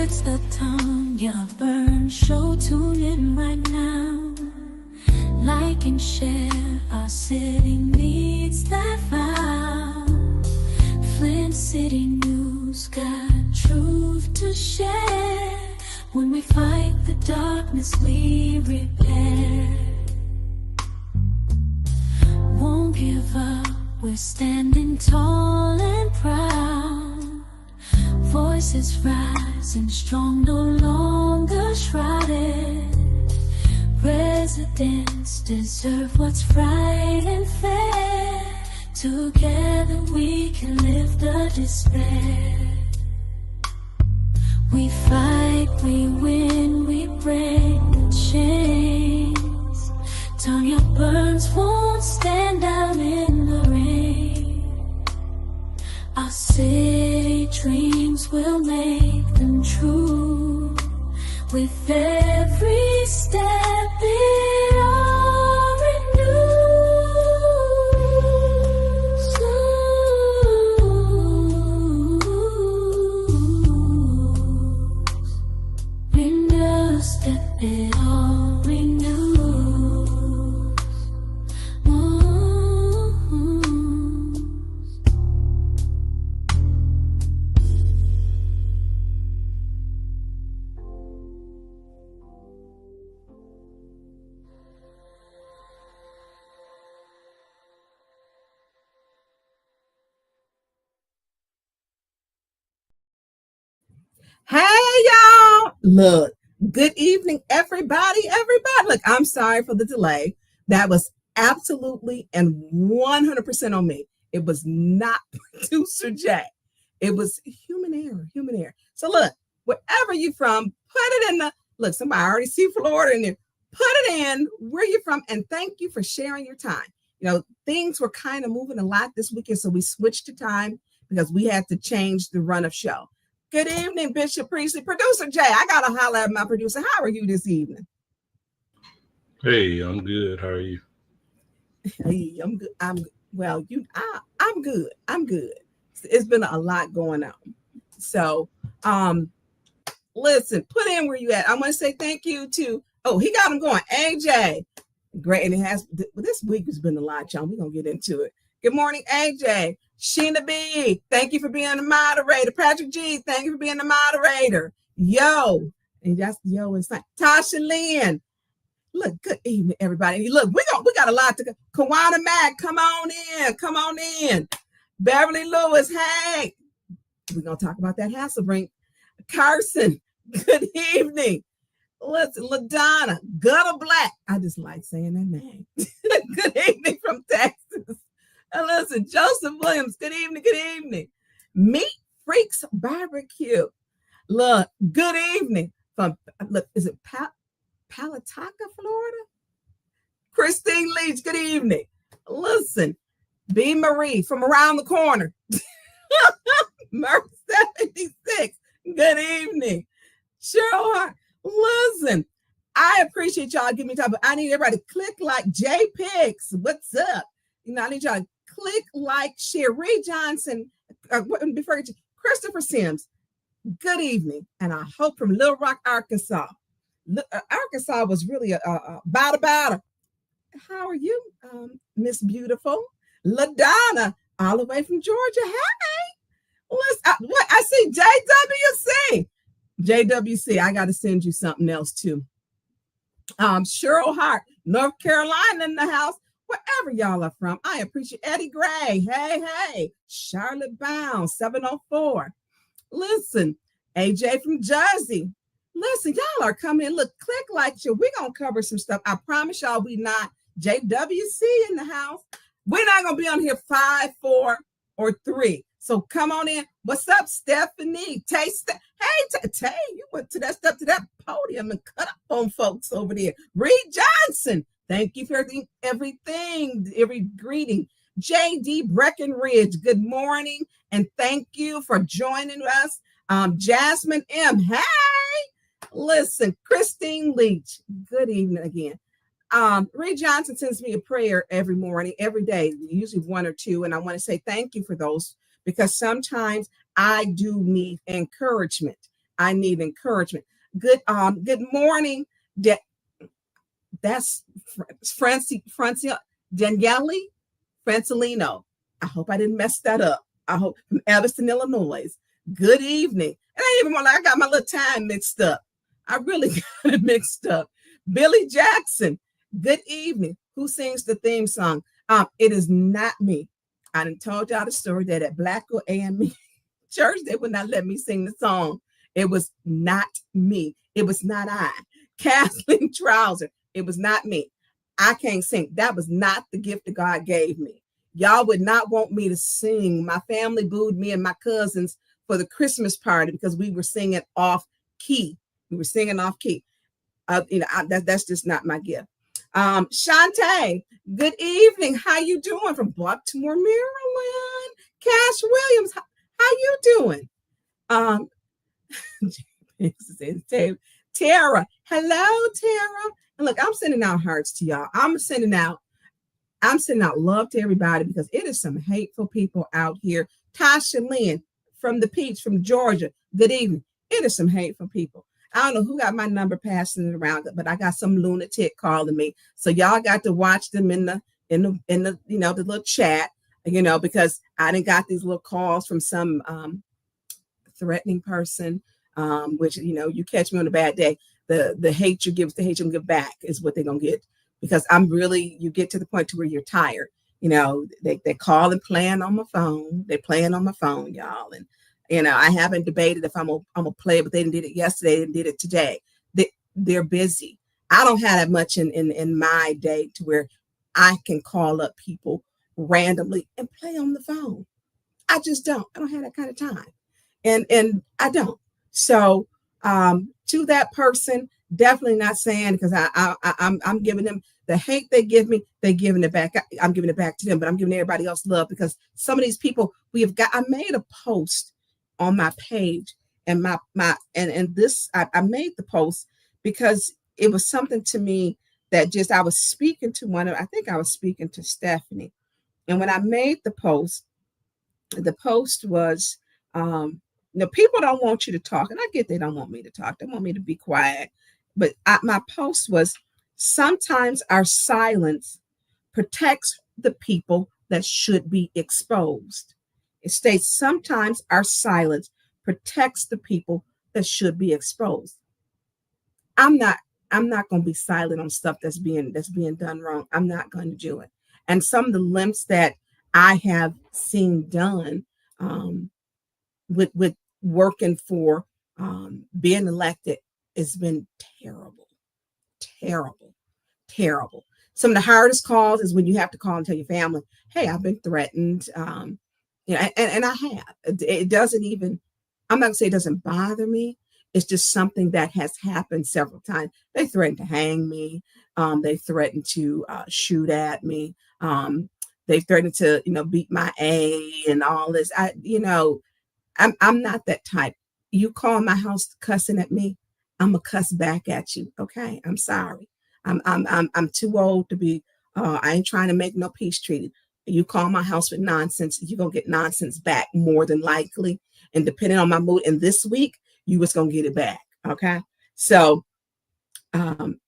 It's the tongue you're burned. Show tune in right now. Like and share. Our city needs that vow. Flint City News got truth to share. When we fight the darkness, we repair. Won't give up. We're standing tall and proud. Voices rising strong, no longer shrouded. Residents deserve what's right and fair. Together we can lift the despair. We fight, we win, we break the chains. Tongue your burns won't stand out in the rain. Our city dreams will make them true. With every step it all renews. In a step it all renews. Hey, y'all. Look, good evening, everybody. Look, I'm sorry for the delay. That was absolutely and 100% on me. It was not producer Jay. It was human error. So look, wherever you're from, put it in the, look, somebody already see Florida in there. Put it in where you're from, and thank you for sharing your time. You know, things were kind of moving a lot this weekend, so we switched to time because we had to change the run of show. Good evening, Bishop Priestley. Producer Jay, I got to holler at my producer. How are you this evening? Hey, I'm good. How are you? Hey, I'm good. I'm good. I'm good. It's been a lot going on. So, listen, put in where you at. I want to say thank you to, he got him going. AJ. Great. And this week has been a lot, y'all. We're going to get into it. Good morning, AJ. Sheena B, thank you for being the moderator. Patrick G, thank you for being the moderator. Yo, and that's yo is like Tasha Lynn. Look, good evening, everybody. Look, we got a lot to go. Kawana Mack, come on in. Beverly Lewis, hey. We're gonna talk about that Hasselbring. Carson, good evening. Listen, LaDonna, Gutter Black. I just like saying that name. Good evening from Texas. And listen, Joseph Williams, good evening. Meat Freaks Barbecue. Look, good evening from, is it Palatoka, Florida? Christine Leach, good evening. Listen, B. Marie from around the corner. Merc 76, good evening. Cheryl Hart, listen, I appreciate y'all giving me time, but I need everybody to click like J Pigs. What's up? You know, I need y'all to click like, share. Ray Johnson, before Christopher Sims, good evening. And I hope from Little Rock, Arkansas. Arkansas was really a bada. How are you, Miss Beautiful? LaDonna, all the way from Georgia. Hey, what I see JWC, I got to send you something else too. Cheryl Hart, North Carolina in the house. Wherever y'all are from, I appreciate Eddie Gray. Hey. Charlotte Bound, 704. Listen, AJ from Jersey. Listen, y'all are coming in. Look, click like you. We're going to cover some stuff. I promise y'all we not JWC in the house. We're not going to be on here 5, 4, or 3. So come on in. What's up, Stephanie? Tay, you went to that podium and cut up on folks over there. Reed Johnson. Thank you for everything, every greeting. J.D. Breckenridge, good morning, and thank you for joining us. Jasmine M., hey! Listen, Christine Leach, good evening again. Ray Johnson sends me a prayer every morning, every day, usually 1 or 2, and I want to say thank you for those because sometimes I do need encouragement. I need encouragement. Good morning. That's Daniele Francelino. I hope I didn't mess that up. I hope from Evanston, Illinois. Good evening. And I even I got my little time mixed up. I really got it mixed up. Billy Jackson. Good evening. Who sings the theme song? It is not me. I done told y'all the story that at Blackville AME Church, they would not let me sing the song. It was not me. It was not I. Kathleen Trouser. It was not me. I can't sing. That was not the gift that God gave me. Y'all would not want me to sing. My family booed me and my cousins for the Christmas party because we were singing off key. We were singing off key. That's just not my gift. Shantae, good evening. How you doing? From Baltimore, Maryland. Cash Williams, how you doing? Tara, hello, Tara. And look, I'm sending out hearts to y'all. I'm sending out love to everybody because it is some hateful people out here. Tasha Lynn from the Peach from Georgia. Good evening. It is some hateful people. I don't know who got my number passing it around, but I got some lunatic calling me. So y'all got to watch them in the the little chat, because I didn't got these little calls from some threatening person, which you catch me on a bad day. The hate you give, the hate you give back is what they're gonna get, because you get to the point to where you're tired. They call and playing on my phone. They're playing on my phone, y'all. And I haven't debated if I'm gonna play it, but they did it yesterday and did it today. They're busy. I don't have that much in my day to where I can call up people randomly and play on the phone. I just don't. I don't have that kind of time. And I don't. So to that person, definitely not saying, because I'm giving them the hate they give me, they're giving it back. I'm giving it back to them, but I'm giving everybody else love, because some of these people I made a post on my page, and I made the post because it was something to me that I was speaking to I think I was speaking to Stephanie. And when I made the post was, people don't want you to talk. And I get they don't want me to talk. They want me to be quiet. But my post was, sometimes our silence protects the people that should be exposed. It states, sometimes our silence protects the people that should be exposed. I'm not going to be silent on stuff that's being done wrong. I'm not going to do it. And some of the limps that I have seen done with working for being elected has been terrible. Some of the hardest calls is when you have to call and tell your family, hey, I've been threatened. And I have. It doesn't even, I'm not gonna say it doesn't bother me. It's just something that has happened several times. They threatened to hang me. They threatened to shoot at me. They threatened to, beat my A and all this. I'm not that type. You call my house cussing at me, I'm gonna cuss back at you. Okay, I'm sorry. I'm too old to be. I ain't trying to make no peace treaty. You call my house with nonsense, you're gonna get nonsense back more than likely. And depending on my mood, and this week, you was gonna get it back. Okay, so I'm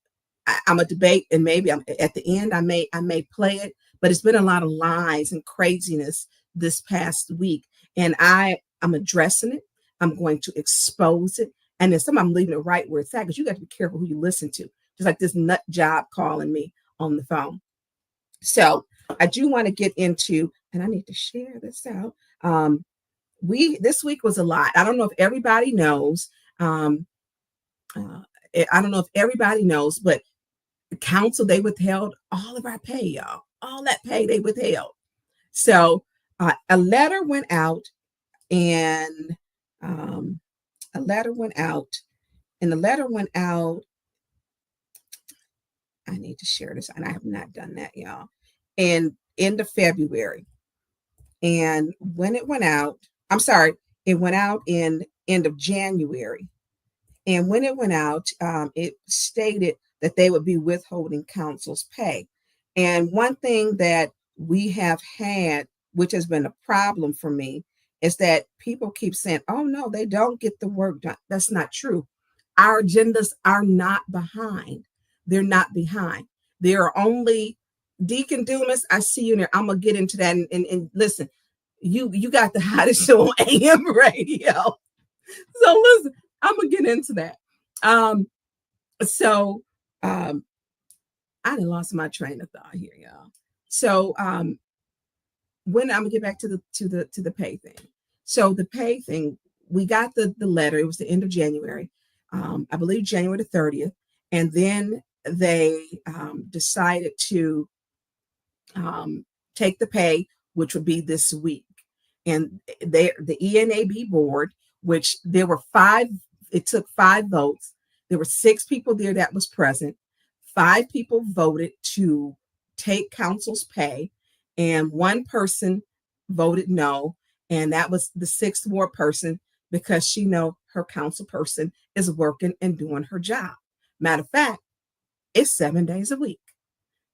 a debate, and maybe I'm at the end. I may play it, but it's been a lot of lies and craziness this past week, and I'm addressing it. I'm going to expose it, and then I'm leaving it right where it's at, because you got to be careful who you listen to. Just like this nut job calling me on the phone. So I do want to get into, and I need to share this out. This week was a lot. I don't know if everybody knows. I don't know if everybody knows, but the council, they withheld all of our pay, y'all. All that pay they withheld. So a letter went out, and I need to share this, and I have not done that, y'all. And end of February. And when it went out, it went out in end of January. And when it went out, it stated that they would be withholding council's pay. And one thing that we have had, which has been a problem for me, is that people keep saying, oh, no, they don't get the work done. That's not true. Our agendas are not behind. They're not behind. There are only Deacon Dumas. I see you in there. I'm going to get into that. And listen, you got the hottest show on AM radio. So listen, I'm going to get into that. I done lost my train of thought here, y'all. So when I'm gonna get back to the pay thing. So the pay thing, we got the letter. It was the end of January, I believe January the 30th, and then they decided to take the pay, which would be this week. And the ENAB board, which there were 5, it took 5 votes. There were 6 people there that was present. 5 people voted to take council's pay, and 1 person voted no, and that was the 6th ward person, because she know her council person is working and doing her job. Matter of fact, it's 7 days a week.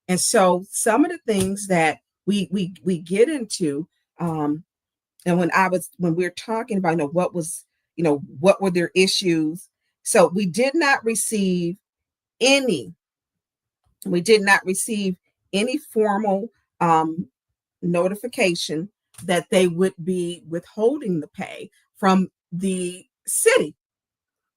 And so some of the things that we get into, and when we're talking about, what were their issues. So we did not receive any formal notification that they would be withholding the pay from the city.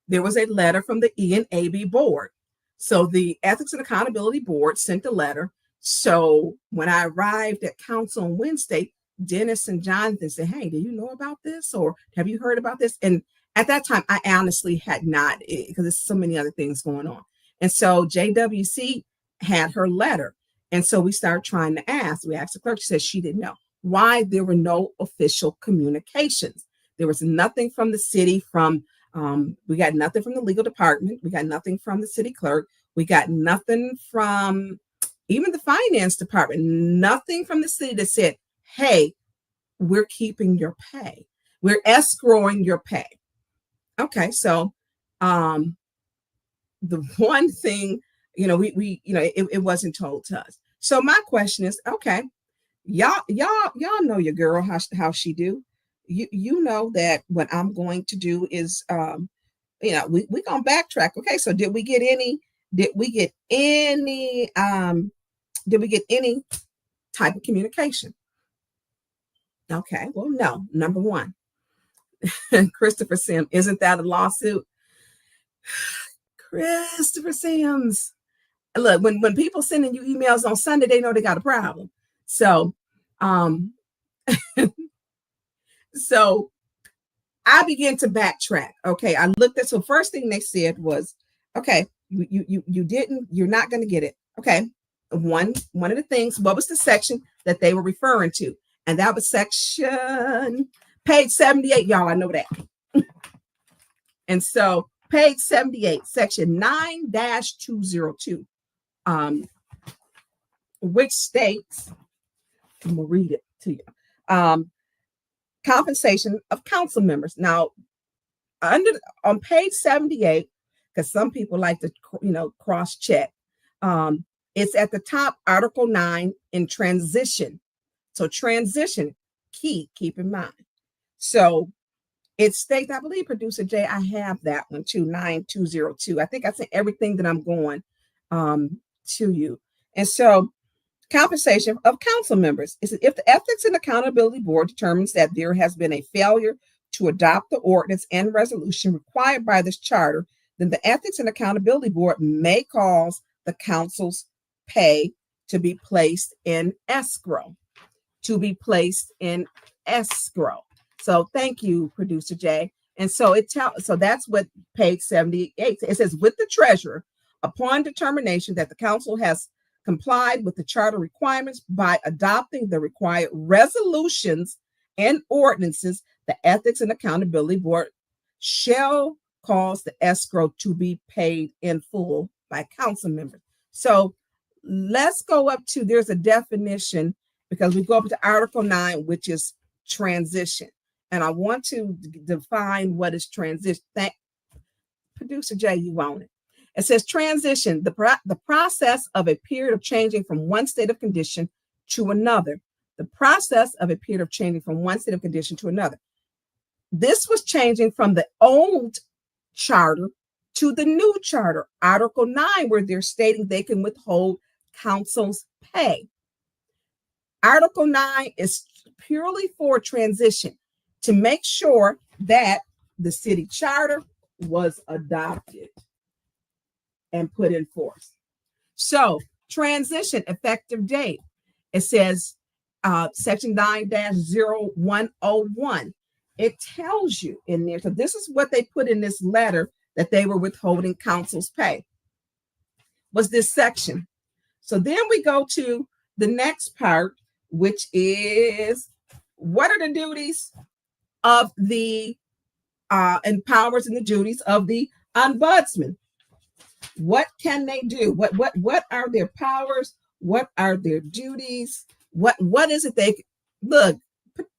There was a letter from the ENAB board. So the Ethics and Accountability Board sent a letter. So when I arrived at council on Wednesday, Dennis and Jonathan said, hey, do you know about this? Or have you heard about this? And at that time, I honestly had not, because there's so many other things going on. And so JWC had her letter. And so we started trying to ask. We asked the clerk. She said she didn't know why there were no official communications. There was nothing from the city, we got nothing from the legal department. We got nothing from the city clerk. We got nothing from even the finance department, nothing from the city that said, hey, we're keeping your pay. We're escrowing your pay. Okay, so the one thing, it wasn't told to us. So my question is, okay, y'all know your girl, how she do. You know that what I'm going to do is, we gonna backtrack. Okay, so did we get any type of communication? Okay, well, no. Number one, Christopher Sims, isn't that a lawsuit? Christopher Sims. Look, when people sending you emails on Sunday, they know they got a problem. So, so I began to backtrack. Okay, I looked at, so first thing they said was, okay, you're not going to get it. Okay, one of the things, what was the section that they were referring to? And that was section page 78, y'all. I know that. And so page 78, section 9-202, which states, I'm gonna read it to you. Compensation of council members. Now, on page 78, because some people like to, cross check. It's at the top, Article 9 in transition. So transition, keep in mind. So it states, I believe, Producer Jay, I have that one too, 9202. I think I sent everything that I'm going to you. And so compensation of council members is if the Ethics and Accountability Board determines that there has been a failure to adopt the ordinance and resolution required by this charter, then the Ethics and Accountability Board may cause the council's pay to be placed in escrow. So thank you, Producer Jay. And so so that's what page 78. It says, with the treasurer, upon determination that the council has complied with the charter requirements by adopting the required resolutions and ordinances, the Ethics and Accountability Board shall cause the escrow to be paid in full by council members. So let's go up to, there's a definition, because we go up to Article 9, which is transition. And I want to define what is transition. Producer Jay, you want it. It says transition, the process of a period of changing from one state of condition to another. The process of a period of changing from one state of condition to another. This was changing from the old charter to the new charter, Article 9, where they're stating they can withhold council's pay. Article 9 is purely for transition to make sure that the city charter was adopted and put in force. So, transition effective date. It says section 9-0101. It tells you in there. So this is what they put in this letter that they were withholding council's pay. Was this section. So then we go to the next part, which is what are the duties of the and powers and the duties of the ombudsman? What can they do? What are their powers? What are their duties? What is it they look?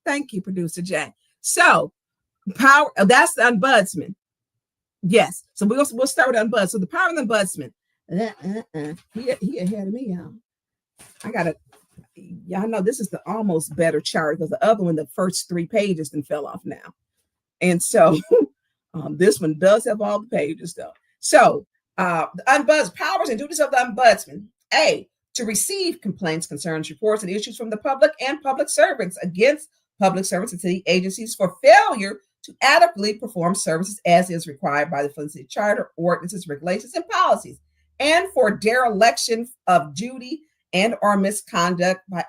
Thank you, producer Jay. So power, that's the ombudsman. Yes. So we'll start with ombudsman. So the power of the ombudsman. He ahead of me, y'all. Y'all know this is the almost better chart because the other one, the first 3 pages then fell off now. And so this one does have all the pages though. So the ombudsman, powers and duties of the ombudsman. A, to receive complaints, concerns, reports, and issues from the public and public servants against public servants and city agencies for failure to adequately perform services as is required by the Flint City Charter, ordinances, regulations, and policies, and for dereliction of duty and or misconduct by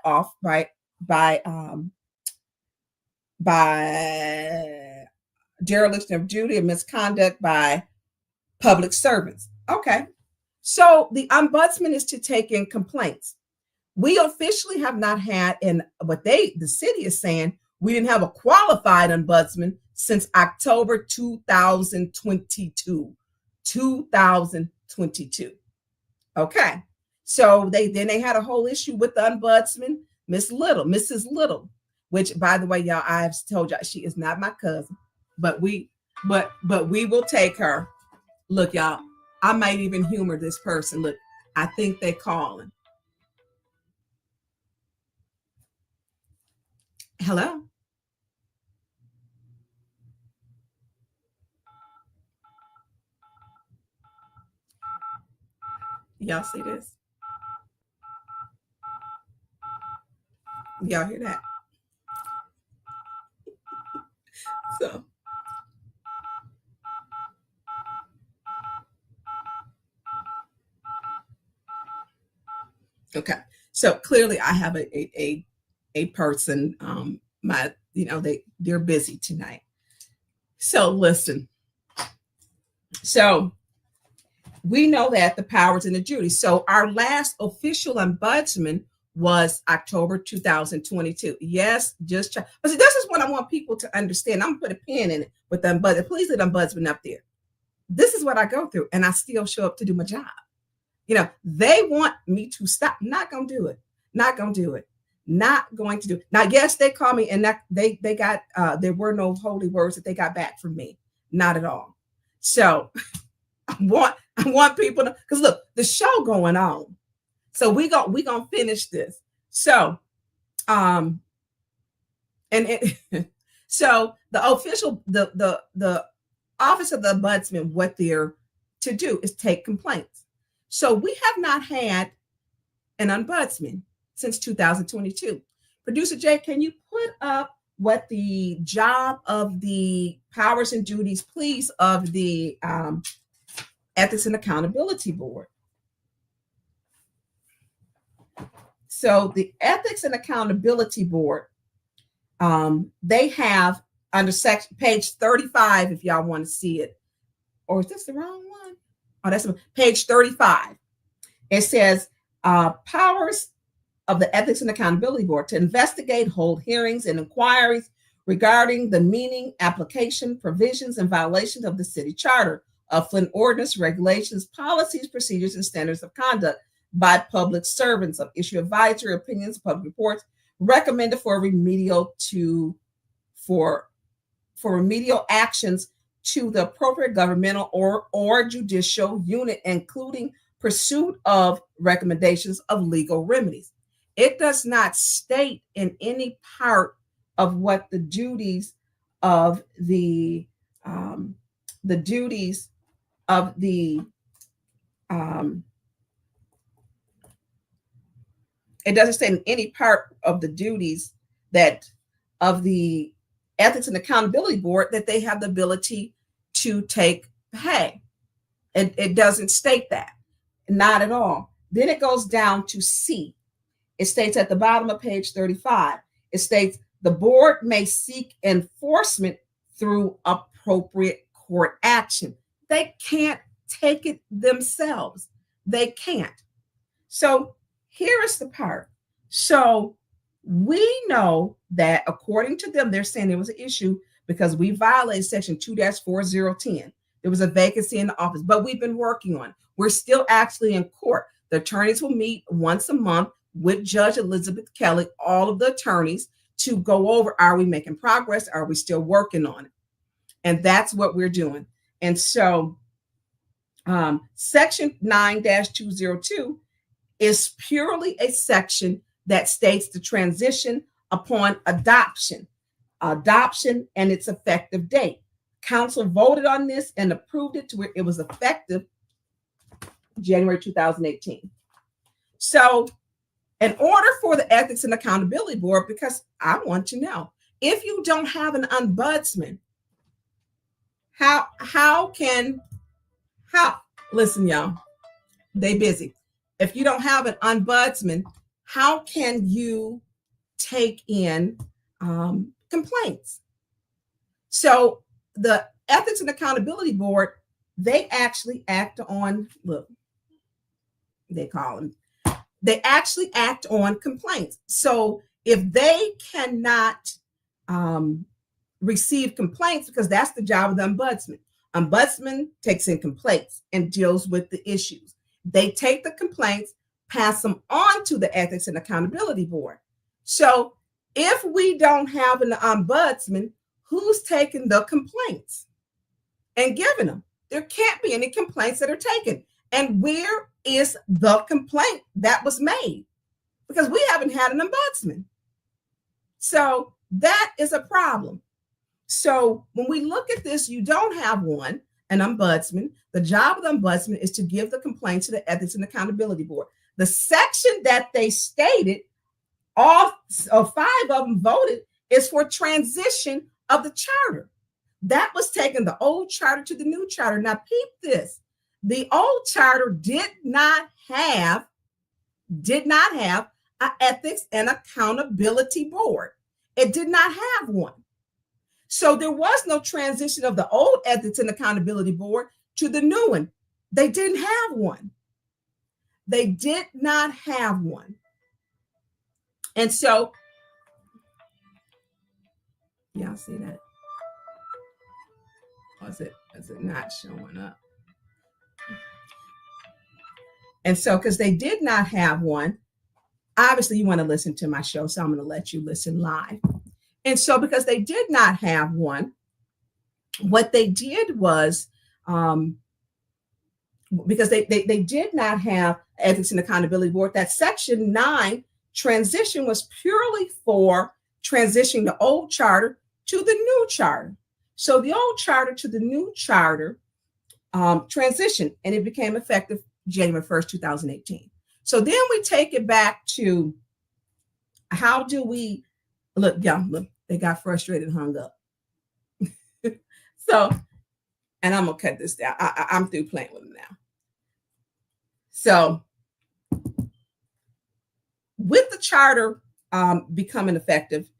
dereliction of duty and misconduct by public servants. Okay. So the ombudsman is to take in complaints. We officially have not had, and what the city is saying, we didn't have a qualified ombudsman since October 2022. 2022. Okay. So they had a whole issue with the ombudsman, Mrs. Little, which by the way, y'all, I've told y'all she is not my cousin, but we will take her. Look, y'all, I might even humor this person. Look, I think they're calling. Hello? Y'all see this? Y'all hear that? So okay. So clearly I have a person, they're busy tonight. So listen. So we know that the powers and the duties. So our last official ombudsman was October 2022. Yes, just try. But see, this is what I want people to understand. I'm gonna put a pin in it with the ombudsman. Please let ombudsman up there. This is what I go through, and I still show up to do my job. You know, they want me to stop. Not gonna do it. Not gonna do it. Not going to do it. Now, yes, they call me, and that they got there were no holy words that they got back from me. Not at all. So I want people to, because look, the show going on. So we gonna finish this. So so the official the office of the ombudsman, what they're to do is take complaints. So we have not had an ombudsman since 2022. Producer Jay, can you put up what the job of the powers and duties, please, of the Ethics and Accountability Board? So the Ethics and Accountability Board, they have under page 35, if y'all want to see it. Or is this the wrong one? Oh, that's page 35. It says powers of the Ethics and Accountability Board to investigate, hold hearings and inquiries regarding the meaning, application, provisions, and violations of the city charter, of Flint ordinance, regulations, policies, procedures, and standards of conduct by public servants, of issue advisory opinions, public reports, recommended for remedial actions to the appropriate governmental or judicial unit, including pursuit of recommendations of legal remedies. It does not state in any part of what the duties of the duties of the it doesn't say in any part of the duties that of the Ethics and Accountability Board that they have the ability to take pay. It doesn't state that, not at all. Then it goes down to C. It states at the bottom of page 35, it states the board may seek enforcement through appropriate court action. They can't take it themselves. They can't. So here is the part. So we know that according to them, they're saying there was an issue because we violated section 2-4010. There was a vacancy in the office, but we've been working on it. We're still actually in court. The attorneys will meet once a month with Judge Elizabeth Kelly, all of the attorneys, to go over, are we making progress? Are we still working on it? And that's what we're doing. And so section 9-202 is purely a section that states the transition upon adoption and its effective date. Council voted on this and approved it to where it was effective January 2018. So in order for the Ethics and Accountability Board, because I want to know, if you don't have an ombudsman, listen, y'all, they busy. If you don't have an ombudsman, how can you take in complaints? So the Ethics and Accountability Board, they actually act on, they actually act on complaints. So if they cannot receive complaints, because that's the job of the ombudsman. Ombudsman takes in complaints and deals with the issues. They take the complaints, pass them on to the Ethics and Accountability Board. So if we don't have an ombudsman, who's taking the complaints and giving them? There can't be any complaints that are taken. And where is the complaint that was made? Because we haven't had an ombudsman. So that is a problem. So when we look at this, you don't have an ombudsman. The job of the ombudsman is to give the complaint to the Ethics and Accountability Board. The section that they stated, all 5 of them voted, is for transition of the charter. That was taking the old charter to the new charter. Now, peep this. The old charter did not have an Ethics and Accountability Board. It did not have one. So there was no transition of the old Ethics and Accountability Board to the new one. They didn't have one. They did not have one. And so, y'all see that? Or is it not showing up? And so, because they did not have one, obviously you want to listen to my show, so I'm going to let you listen live. And so, because they did not have one, what they did was, because they did not have Ethics and Accountability Board, that section 9 transition was purely for transitioning the old charter to the new charter. So the old charter to the new charter transitioned, and it became effective January 1st, 2018. So then we take it back to how do we look, they got frustrated and hung up. So, and I'm gonna cut this down. I'm through playing with them now. So with the charter becoming effective,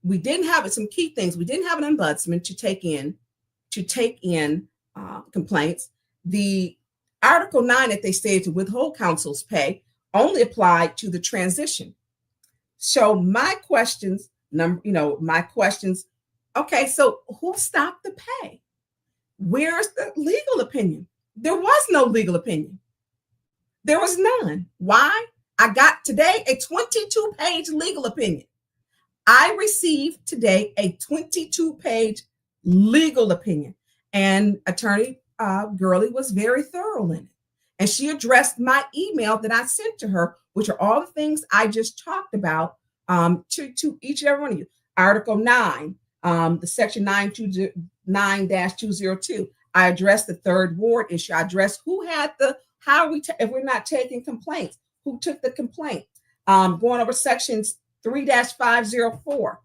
we didn't have some key things. We didn't have an ombudsman to take in complaints. The Article 9 that they stated to withhold counsel's pay only applied to the transition. So my questions, okay, so who stopped the pay? Where's the legal opinion? There was no legal opinion. There was none. Why? I got today a 22-page legal opinion. I received today a 22-page legal opinion, and Attorney Gurley was very thorough in it. And she addressed my email that I sent to her, which are all the things I just talked about to each and every one of you. Article 9, The section 9-202. I addressed the third ward issue. I addressed who had how are we, if we're not taking complaints, who took the complaint. Going over sections 3-504.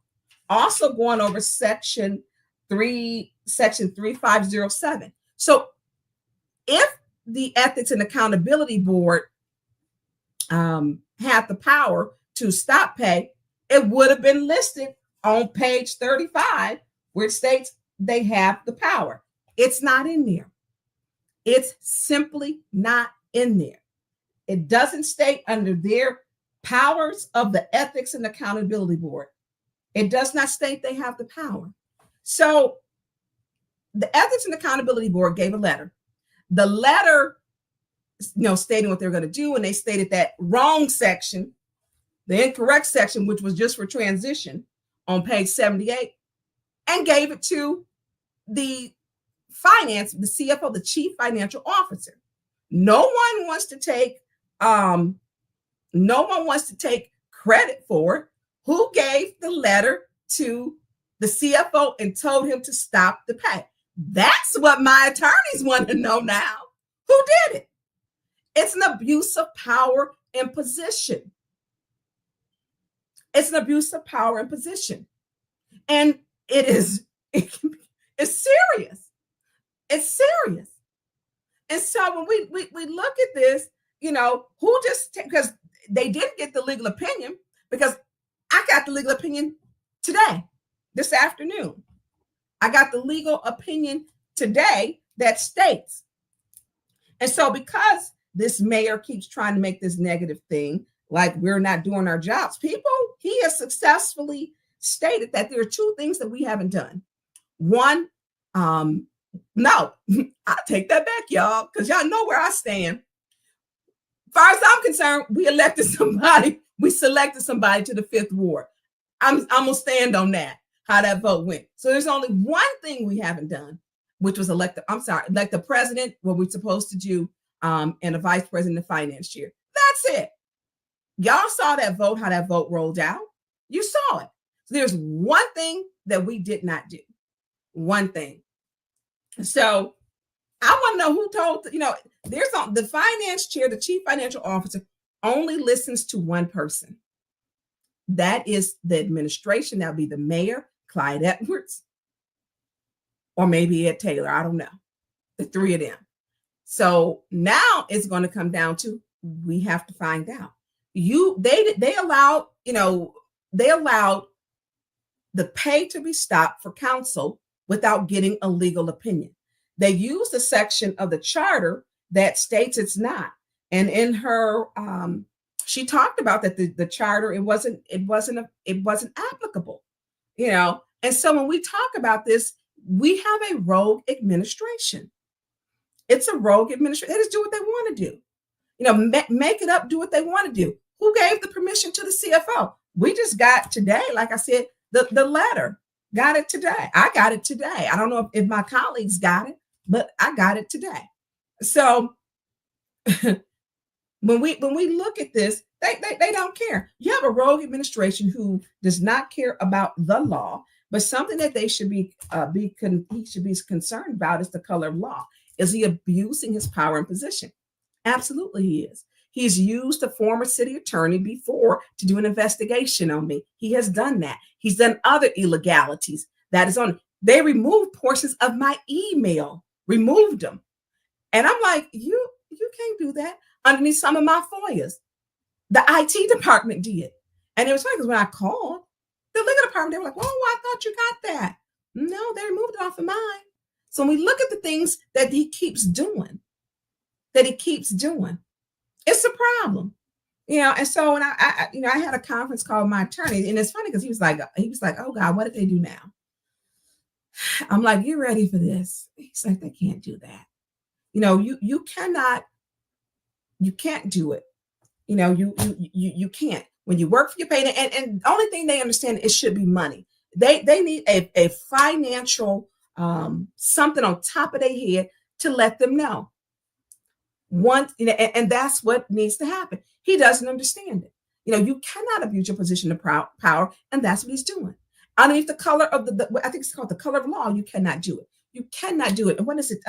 Also going over section 3507. So if the Ethics and Accountability Board had the power to stop pay, it would have been listed on page 35, where it states they have the power. It's not in there. It's simply not in there. It doesn't state under their powers of the Ethics and Accountability Board. It does not state they have the power. So the Ethics and Accountability Board gave a letter. The letter, stating what they're going to do, and they stated that wrong section, the incorrect section, which was just for transition, on page 78, and gave it to the CFO, the chief financial officer. No one wants to take credit for it. Who gave the letter to the CFO and told him to stop the pay? That's what my attorneys want to know now. Who did it? It's an abuse of power and position. It's an abuse of power and position. And it's serious. It's serious. And so when we look at this, who because they didn't get the legal opinion, because I got the legal opinion today, this afternoon. I got the legal opinion today that states. And so because this mayor keeps trying to make this negative thing, like we're not doing our jobs, he has successfully stated that there are two things that we haven't done. One, no, I take that back, y'all, because y'all know where I stand. As far as I'm concerned, we selected somebody to the 5th ward. I'm gonna stand on that, how that vote went. So there's only one thing we haven't done, which was elect the president, what we're supposed to do, and a vice president of finance chair. That's it. Y'all saw that vote, how that vote rolled out. You saw it. So there's one thing that we did not do. One thing. So I want to know who told, there's the finance chair, the chief financial officer only listens to one person. That is the administration. That'll be the mayor, Clyde Edwards, or maybe Ed Taylor. I don't know. The three of them. So now it's going to come down to, we have to find out. They allowed the pay to be stopped for counsel without getting a legal opinion. They used a section of the charter that states it's not. And in her, she talked about that the charter, it wasn't applicable, And so when we talk about this, we have a rogue administration. It's a rogue administration. They just do what they want to do. Make it up, do what they want to do. Who gave the permission to the CFO? We just got today, like I said, the letter. Got it today. I got it today. I don't know if my colleagues got it, but I got it today. So when we look at this, they don't care. You have a rogue administration who does not care about the law, but something that they should he should be concerned about is the color of law. Is he abusing his power and position? Absolutely, he is. He's used a former city attorney before to do an investigation on me. He has done that. He's done other illegalities. That is on. They removed portions of my email, removed them. And I'm like, you can't do that underneath some of my FOIAs. The IT department did. And it was funny because when I called the legal department, they were like, oh, I thought you got that. No, they removed it off of mine. So when we look at the things that he keeps doing, it's a problem, And so when I had a conference call with my attorney, and it's funny because he was like, oh God, what did they do now? I'm like, you ready for this? He's like, they can't do that. You can't do it. You can't. When you work for your pay, and the only thing they understand, it should be money. They need a financial something on top of their head to let them know. And that's what needs to happen. He doesn't understand it. You cannot abuse your position of power, and that's what he's doing. underneath the color of the I think it's called the color of law, you cannot do it. You cannot do it. And what is it?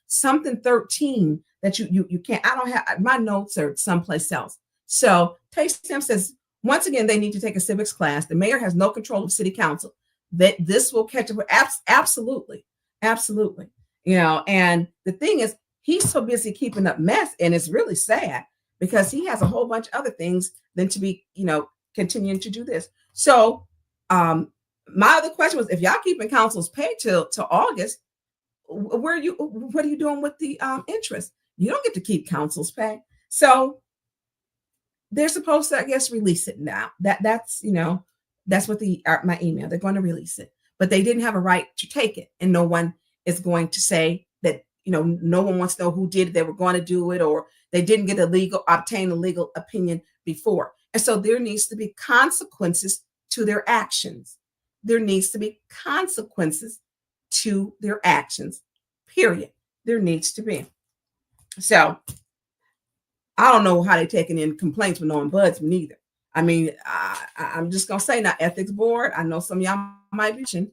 Something 13 that you can't. I don't have my notes are someplace else. So Tay-Sam says, once again, they need to take a civics class. The mayor has no control of city council. That this will catch up. Absolutely. Absolutely. And the thing is, he's so busy keeping up mess, and it's really sad because he has a whole bunch of other things than to be, continuing to do this. So my other question was, if y'all keeping council's pay till August, what are you doing with the interest? You don't get to keep council's pay. So they're supposed to, I guess, release it now. That's what my email, they're going to release it, but they didn't have a right to take it. And no one is going to say that, no one wants to know who did it. They were going to do it, or they didn't get obtain a legal opinion before. And so there needs to be consequences to their actions. There needs to be consequences to their actions, period. There needs to be. So I don't know how they're taking in complaints with no ombudsman either. I mean, I'm just going to say now, ethics board, I know some of y'all might be mentioning,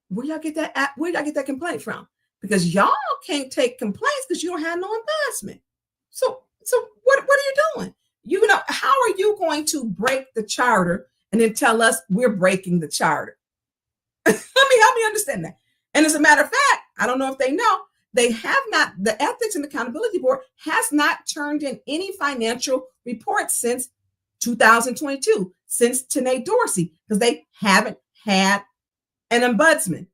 where y'all get that complaint from? Because y'all can't take complaints because you don't have no ombudsman. So what are you doing? How are you going to break the charter and then tell us we're breaking the charter? Help me understand that. And as a matter of fact, I don't know if they know, they have not, the Ethics and Accountability Board has not turned in any financial reports since 2022, since Tanae Dorsey, because they haven't had an ombudsman.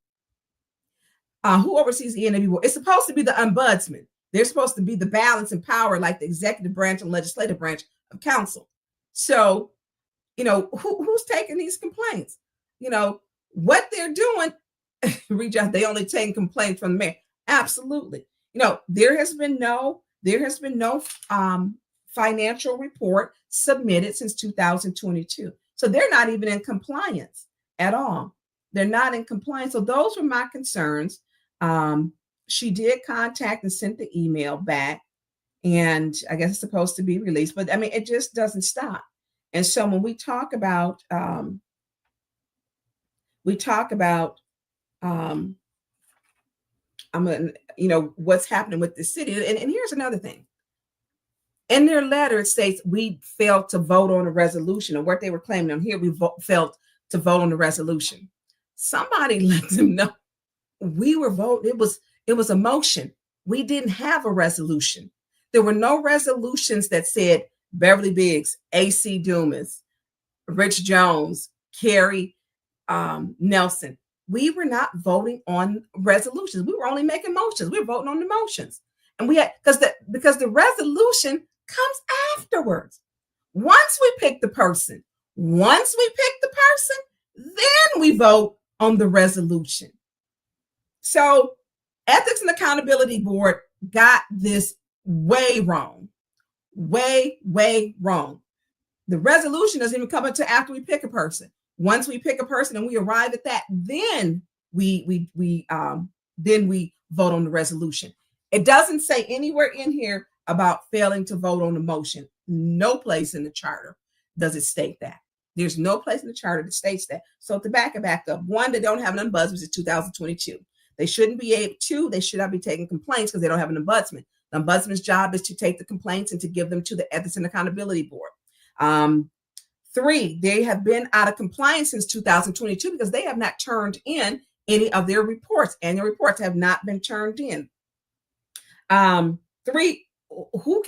Who oversees the ENW board? It's supposed to be the ombudsman. They're supposed to be the balance and power, like the executive branch and legislative branch of council. So, who's taking these complaints? What they're doing, they only take complaints from the mayor. Absolutely. There has been no financial report submitted since 2022. So they're not even in compliance at all. They're not in compliance. So those were my concerns. She did contact and sent the email back, and I guess it's supposed to be released, but I mean, it just doesn't stop. And so when we talk about what's happening with the city. And here's another thing. In their letter, it states we failed to vote on a resolution, or what they were claiming on here, we failed to vote on the resolution. Somebody let them know we were voting. It was a motion. We didn't have a resolution. There were no resolutions that said Beverly Biggs, AC Dumas, Rich Jones, Carrie Nelson. We were not voting on resolutions. We were only making motions. We were voting on the motions. And we had, because the resolution comes afterwards. Once we pick the person, then we vote on the resolution. So Ethics and Accountability Board got this way wrong. Way wrong. The resolution doesn't even come until after we pick a person. Once we pick a person and we arrive at that, then we vote on the resolution. It doesn't say anywhere in here about failing to vote on the motion. No place in the charter does it state that. There's no place in the charter that states that. So to back up, one, they don't have an ombudsman since 2022. They shouldn't be able to. They should not be taking complaints because they don't have an ombudsman. The ombudsman's job is to take the complaints and to give them to the Ethics and Accountability Board. 3, they have been out of compliance since 2022 because they have not turned in any of their reports. Annual reports have not been turned in. 3, who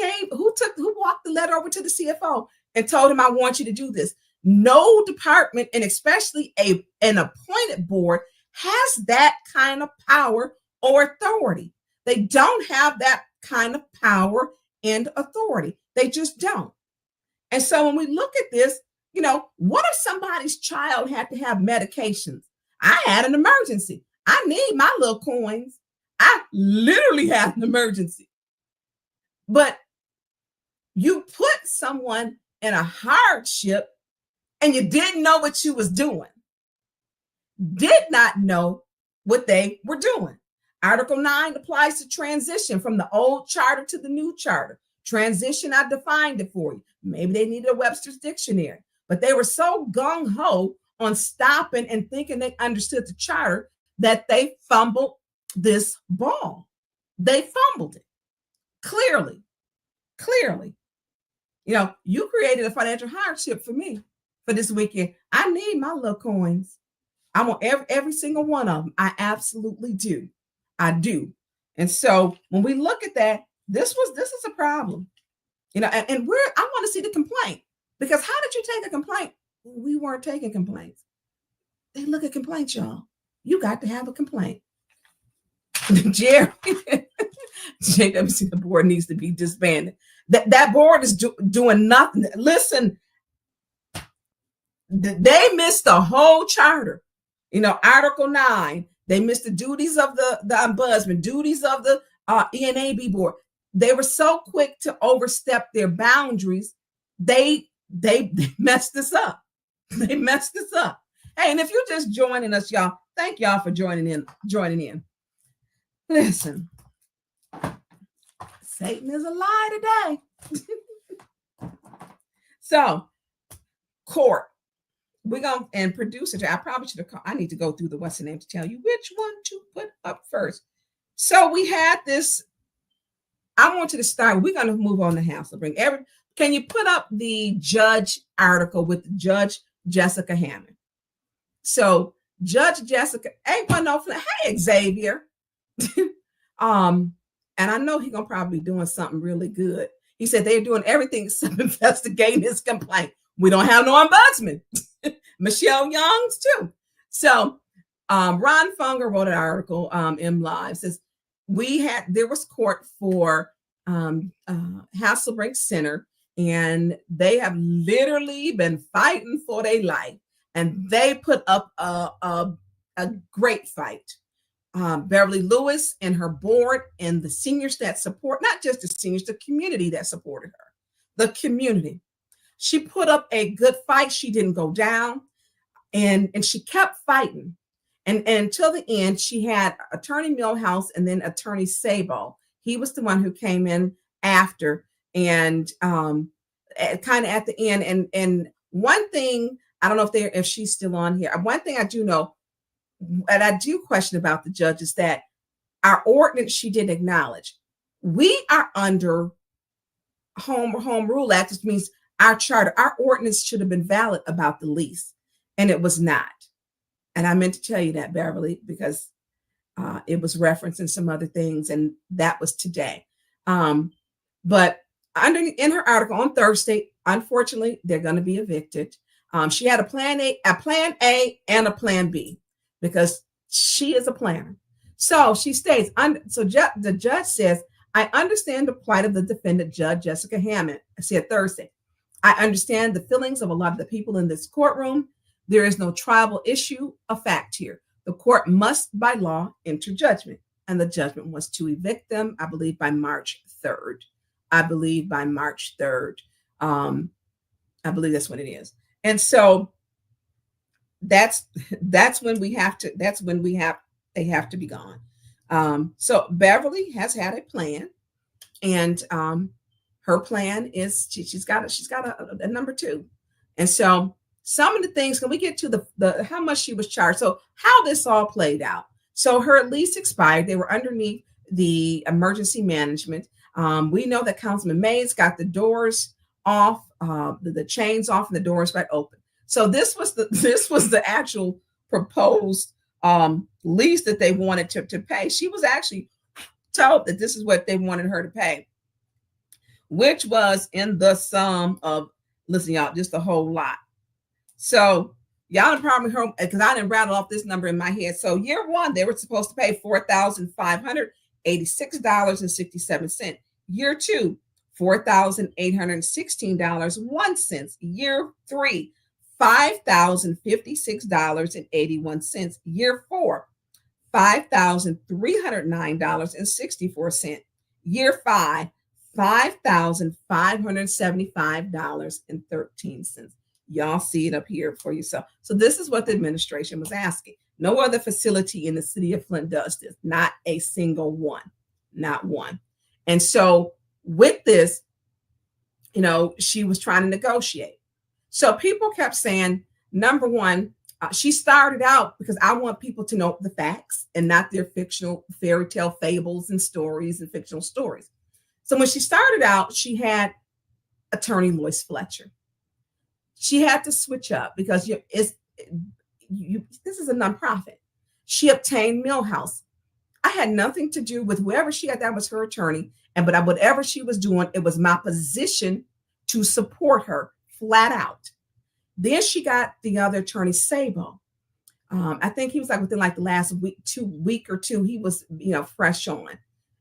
walked the letter over to the CFO and told him, I want you to do this? No department, and especially an appointed board, has that kind of power or authority. They don't have that kind of power and authority. They just don't. And so when we look at this, what if somebody's child had to have medications? I had an emergency. I need my little coins. I literally had an emergency. But you put someone in a hardship and you didn't know what you was doing. Did not know what they were doing. Article 9 applies to transition from the old charter to the new charter. Transition, I defined it for you. Maybe they needed a Webster's dictionary, but they were so gung-ho on stopping and thinking they understood the charter that they fumbled this ball. They fumbled it. Clearly. You know, you created a financial hardship for me for this weekend. I need my little coins. I want every single one of them. I absolutely do. I do. And so when we look at that, this is a problem. You know, and I want to see the complaint, because how did you take a complaint? We weren't taking complaints. They look at complaints, y'all. You got to have a complaint. Jerry, JWC, the board needs to be disbanded. That board is doing nothing. Listen, they missed the whole charter. You know, Article 9, they missed the duties of the ombudsman, duties of the ENAB board. They were so quick to overstep their boundaries. They messed this up. They messed this up. Hey, and if you're just joining us, y'all, thank y'all for joining in. Listen, Satan is a lie today. So, court. We're going to, and producer, I probably should have, I need to go through the what's the name to tell you which one to put up first. So we had this, I want you to start, we're going to move on to Hasselbring. Can you put up the judge article with Judge Jessica Hammond? So Judge Jessica, hey Xavier. And I know he's going to probably be doing something really good. He said they're doing everything except investigating his complaint. We don't have no ombudsman. Michelle Young's too. So Ron Funger wrote an article in Live, says there was court for Hasselbring Center, and they have literally been fighting for their life, and they put up a great fight. Beverly Lewis and her board and the seniors that support, not just the seniors, the community that supported her, the community. She put up a good fight. She didn't go down, and she kept fighting. And until the end, she had Attorney Millhouse and then Attorney Sabo. He was the one who came in after, and kind of at the end. And one thing, I don't know if she's still on here. One thing I do know, and I do question about the judge, is that our ordinance, she didn't acknowledge. We are under Home Rule Act, which means our charter, our ordinance should have been valid about the lease, and it was not. And I meant to tell you that, Beverly, because it was referencing some other things, and that was today. But in her article on Thursday, unfortunately, they're going to be evicted. She had a plan A, and a plan B, because she is a planner. So she states, the judge says, I understand the plight of the defendant, Judge Jessica Hammond. I said Thursday. I understand the feelings of a lot of the people in this courtroom. There is no tribal issue of fact here. The court must, by law, enter judgment. And the judgment was to evict them, I believe, by March 3rd. I believe that's what it is. And so that's when they have to be gone. So Beverly has had a plan, and her plan is she's got a number 2. And so some of the things, can we get to the how much she was charged? So how this all played out. So her lease expired. They were underneath the emergency management. We know that Councilman Mays got the doors off, the chains off, and the doors back open. So this was the actual proposed lease that they wanted to pay. She was actually told that this is what they wanted her to pay, which was in the sum of, listen, y'all, just a whole lot. So y'all probably heard, because I didn't rattle off this number in my head. So year one, they were supposed to pay $4,586.67. Year two, $4,816.01. Year three, $5,056.81. Year four, $5,309.64. Year five, $5,575.13. Y'all see it up here for yourself. So this is what the administration was asking. No other facility in the city of Flint does this. Not a single one. Not one. And so with this, she was trying to negotiate. So people kept saying, number one, She started out because I want people to know the facts and not their fictional fairy tale fables and stories and fictional stories. So when she started out, she had attorney Lois Fletcher. She had to switch up because this is a nonprofit. She obtained Millhouse. I had nothing to do with whoever she had. That was her attorney. But whatever she was doing, it was my position to support her flat out. Then she got the other attorney, Sabo. I think he was like within like the last week or two, he was, fresh on.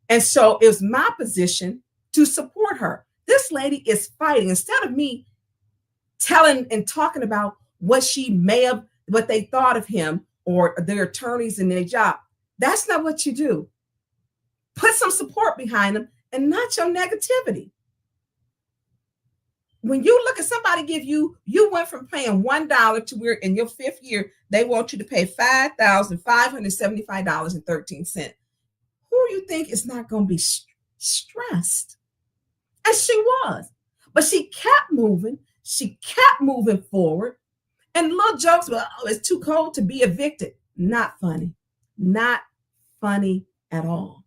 And so it was my position to support her. This lady is fighting. Instead of me telling and talking about what they thought of him or their attorneys and their job, that's not what you do. Put some support behind them and not your negativity. When you look at somebody you went from paying $1 to where in your 5th year, they want you to pay $5,575.13. Who do you think is not going to be stressed? And she was. But she kept moving. She kept moving forward. And little jokes, it's too cold to be evicted. Not funny. Not funny at all.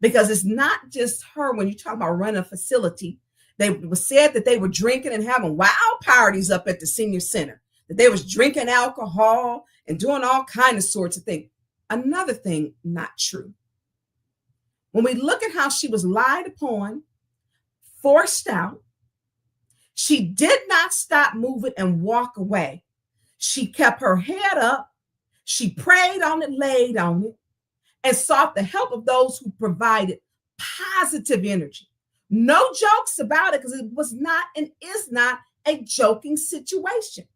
Because it's not just her when you talk about running a facility. They said that they were drinking and having wild parties up at the senior center, that they was drinking alcohol and doing all kinds of sorts of things. Another thing, not true. When we look at how she was lied upon, forced out, she did not stop moving and walk away. She kept her head up. She prayed on it, laid on it, and sought the help of those who provided positive energy. No jokes about it because it was not and is not a joking situation.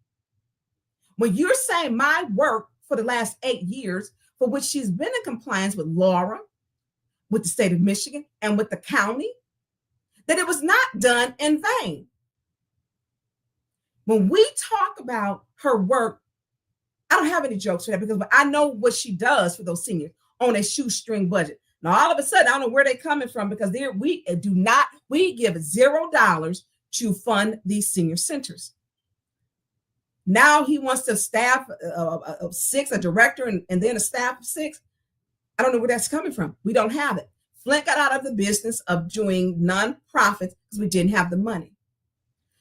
When you're saying my work for the last 8 years, for which she's been in compliance with Laura, with the state of Michigan, and with the county, that it was not done in vain. When we talk about her work, I don't have any jokes for that because I know what she does for those seniors on a shoestring budget. Now, all of a sudden, I don't know where they're coming from because we give $0 to fund these senior centers. Now he wants to staff of 6, a director, and then a staff of 6. I don't know where that's coming from. We don't have it. Flint got out of the business of doing nonprofits because we didn't have the money.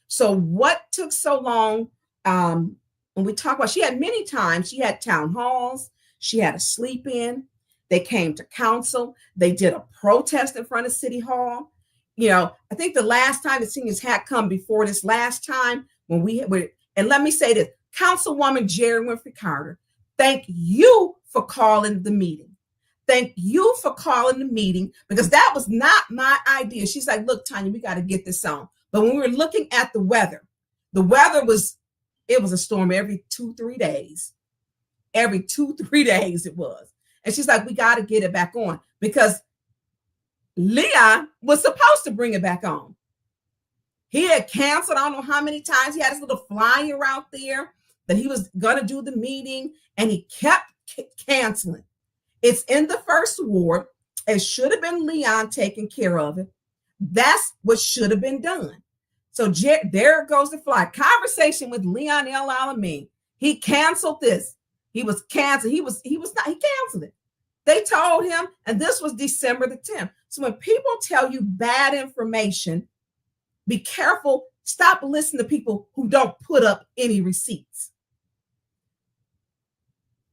So what took so long? When we talk about, she had many times, she had town halls, she had a sleep in. They came to council. They did a protest in front of City Hall. I think the last time the seniors had come before this last time when we were, and let me say this, Councilwoman Jerry Winfrey Carter, thank you for calling the meeting. Thank you for calling the meeting because that was not my idea. She's like, look, Tanya, we got to get this on. But when we were looking at the weather was a storm every 2-3 days. Every 2-3 days it was. And she's like, we got to get it back on because Leon was supposed to bring it back on. He had canceled, I don't know how many times. He had his little flyer out there that he was going to do the meeting, and he kept canceling. It's in the 1st ward. It should have been Leon taking care of it. That's what should have been done. So there goes the fly. Conversation with Leon El Alamein. He canceled this. He was canceled. He canceled it. They told him, and this was December the 10th. So when people tell you bad information, be careful. Stop listening to people who don't put up any receipts.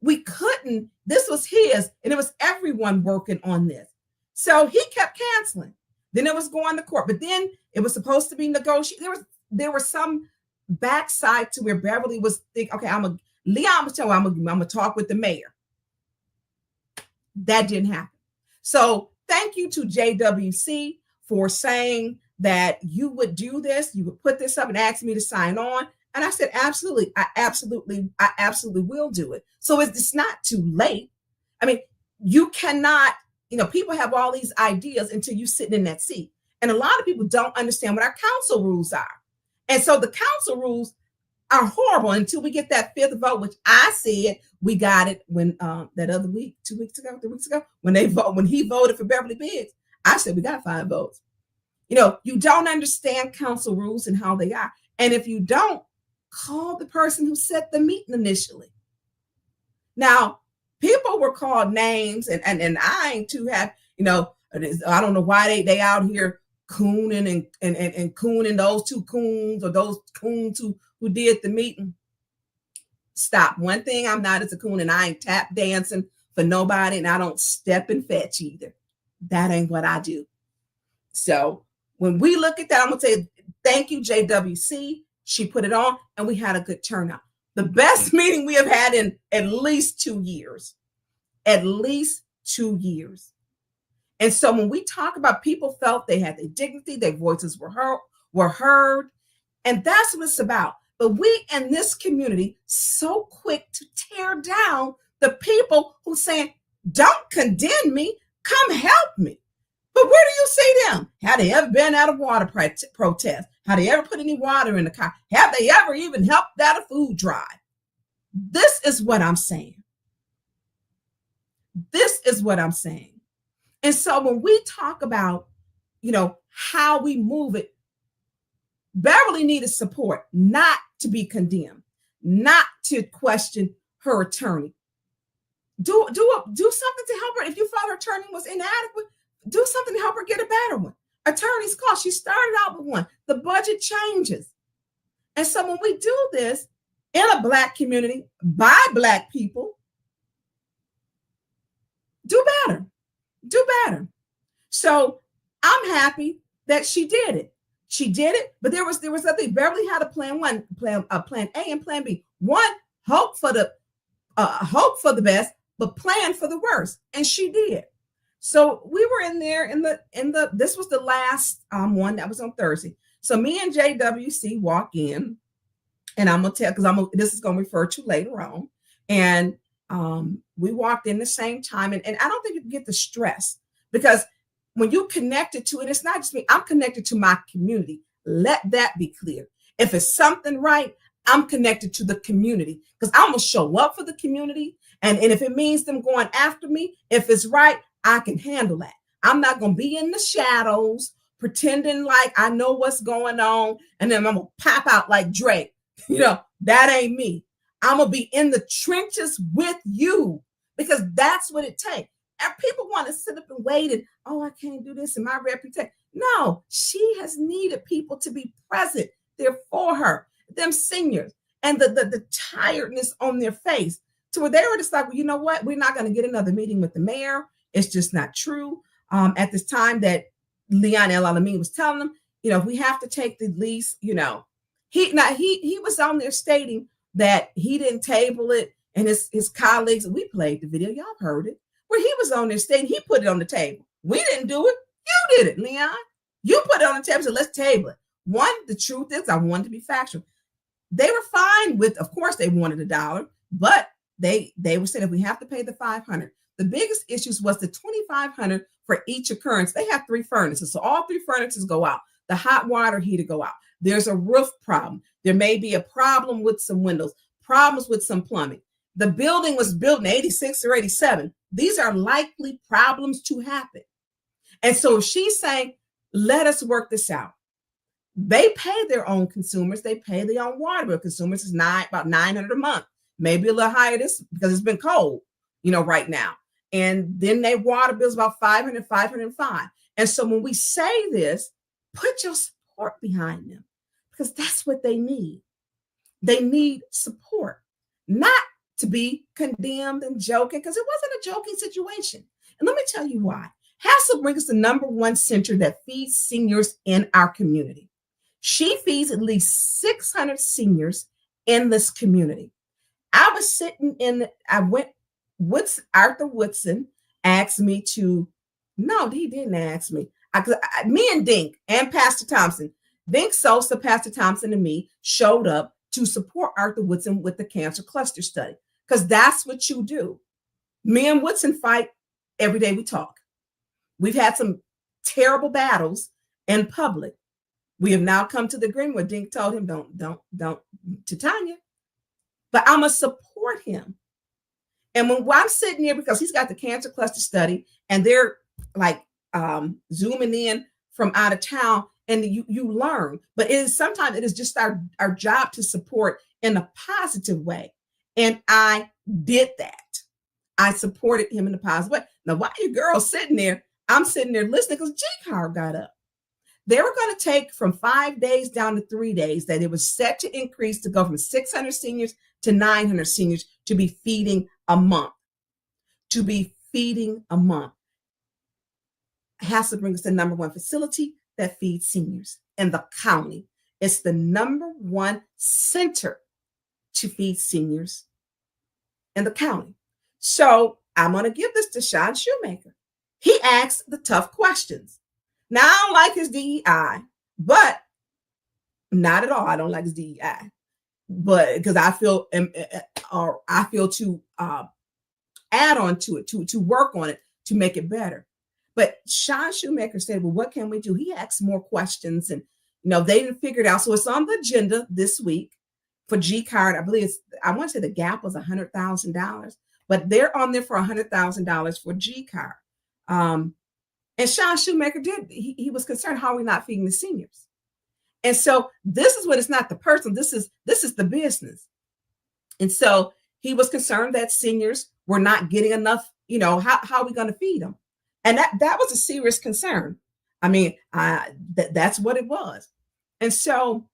We couldn't, this was his, and it was everyone working on this. So he kept canceling. Then it was going to court, but then it was supposed to be negotiated. There was some backside to where Beverly was thinking, okay, Leon was telling I'm gonna talk with the mayor. That didn't happen. So thank you to JWC for saying that you would do this. You would put this up and ask me to sign on. And I said, absolutely. I absolutely will do it. So it's not too late. I mean, you cannot, people have all these ideas until you're sitting in that seat. And a lot of people don't understand what our council rules are. And so the council rules are horrible until we get that 5th vote, which I said we got it when that other week, 3 weeks ago, when he voted for Beverly Biggs. I said we got 5 votes. You don't understand council rules and how they are. And if you don't, call the person who set the meeting initially. Now, people were called names, and I ain't too happy, I don't know why they out here cooning and cooning those two coons or those coons who did the meeting. Stop. One thing I'm not as a coon, and I ain't tap dancing for nobody, and I don't step and fetch either. That ain't what I do. So when we look at that, I'm gonna say thank you, JWC. She put it on, and we had a good turnout. The best meeting we have had in at least 2 years. At least 2 years. And so when we talk about people felt they had their dignity, their voices were heard, and that's what it's about. But we in this community so quick to tear down the people who saying, don't condemn me, come help me. But where do you see them? Have they ever been at a water protest? Have they ever put any water in the car? Have they ever even helped out a food drive? This is what I'm saying. This is what I'm saying. And so when we talk about, how we move it, Beverly needed support, not to be condemned, not to question her attorney. Do something to help her. If you felt her attorney was inadequate, do something to help her get a better one. Attorney's cost. She started out with one. The budget changes. And so when we do this in a Black community by Black people, do better. Do better. So I'm happy that she did it. She did it, but there was nothing. Beverly had a plan A and plan B. One, hope for the best, but plan for the worst, and she did. So we were in there in the this was the last one that was on Thursday. So me and JWC walk in, and I'm gonna tell because this is gonna refer to later on, and we walked in the same time, and I don't think you can get the stress because when you connected to it, it's not just me. I'm connected to my community. Let that be clear. If it's something right, I'm connected to the community because I'm gonna show up for the community, and if it means them going after me, if it's right, I can handle that. I'm not gonna be in the shadows pretending like I know what's going on, and then I'm gonna pop out like Drake. That ain't me. I'm gonna be in the trenches with you because that's what it takes. And people want to sit up and wait and, I can't do this and my reputation. No, she has needed people to be present there for her, them seniors, and the tiredness on their face to where they were just like, well, you know what? We're not going to get another meeting with the mayor. It's just not true. At this time that Leon El Alamin was telling them, if we have to take the lease, he was on there stating that he didn't table it, and his colleagues, we played the video, y'all heard it, where he was on there stating he put it on the table. We didn't do it. You did it, Leon. You put it on the table, so let's table it. One, the truth is I wanted to be factual. They were fine with, of course, they wanted $1, but they were saying if we have to pay the $500. The biggest issues was the $2,500 for each occurrence. They have 3 furnaces, so all 3 furnaces go out. The hot water heater go out. There's a roof problem. There may be a problem with some windows, problems with some plumbing. The building was built in 86 or 87. These are likely problems to happen. And so she's saying, let us work this out. They pay their own consumers. They pay their own water bill. Consumers is about $900 a month, maybe a little higher this because it's been cold, right now. And then their water bill is about $500, $505. And so when we say this, put your support behind them because that's what they need. They need support, not to be condemned and joking, because it wasn't a joking situation. And let me tell you why. Hasselbring is the #1 center that feeds seniors in our community. She feeds at least 600 seniors in this community. I was sitting Arthur Woodson asked me to, no, he didn't ask me. Me and Dink and Pastor Thompson, Dink Sosa, Pastor Thompson, and me showed up to support Arthur Woodson with the cancer cluster study. Because that's what you do. Me and Woodson fight every day we talk. We've had some terrible battles in public. We have now come to the agreement where Dink told him, don't, to Tanya. But I'm going to support him. And when I'm sitting there, because he's got the cancer cluster study, and they're like zooming in from out of town, and you learn. But sometimes it is just our job to support in a positive way. And I did that. I supported him in a positive way. Now, while your girl's sitting there, I'm sitting there listening because G-Card got up. They were going to take from 5 days down to 3 days, that it was set to increase to go from 600 seniors to 900 seniors to be feeding a month. To be feeding a month. Hasselbring is the number one facility that feeds seniors in the county. It's the number one center to feed seniors in the county. So I'm going to give this to Sean Shoemaker. He asks the tough questions. Now, I don't like his DEI, but not at all. I don't like his DEI, but because I feel to add on to it, to work on it, to make it better. But Sean Shoemaker said, well, what can we do? He asked more questions, and they didn't figure it out. So it's on the agenda this week for G-Card. I believe I want to say the gap was $100,000, but they're on there for $100,000 for G-Card. And Sean Shoemaker he was concerned, how are we not feeding the seniors? And so this is what, it's not the person, this is the business. And so he was concerned that seniors were not getting enough, how are we going to feed them? And that was a serious concern. I mean, that's what it was. And so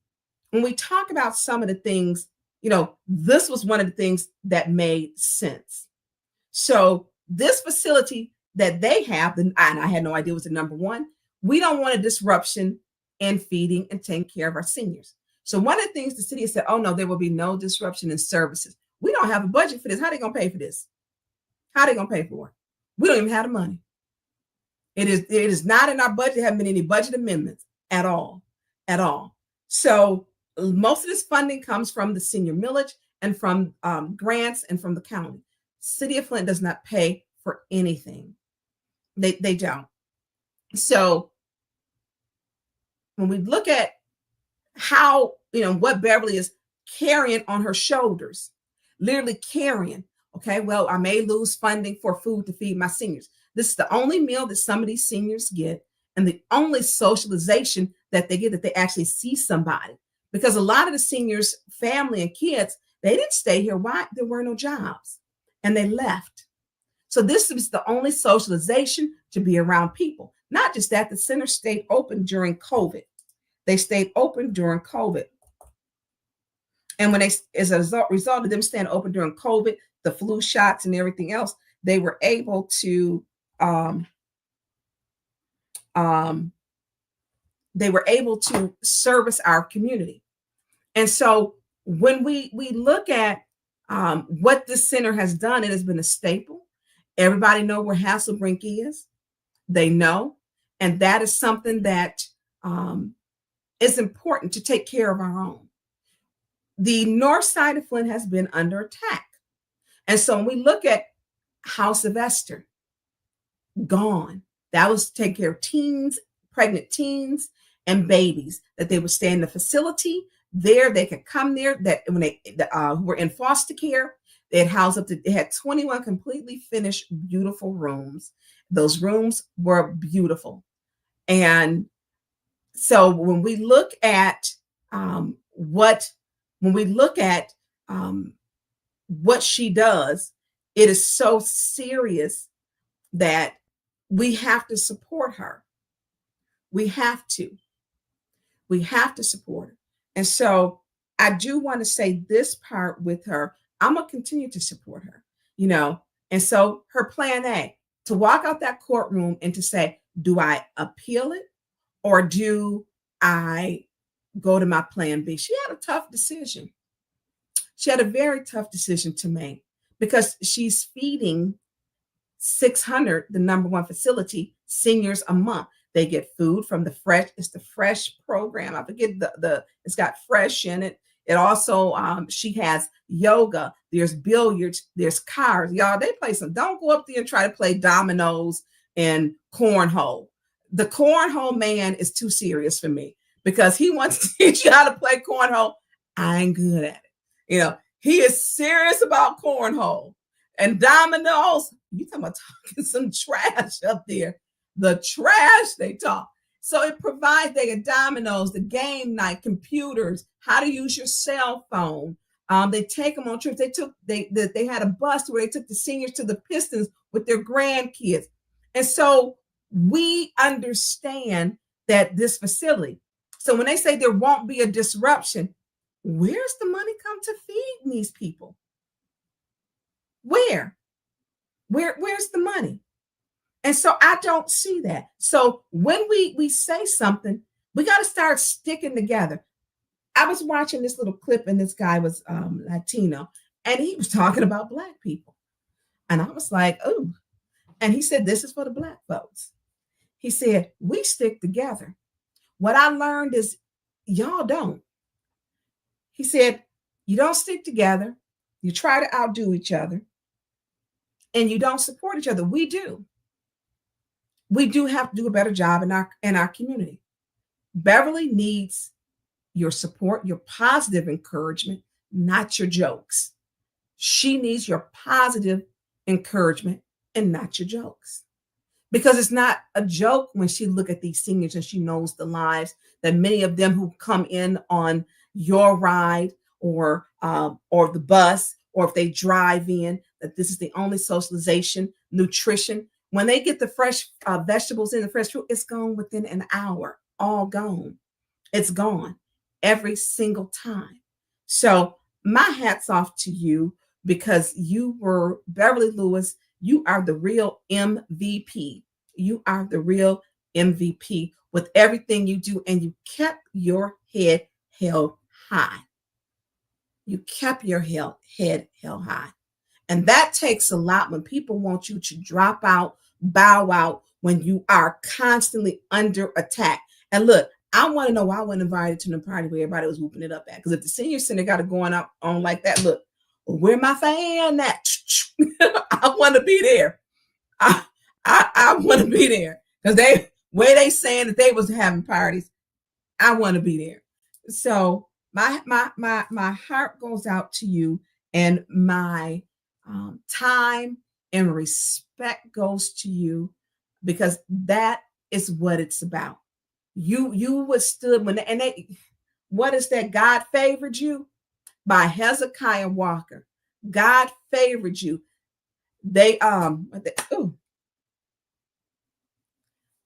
when we talk about some of the things, this was one of the things that made sense. So this facility that they have, and I had no idea was the number one, we don't want a disruption in feeding and taking care of our seniors. So one of the things the city has said, oh no, there will be no disruption in services. We don't have a budget for this. How are they going to pay for this? How are they going to pay for it? We don't even have the money. It is not in our budget. There haven't been any budget amendments at all. So most of this funding comes from the senior millage and from grants and from the county. City of Flint does not pay for anything. They don't. So when we look at how, what Beverly is carrying on her shoulders, literally carrying, okay, well, I may lose funding for food to feed my seniors. This is the only meal that some of these seniors get, and the only socialization that they get, that they actually see somebody. Because a lot of the seniors' family and kids, they didn't stay here. Why? There were no jobs, and they left. So this is the only socialization, to be around people. Not just that, the center stayed open during COVID. They stayed open during COVID. And when as a result of them staying open during COVID, the flu shots and everything else, they were able to service our community. And so when we look at what this center has done, it has been a staple. Everybody know where Hasselbring is. They know. And that is something that is important, to take care of our own. The north side of Flint has been under attack. And so when we look at House of Esther, gone. That was to take care of teens, pregnant teens, and babies, that they would stay in the facility. There, they could come there, that when they who were in foster care, they had housed up to, they had 21 completely finished, beautiful rooms. Those rooms were beautiful. And so when we look at what she does, it is so serious that we have to support her. We have to support her. And so I do want to say this part with her. I'm going to continue to support her, And so her plan A, to walk out that courtroom and to say, do I appeal it, or do I go to my plan B? She had a tough decision. She had a very tough decision to make, because she's feeding 600, the number one facility, seniors a month. They get food from it's the Fresh program. I forget it's got Fresh in it. It also, she has yoga, there's billiards, there's cars. Y'all, they play don't go up there and try to play dominoes and cornhole. The cornhole man is too serious for me, because he wants to teach you how to play cornhole. I ain't good at it. He is serious about cornhole and dominoes. You talking about talking some trash up there. The trash they talk. So it provides, they get dominoes, the game night, computers, how to use your cell phone, They take them on trips. They had a bus where they took the seniors to the Pistons with their grandkids. And so we understand that this facility. So when they say there won't be a disruption, where's the money come to feed these people? Where's the money? And so I don't see that. So when we say something, we got to start sticking together. I was watching this little clip, and this guy was Latino, and he was talking about Black people. And I was like, oh. And he said, this is for the Black folks. He said, we stick together. What I learned is y'all don't. He said, you don't stick together. You try to outdo each other. And you don't support each other. We do. We do have to do a better job in our community. Beverly needs your support, your positive encouragement, not your jokes. She needs your positive encouragement and not your jokes. Because it's not a joke when she look at these seniors and she knows the lives that many of them who come in on your ride or the bus, or if they drive in, that this is the only socialization, nutrition. When they get the fresh vegetables in, the fresh fruit, it's gone within an hour, all gone. It's gone every single time. So my hat's off to you, because you were Beverly Lewis. You are the real MVP. You are the real MVP with everything you do. And you kept your head held high. You kept your head held high. And that takes a lot when people want you to drop out, bow out, when you are constantly under attack. And look, I want to know why I wasn't invited to the party where everybody was whooping it up at. Because if the senior center got it going on like that, look, where my fan at? I want to be there. I want to be there, because they saying that they was having parties. I want to be there. So my heart goes out to you, and my time and respect goes to you, because that is what it's about. You withstood when what is that? God favored you by Hezekiah Walker. God favored you.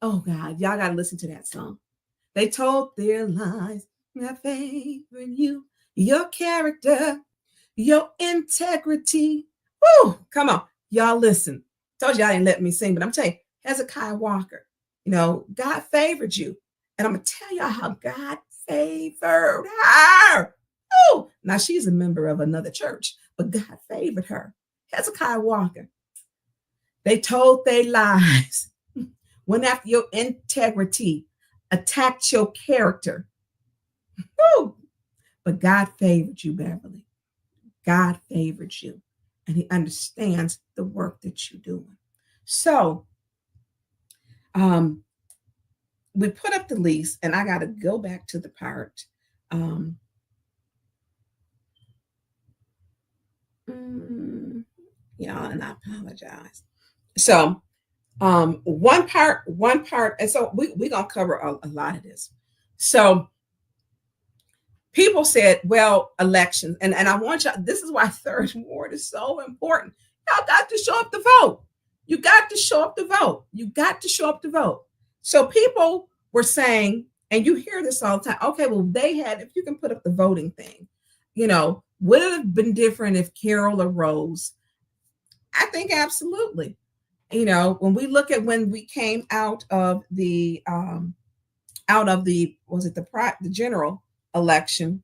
Oh God, y'all gotta listen to that song. They told their lies, I favor you, your character, your integrity. Woo, come on, y'all listen. Told you I didn't let me sing, but I'm telling you, Hezekiah Walker, God favored you. And I'm gonna tell y'all how God favored her. Oh, now she's a member of another church, but God favored her. Hezekiah Walker. They told their lies, went after your integrity, attacked your character. Woo. But God favored you, Beverly. God favored you, and he understands the work that you're doing. So we put up the lease, and I got to go back to the part. Yeah, and I apologize. So one part, and so we're gonna cover a lot of this. So people said, well, elections, and I want y'all, this is why third ward is so important. Y'all got to show up to vote. You got to show up to vote. You got to show up to vote. So people were saying, and you hear this all the time, okay, well, if you can put up the voting thing, would it have been different if Carol arose? I think absolutely. When we look at when we came out of the the general election,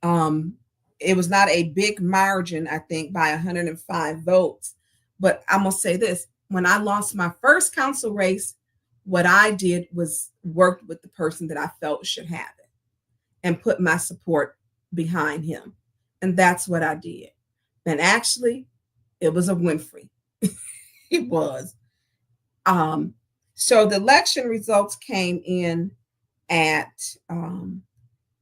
it was not a big margin, I think, by 105 votes. But I'm gonna say this: when I lost my first council race, what I did was worked with the person that I felt should have it and put my support behind him. And that's what I did. And actually, it was a Winfrey. It was. So the election results came in at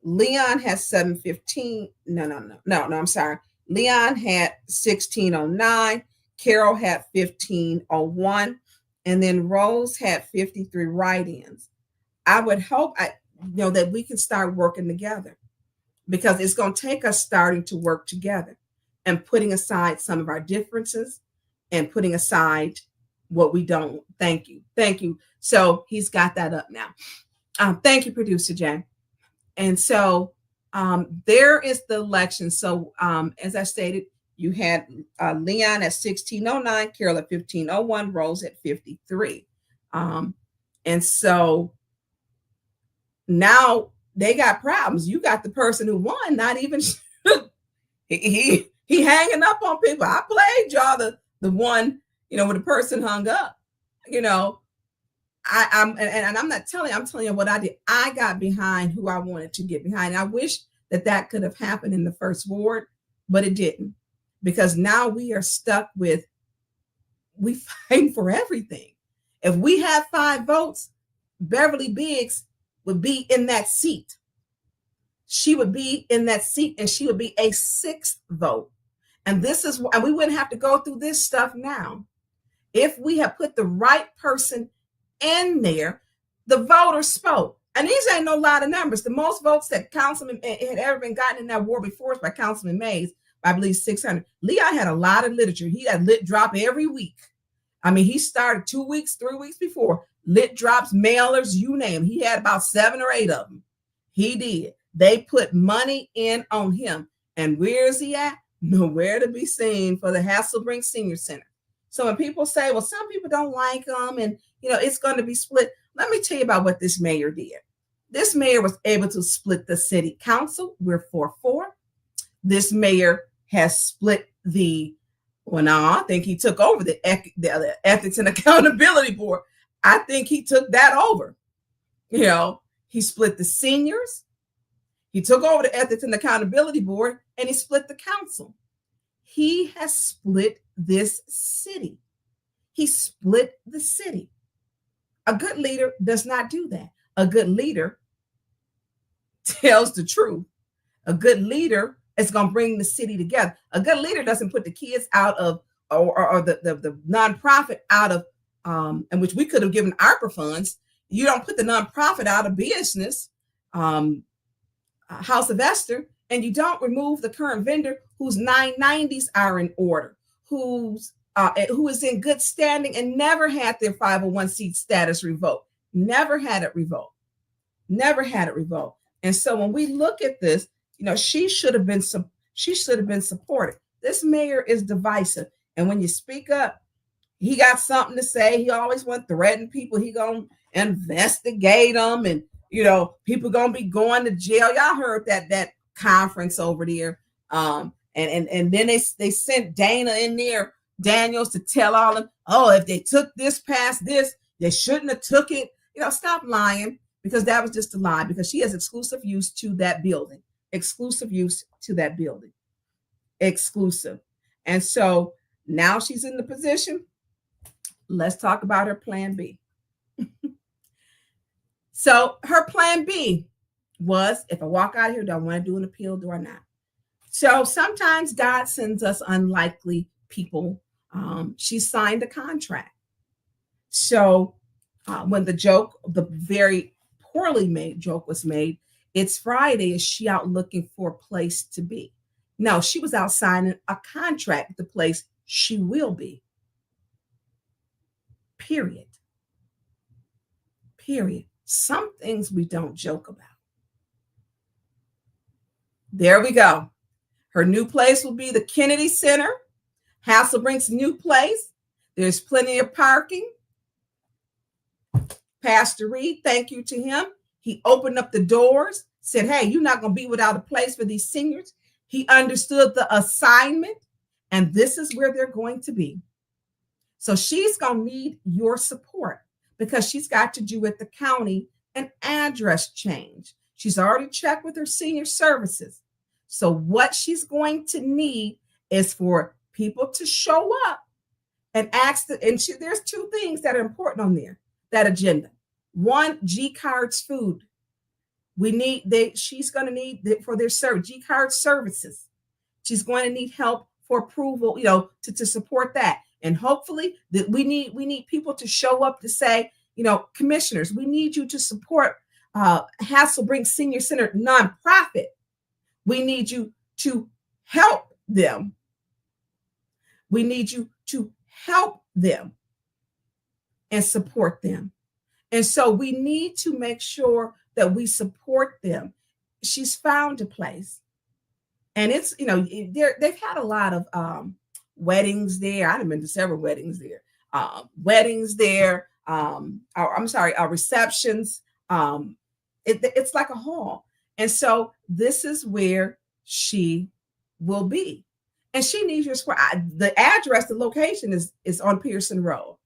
Leon had 715. No, I'm sorry. Leon had 1609. Carol had 1501. And then Rose had 53 write-ins. I would hope that we can start working together. because it's going to take us starting to work together and putting aside some of our differences and putting aside what we don't. Thank you. Thank you. So he's got that up now. Thank you, Producer Jay. And so there is the election. So as I stated, you had Leon at 1609, Carol at 1501, Rose at 53. And so now they got problems. You got the person who won, not even he hanging up on people. I played y'all the one, where the person hung up. I'm not telling you, I'm telling you what I did. I got behind who I wanted to get behind. And I wish that could have happened in the first ward, but it didn't, because now we are stuck with, we fighting for everything. If we had 5 votes, Beverly Biggs would be in that seat. She would be in that seat, and she would be a 6th vote. And and we wouldn't have to go through this stuff now. If we had put the right person in there, the voters spoke. And these ain't no lot of numbers. The most votes that Councilman had ever been gotten in that war before was by Councilman Mays, I believe 600. Leon had a lot of literature. He had lit drop every week. I mean, he started 2 weeks, 3 weeks before. Lit drops, mailers, you name it. He had about 7 or 8 of them. He did. They put money in on him. And where is he at? Nowhere to be seen for the Hasselbring Senior Center. So when people say, well, some people don't like him and, it's going to be split. Let me tell you about what this mayor did. This mayor was able to split the city council. We're 4-4. This mayor has split I think he took over the Ethics and Accountability Board. I think he took that over. He split the seniors. He took over the Ethics and Accountability Board, and he split the council. He has split this city. He split the city. A good leader does not do that. A good leader tells the truth. A good leader is going to bring the city together. A good leader doesn't put the kids out of, or the nonprofit out of, in which we could have given ARPA funds. You don't put the nonprofit out of business, House of Esther, and you don't remove the current vendor whose 990s are in order, who is in good standing and never had their 501c status revoked. Never had it revoked. Never had it revoked. And so when we look at this, she should have been supported. This mayor is divisive. And when you speak up, he got something to say. He always want to threaten people. He gonna investigate them, and people gonna be going to jail. Y'all heard that conference over there. And then they sent Dana in there, Daniels, to tell all of them, if they took this past this, they shouldn't have took it. Stop lying, because that was just a lie, because she has exclusive use to that building. Exclusive use to that building. Exclusive. And so now she's in the position. Let's talk about her plan B. So her plan B was, if I walk out of here, do I want to do an appeal? Do I not? So sometimes God sends us unlikely people. She signed a contract. So when the very poorly made joke was made, it's Friday, is she out looking for a place to be? No, she was out signing a contract with the place she will be. Period. Some things we don't joke about. There we go. Her new place will be the Kennedy Center, Hasselbring's new place. There's plenty of parking. Pastor Reed, thank you to him. He opened up the doors, said, hey, you're not going to be without a place for these seniors. He understood the assignment, and this is where they're going to be. So she's going to need your support, because she's got to do with the county an address change. She's already checked with her senior services. So what she's going to need is for people to show up and ask. There's 2 things that are important on there, that agenda. 1, G Cards food. She's going to need for their service, G Card services. She's going to need help for approval, to support that. And hopefully that we need people to show up to say, commissioners, we need you to support Hasselbring Senior Center nonprofit. We need you to help them. We need you to help them and support them. And so we need to make sure that we support them. She's found a place. And it's, they've had a lot of weddings there. I've been to several weddings there. Receptions. It's like a hall. And so this is where she will be. And she needs your square. The address, the location is on Pearson Road.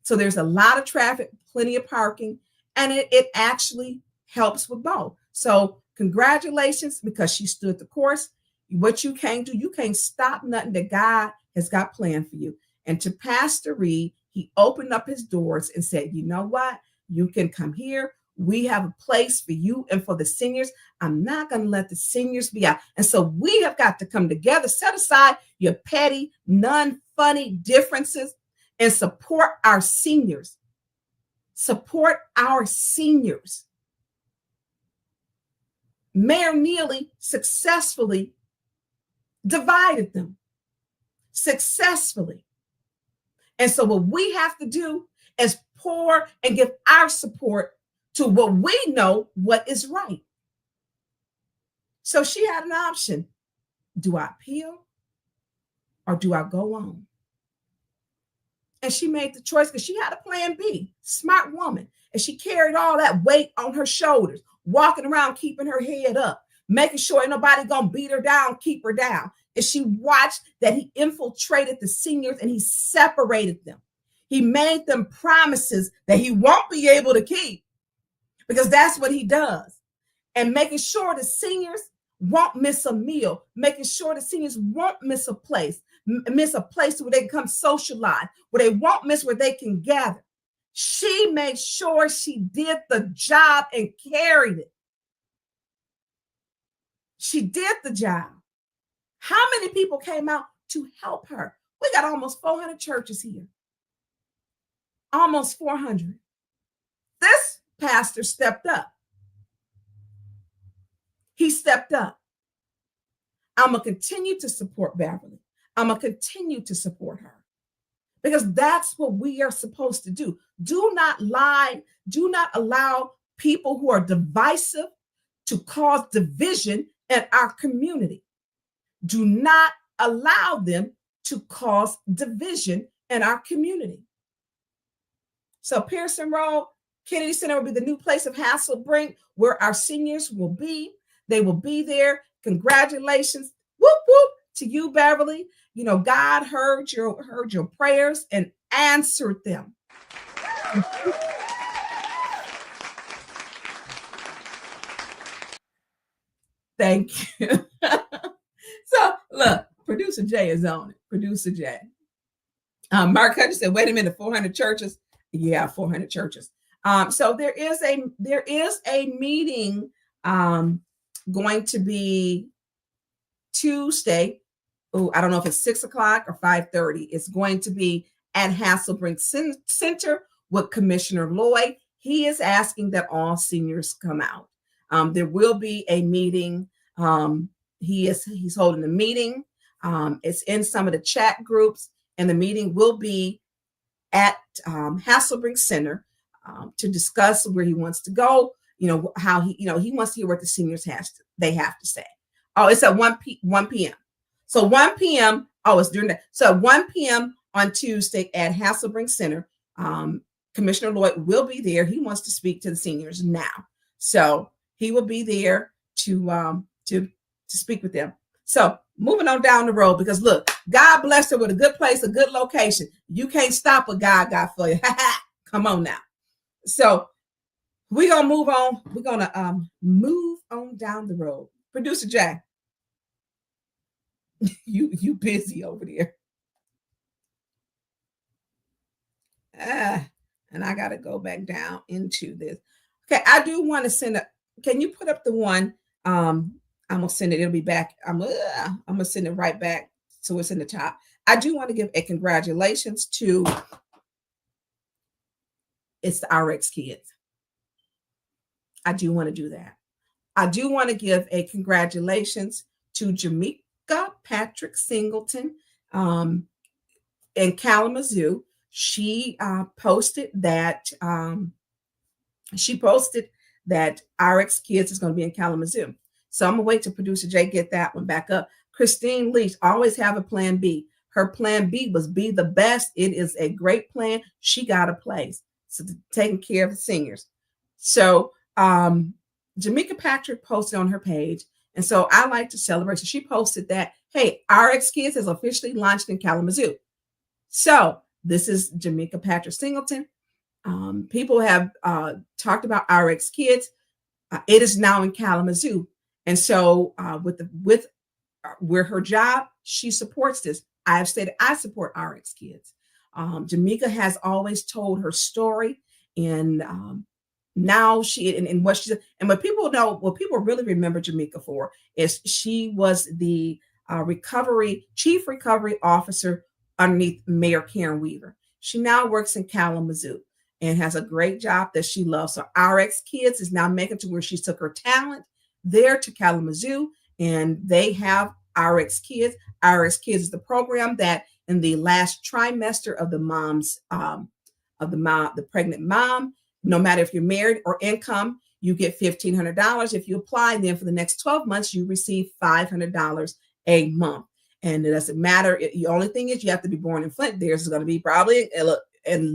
So there's a lot of traffic, plenty of parking, and it actually helps with both. So congratulations, because she stood the course. What you can't do, you can't stop nothing that God has got planned for you. And to Pastor Reed, he opened up his doors and said, you know what? You can come here. We have a place for you and for the seniors. I'm not going to let the seniors be out. And so we have got to come together, set aside your petty, non-funny differences, and support our seniors. Support our seniors. Mayor Neely successfully divided them. Successfully. And so what we have to do is pour and give our support to what we know what is right. So she had an option. Do I appeal or do I go on? And she made the choice because she had a plan B. Smart woman. And she carried all that weight on her shoulders, walking around, keeping her head up, making sure ain't nobody gonna beat her down, keep her down. And she watched that he infiltrated the seniors and he separated them. He made them promises that he won't be able to keep, because that's what he does. And making sure the seniors won't miss a meal, making sure the seniors won't miss a place where they can come socialize, where they won't miss where they can gather. She made sure she did the job and carried it. She did the job. How many people came out to help her? We got almost 400 churches here. Almost 400. This pastor stepped up. He stepped up. I'm going to continue to support Beverly. I'm going to continue to support her, because that's what we are supposed to do. Do not lie. Do not allow people who are divisive to cause division in our community. Do not allow them to cause division in our community. So Pearson Road, Kennedy Center will be the new place of Hasselbring, where our seniors will be. They will be there. Congratulations. Whoop, whoop to you, Beverly. You know, God heard your prayers and answered them. Thank you. So look, Producer Jay is on it. Producer Jay. Mark Hutchins said, wait a minute, 400 churches. Yeah, 400 churches. So there is a meeting going to be Tuesday. Oh, I don't know if it's 6 o'clock or 5:30. It's going to be at Hasselbring Center with Commissioner Lloyd. He is asking that all seniors come out. There will be a meeting. He's holding a meeting. It's in some of the chat groups, and the meeting will be at Hasselbring Center to discuss where he wants to go. You know, how he wants to hear what the seniors have to say. Oh, it's at 1 p.m. So 1 p.m. Oh, it's during that. So 1 p.m. on Tuesday at Hasselbring Center. Commissioner Lloyd will be there. He wants to speak to the seniors now, so he will be there to speak with them. So moving on down the road, because look, God blessed her with a good place, a good location. You can't stop what God got for you. Come on now. So we're gonna move on. We're gonna move on down the road. Producer Jack, you busy over there. And I gotta go back down into this. Okay, I do want to send a. Can you put up the one? I'm gonna send it. It'll be back. I'm gonna send it right back so it's in the top. I do want to give a congratulations to it's the RX kids. I do want to do that. I do want to give a congratulations to Jamaica Patrick Singleton in Kalamazoo. She posted that RX Kids is going to be in Kalamazoo. So I'm gonna wait till producer Jay get that one back up. Christine Leach, always have a plan B. Her plan B was be the best. It is a great plan. She got a place. So taking care of the seniors. So Jamaica Patrick posted on her page. And so I like to celebrate. So she posted that, hey, RX Kids has officially launched in Kalamazoo. So this is Jamaica Patrick Singleton. People have talked about RX Kids. It is now in Kalamazoo. And so with her job, she supports this. I have stated I support RX Kids. Jamaica has always told her story, and now she and what she and what people know, what people really remember Jamaica for is she was the chief recovery officer underneath Mayor Karen Weaver. She now works in Kalamazoo and has a great job that she loves. So RX Kids is now making to where she took her talent there to Kalamazoo, and they have RX Kids. RX Kids is the program that in the last trimester of the pregnant mom, no matter if you're married or income, you get $1,500. If you apply, then for the next 12 months, you receive $500 a month. And it doesn't matter. The only thing is you have to be born in Flint. Theirs is going to be probably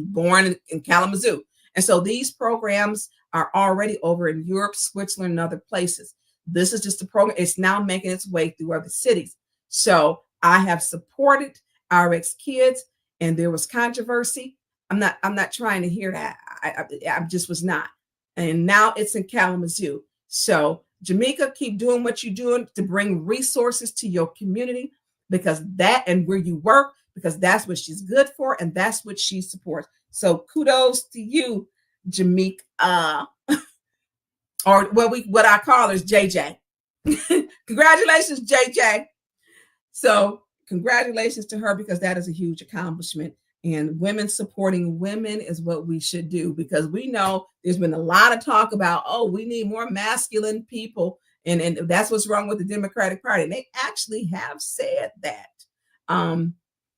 born in Kalamazoo. And so these programs are already over in Europe, Switzerland, and other places. This is just a program. It's now making its way through other cities. So I have supported RX Kids, and there was controversy. I'm not trying to hear that. I just was not. And now it's in Kalamazoo. So Jamaica, keep doing what you're doing to bring resources to your community, because that and where you work, because that's what she's good for and that's what she supports. So kudos to you, Jamaica. Or what I call is JJ. Congratulations, JJ. So congratulations to her, because that is a huge accomplishment. And women supporting women is what we should do, because we know there's been a lot of talk about, oh, we need more masculine people. And that's what's wrong with the Democratic Party. And they actually have said that.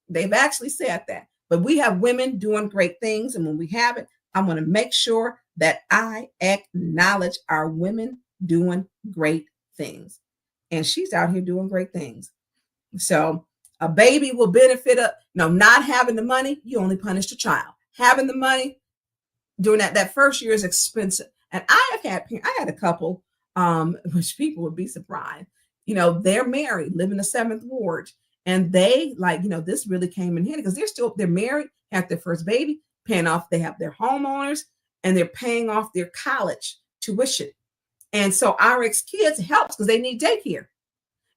They've actually said that. But we have women doing great things. And when we have it, I want to make sure that I acknowledge our women doing great things. And she's out here doing great things. So a baby will benefit not having the money, you only punish the child. Having the money, doing that first year is expensive. And I had a couple, which people would be surprised. They're married, live in the 7th Ward. And they this really came in handy, because they're married, have their first baby, paying off, they have their homeowners, and they're paying off their college tuition. And so RX Kids helps because they need daycare.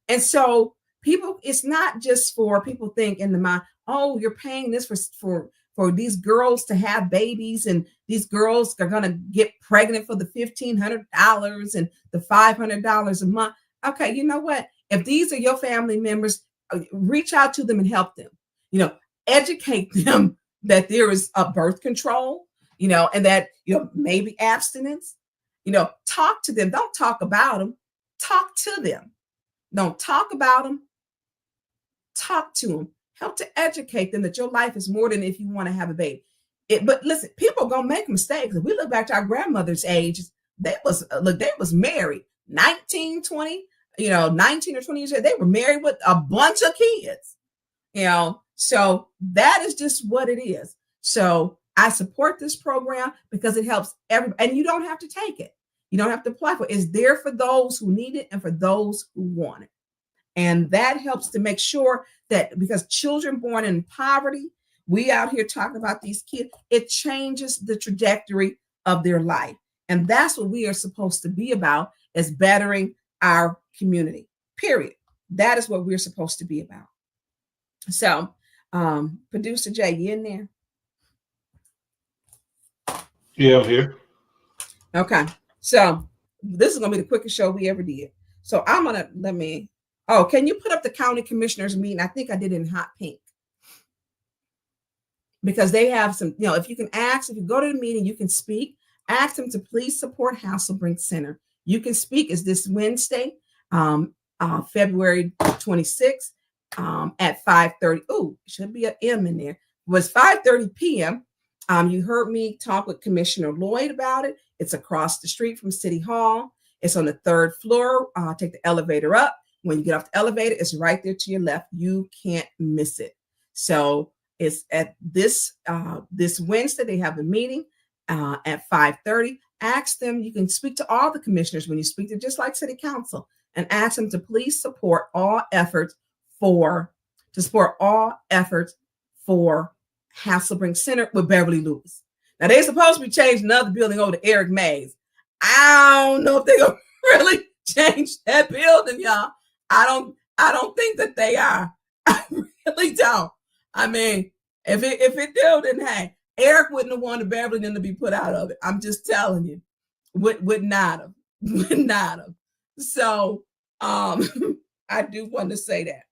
And so it's not just for people think in the mind, oh, you're paying this for these girls to have babies, and these girls are going to get pregnant for the $1,500 and the $500 a month. Okay, you know what? If these are your family members, reach out to them and help them. Educate them that there is a birth control, and that maybe abstinence. Talk to them. Don't talk about them. Talk to them. Don't talk about them. Talk to them. Help to educate them that your life is more than if you want to have a baby. But listen, people are gonna make mistakes. If we look back to our grandmother's age, they was married 19, 20, 19 or 20 years old. They were married with a bunch of kids. So that is just what it is. So I support this program because it helps everybody, and you don't have to take it. You don't have to apply for it. It's there for those who need it and for those who want it. And that helps to make sure that, because children born in poverty, we out here talking about these kids, it changes the trajectory of their life. And that's what we are supposed to be about, is bettering our community, period. That is what we're supposed to be about. So, producer Jay, you in there? Yeah, I'm here. Okay. So this is going to be the quickest show we ever did. So I'm going to, can you put up the county commissioners meeting? I think I did it in hot pink. Because they have some, if you go to the meeting, you can speak, ask them to please support Hasselbring Center. You can speak. Is this Wednesday, February 26th at 5:30. Oh, should be an M in there. It was 5:30 p.m. You heard me talk with Commissioner Lloyd about it. It's across the street from City Hall. It's on the 3rd floor. Take the elevator up. When you get off the elevator, it's right there to your left. You can't miss it. So it's at this Wednesday. They have a meeting at 5:30. Ask them. You can speak to all the commissioners when you speak to, just like City Council, and ask them to please support all efforts for Hasselbring Center with Beverly Lewis. Now they're supposed to be changing another building over to Eric Mays. I don't know if they're gonna really change that building, y'all. I don't think that they are. I really don't. I mean, if it do, then hey, Eric wouldn't have wanted Beverly to be put out of it. I'm just telling you, would not have. So I do want to say that.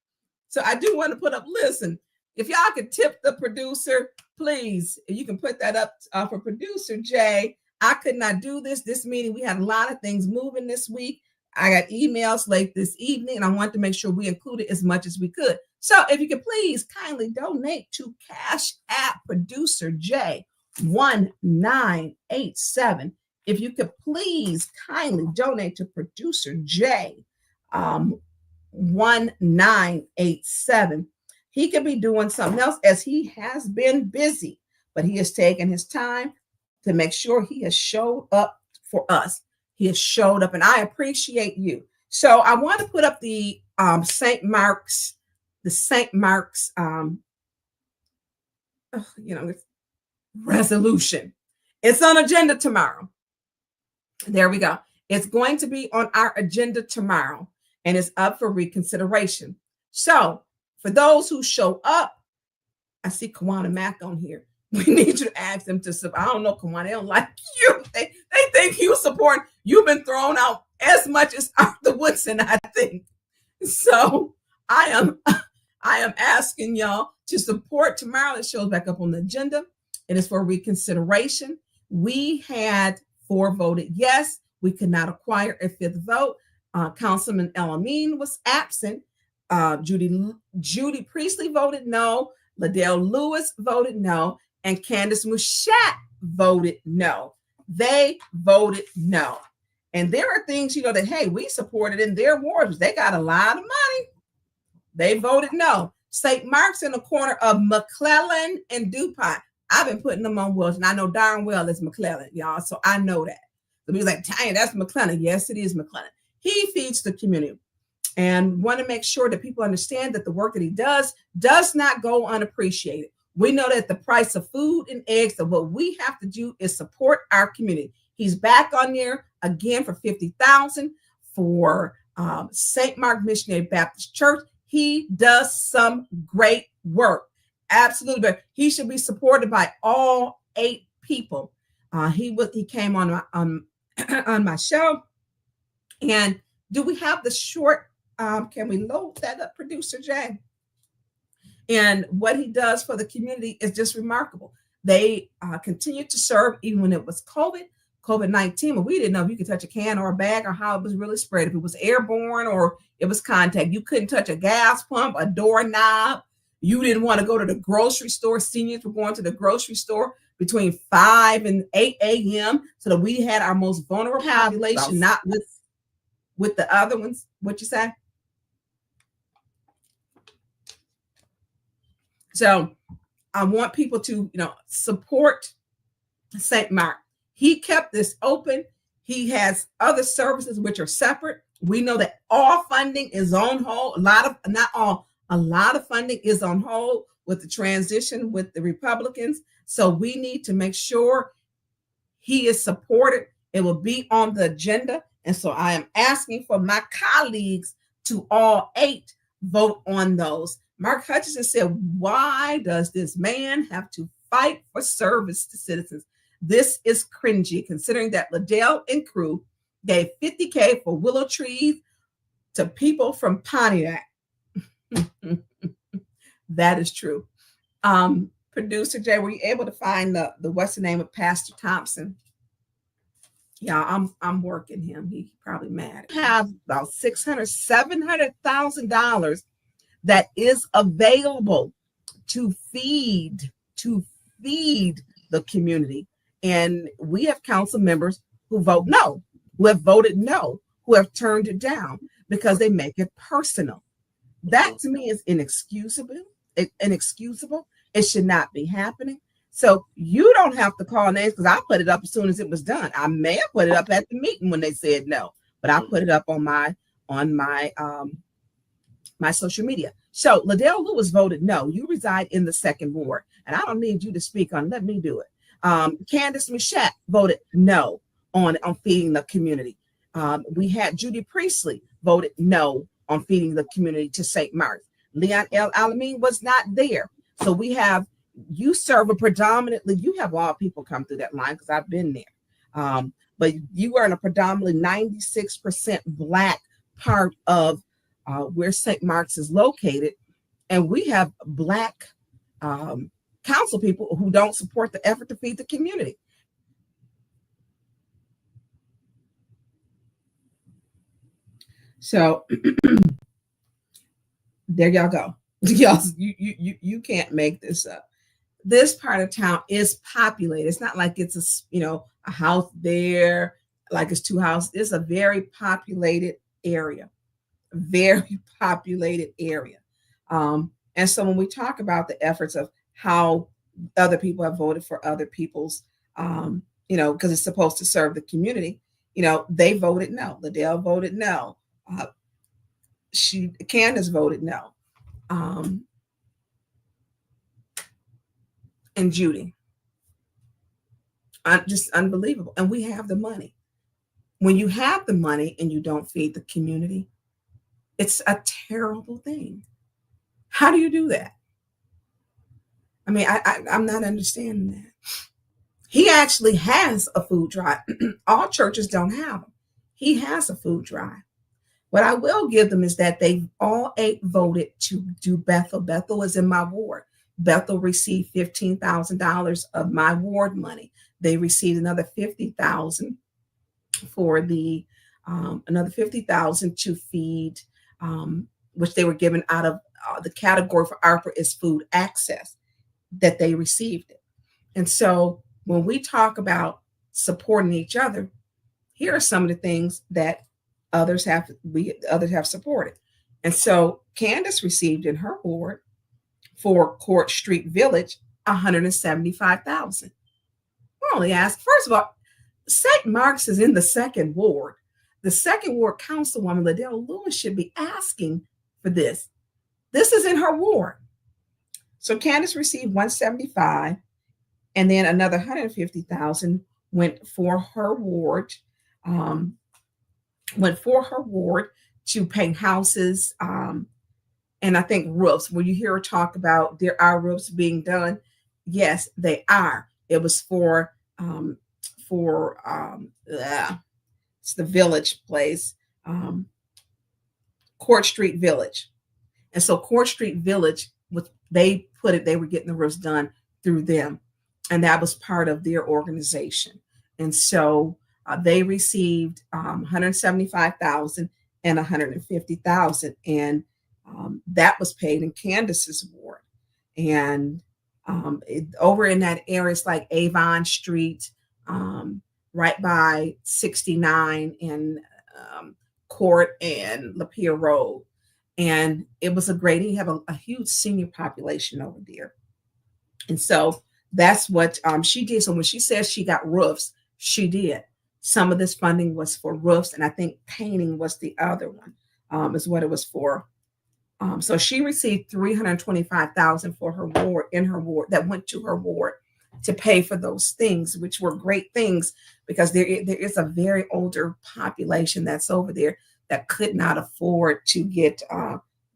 So I do want to put up. Listen, if y'all could tip the producer, please, you can put that up for producer Jay. I could not do this meeting. We had a lot of things moving this week. I got emails late this evening, and I wanted to make sure we included as much as we could. So if you could please kindly donate to Cash App Producer J 1987. If you could please kindly donate to Producer J 1987. He could be doing something else, as he has been busy, but he has taken his time to make sure he has showed up for us. He has showed up, and I appreciate you. So I want to put up the St. Mark's resolution. It's on agenda tomorrow. There we go. It's going to be on our agenda tomorrow, and it's up for reconsideration. So for those who show up, I see Kawana Mack on here. We need you to ask them to support. I don't know, Kawana, they don't like you. They think you support. You've been thrown out as much as Arthur Woodson, I think. So I am asking y'all to support tomorrow. It shows back up on the agenda. It is for reconsideration. We had 4 voted yes. We could not acquire a 5th vote. Councilman Elamine was absent. Judy Priestley voted no. Liddell Lewis voted no. And Candace Mushat voted no. They voted no. And there are things, that, hey, we supported in their wards. They got a lot of money. They voted no. St. Mark's in the corner of McClellan and DuPont. I've been putting them on wheels, and I know darn well it's McClellan, y'all. So I know that. So he's like, Tanya, that's McClellan. Yes, it is McClellan. He feeds the community, and want to make sure that people understand that the work that he does not go unappreciated. We know that the price of food and eggs, that what we have to do is support our community. He's back on there again for $50,000 for St. Mark Missionary Baptist Church. He does some great work. Absolutely. But he should be supported by all 8 people. He came on my show. And do we have the short? Can we load that up, Producer Jay? And what he does for the community is just remarkable. They continue to serve even when it was COVID-19, but we didn't know if you could touch a can or a bag or how it was really spread. If it was airborne or it was contact, you couldn't touch a gas pump, a doorknob. You didn't want to go to the grocery store. Seniors were going to the grocery store between 5 and 8 a.m. so that we had our most vulnerable population, not with the other ones. What you say? So I want people to, support St. Mark. He kept this open. He has other services which are separate. We know that all funding is on hold. A lot of funding is on hold with the transition with the Republicans. So we need to make sure he is supported. It will be on the agenda. And so I am asking for my colleagues to all 8 vote on those. Mark Hutchinson said, why does this man have to fight for service to citizens? This is cringy, considering that Liddell and crew gave $50K for willow trees to people from Pontiac. That is true. Producer Jay, were you able to find the what's the name of Pastor Thompson? Yeah, I'm working him. He probably mad. Have about $700,000 that is available to feed the community. And we have council members who vote no, who have voted no, who have turned it down because they make it personal. That to me is inexcusable. Inexcusable. It should not be happening. So you don't have to call names because I put it up as soon as it was done. I may have put it up at the meeting when they said no, but I put it up on my my social media. So Liddell Lewis voted no. You reside in the second ward, and I don't need you to speak on. Let me do it. Candace Machette voted no on feeding the community. We had Judy Priestley voted no on feeding the community to St. Mark's. Leon L. Alameen was not there. So we have, you serve a predominantly, you have all people come through that line because I've been there. But you are in a predominantly 96% Black part of where St. Mark's is located. And we have Black council people who don't support the effort to feed the community. So there y'all go. Y'all, you can't make this up. This part of town is populated. It's not like it's a house there, like it's two houses. It's a very populated area, very populated area. And so when we talk about the efforts of how other people have voted for other people's, because it's supposed to serve the community, they voted no. Liddell voted no. Candace voted no. And Judy. Just unbelievable. And we have the money. When you have the money and you don't feed the community, it's a terrible thing. How do you do that? I mean, I'm not understanding that. He actually has a food drive. All churches don't have them. He has a food drive. What I will give them is that they all 8 voted to do Bethel. Bethel is in my ward. Bethel received $15,000 of my ward money. They received another $50,000 for the another $50,000 to feed, which they were given out of the category for ARPA is food access, that they received it. And so when we talk about supporting each other, here are some of the things that others have supported. And so Candace received in her ward for Court Street Village $175,000. We only ask, first of all, St. Mark's is in the second ward. The second ward councilwoman Liddell Lewis should be asking for this. This is in her ward. So Candace received $175,000, and then another $150,000 went for her ward. To paint houses, and I think roofs. When you hear her talk about there are roofs being done, yes, they are. It was for it's the village place, Court Street Village, and so Court Street Village, they were getting the roofs done through them, and that was part of their organization, and so. They received $175,000 and $150,000, and that was paid in Candace's ward. And over in that area, it's like Avon Street, right by 69 and Court and Lapeer Road. And it was you have a huge senior population over there. And so that's what she did. So when she says she got roofs, she did. Some of this funding was for roofs, and I think painting was the other one, is what it was for. So she received $325,000 for her ward, in her ward, that went to her ward to pay for those things, which were great things because there is a very older population that's over there that could not afford to get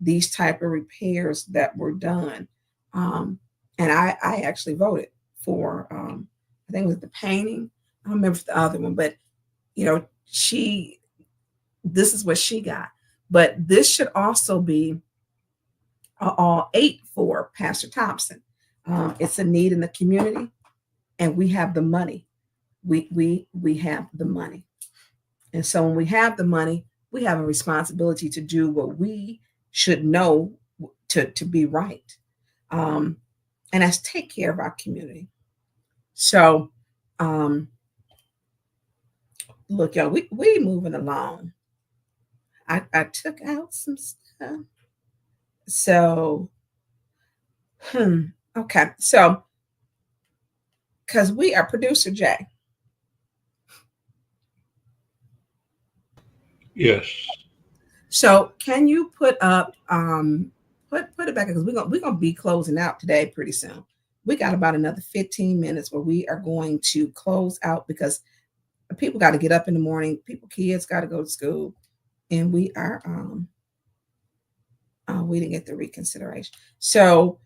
these type of repairs that were done. And I actually voted for, I think it was the painting. I don't remember the other one, but this is what she got. But this should also be all 8 for Pastor Thompson. It's a need in the community, and we have the money. We have the money. And so when we have the money, we have a responsibility to do what we should know to be right. And that's take care of our community. So look, y'all, we moving along. I took out some stuff. So okay. So because we are producer Jay. Yes. So can you put up put it back because we're gonna be closing out today pretty soon. We got about another 15 minutes where we are going to close out because people got to get up in the morning, kids got to go to school, and we are we didn't get the reconsideration. So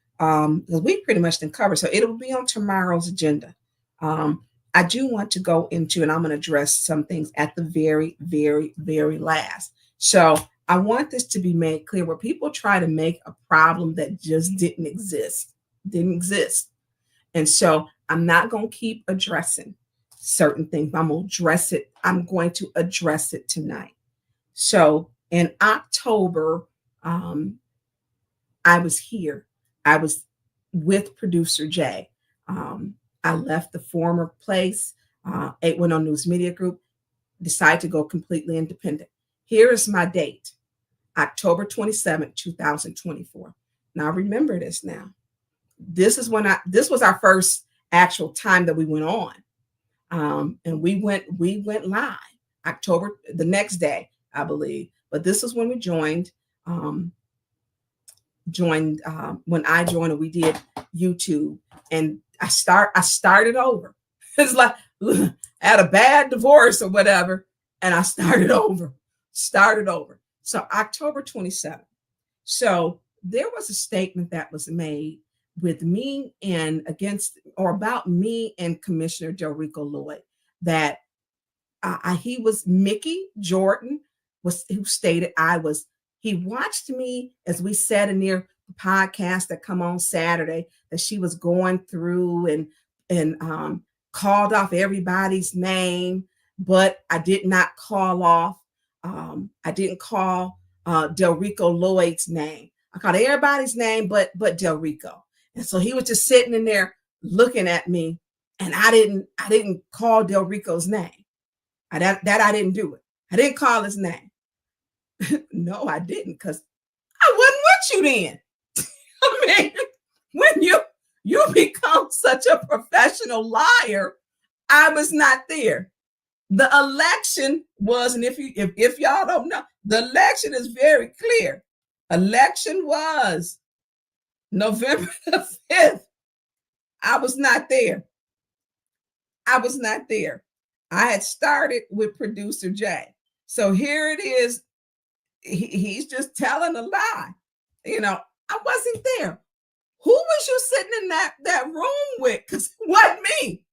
we pretty much didn't cover. So it'll be on tomorrow's agenda. I do want to go into, and I'm going to address some things at the very, very, very last. So I want this to be made clear where people try to make a problem that just didn't exist. And so I'm not going to keep addressing certain things. I'm going to address it. I'm going to address it tonight. So in October, I was here. I was with producer Jay. I left the former place, 810 News Media Group, decided to go completely independent. Here is my date, October 27th, 2024. Now remember this now. This was our first actual time that we went on. And we went live October, the next day, I believe. But this is when we joined when I joined and we did YouTube, and I started over. It's like I had a bad divorce or whatever, and I started over. So October 27th. So there was a statement that was made with me and against or about me and Commissioner Delrico Lloyd that he was Mickey Jordan who stated he watched me as we sat in there the podcast that come on Saturday that she was going through and called off everybody's name, but I did not call off. I didn't call Delrico Lloyd's name. I called everybody's name but Delrico. And so he was just sitting in there looking at me, and I didn't call Delrico's name. I didn't do it. I didn't call his name. No, I didn't, because I wasn't with you then. I mean, when you become such a professional liar, I was not there. The election was, and if y'all don't know, the election is very clear. Election was November the 5th. I was not there. I had started with producer Jay. So here it is. He's just telling a lie. I wasn't there. Who was you sitting in that room with? Because it wasn't me.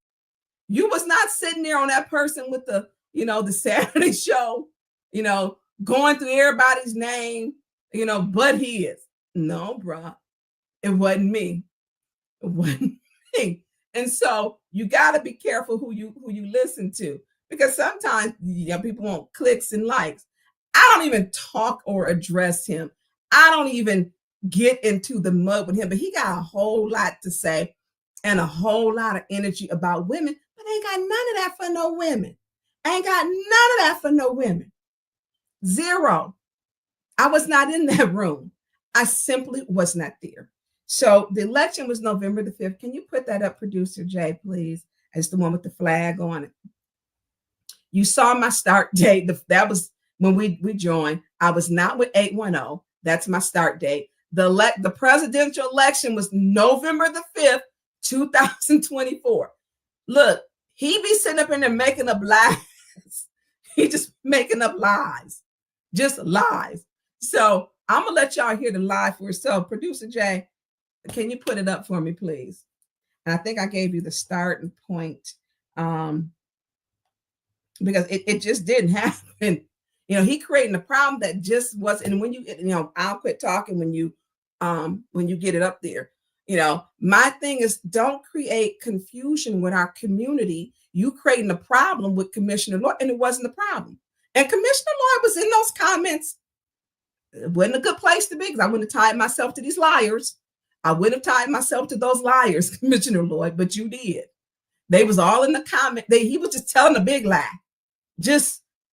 You was not sitting there on that person with the Saturday show, going through everybody's name, but he is. No, bro. It wasn't me. And so you got to be careful who you listen to, because sometimes people want clicks and likes. I don't even talk or address him. I don't even get into the mud with him, but he got a whole lot to say and a whole lot of energy about women, but ain't got none of that for no women. Ain't got none of that for no women. Zero. I was not in that room. I simply was not there. So the election was November the 5th. Can you put that up, producer Jay, please? It's the one with the flag on it. You saw my start date. That was when we joined. I was not with 810. That's my start date. The presidential election was November the 5th, 2024. Look, he be sitting up in there making up lies. He just making up lies. Just lies. So I'm going to let y'all hear the lie for yourself. Producer Jay, can you put it up for me, please? And I think I gave you the starting point because it just didn't happen. He creating a problem that just wasn't. And when I'll quit talking when you get it up there. My thing is, don't create confusion with our community You creating a problem with Commissioner Lloyd, and it wasn't a problem. And Commissioner Lloyd was in those comments. It wasn't a good place to be because I wouldn't have tied myself to these liars. I wouldn't have tied myself to those liars, Commissioner Lloyd, but you did. They was all in the comment. He was just telling a big lie.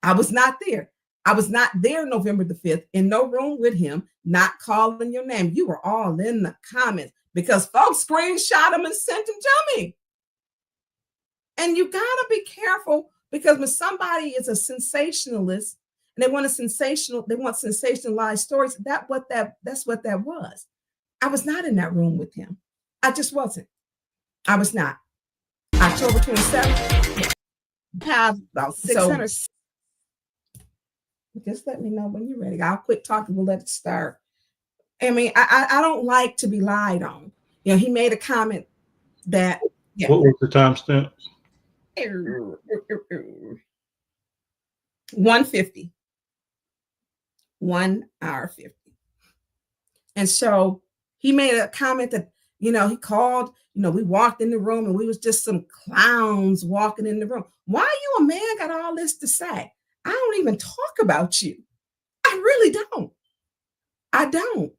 I was not there. I was not there November the 5th, in no room with him, not calling your name. You were all in the comments because folks screenshot him and sent them to me. And you gotta be careful because when somebody is a sensationalist and they want sensationalized stories, that's what that was. I was not in that room with him. I just wasn't. I was not. October 27th. Have about 600. Just let me know when you're ready. I'll quit talking. We'll let it start. I mean, I don't like to be lied on. You know, he made a comment that. Yeah. What was the timestamp? 1:50. 1 hour 50. And so he made a comment that, he called, we walked in the room and we was just some clowns walking in the room. Why you a man got all this to say? I don't even talk about you. I really don't. I don't.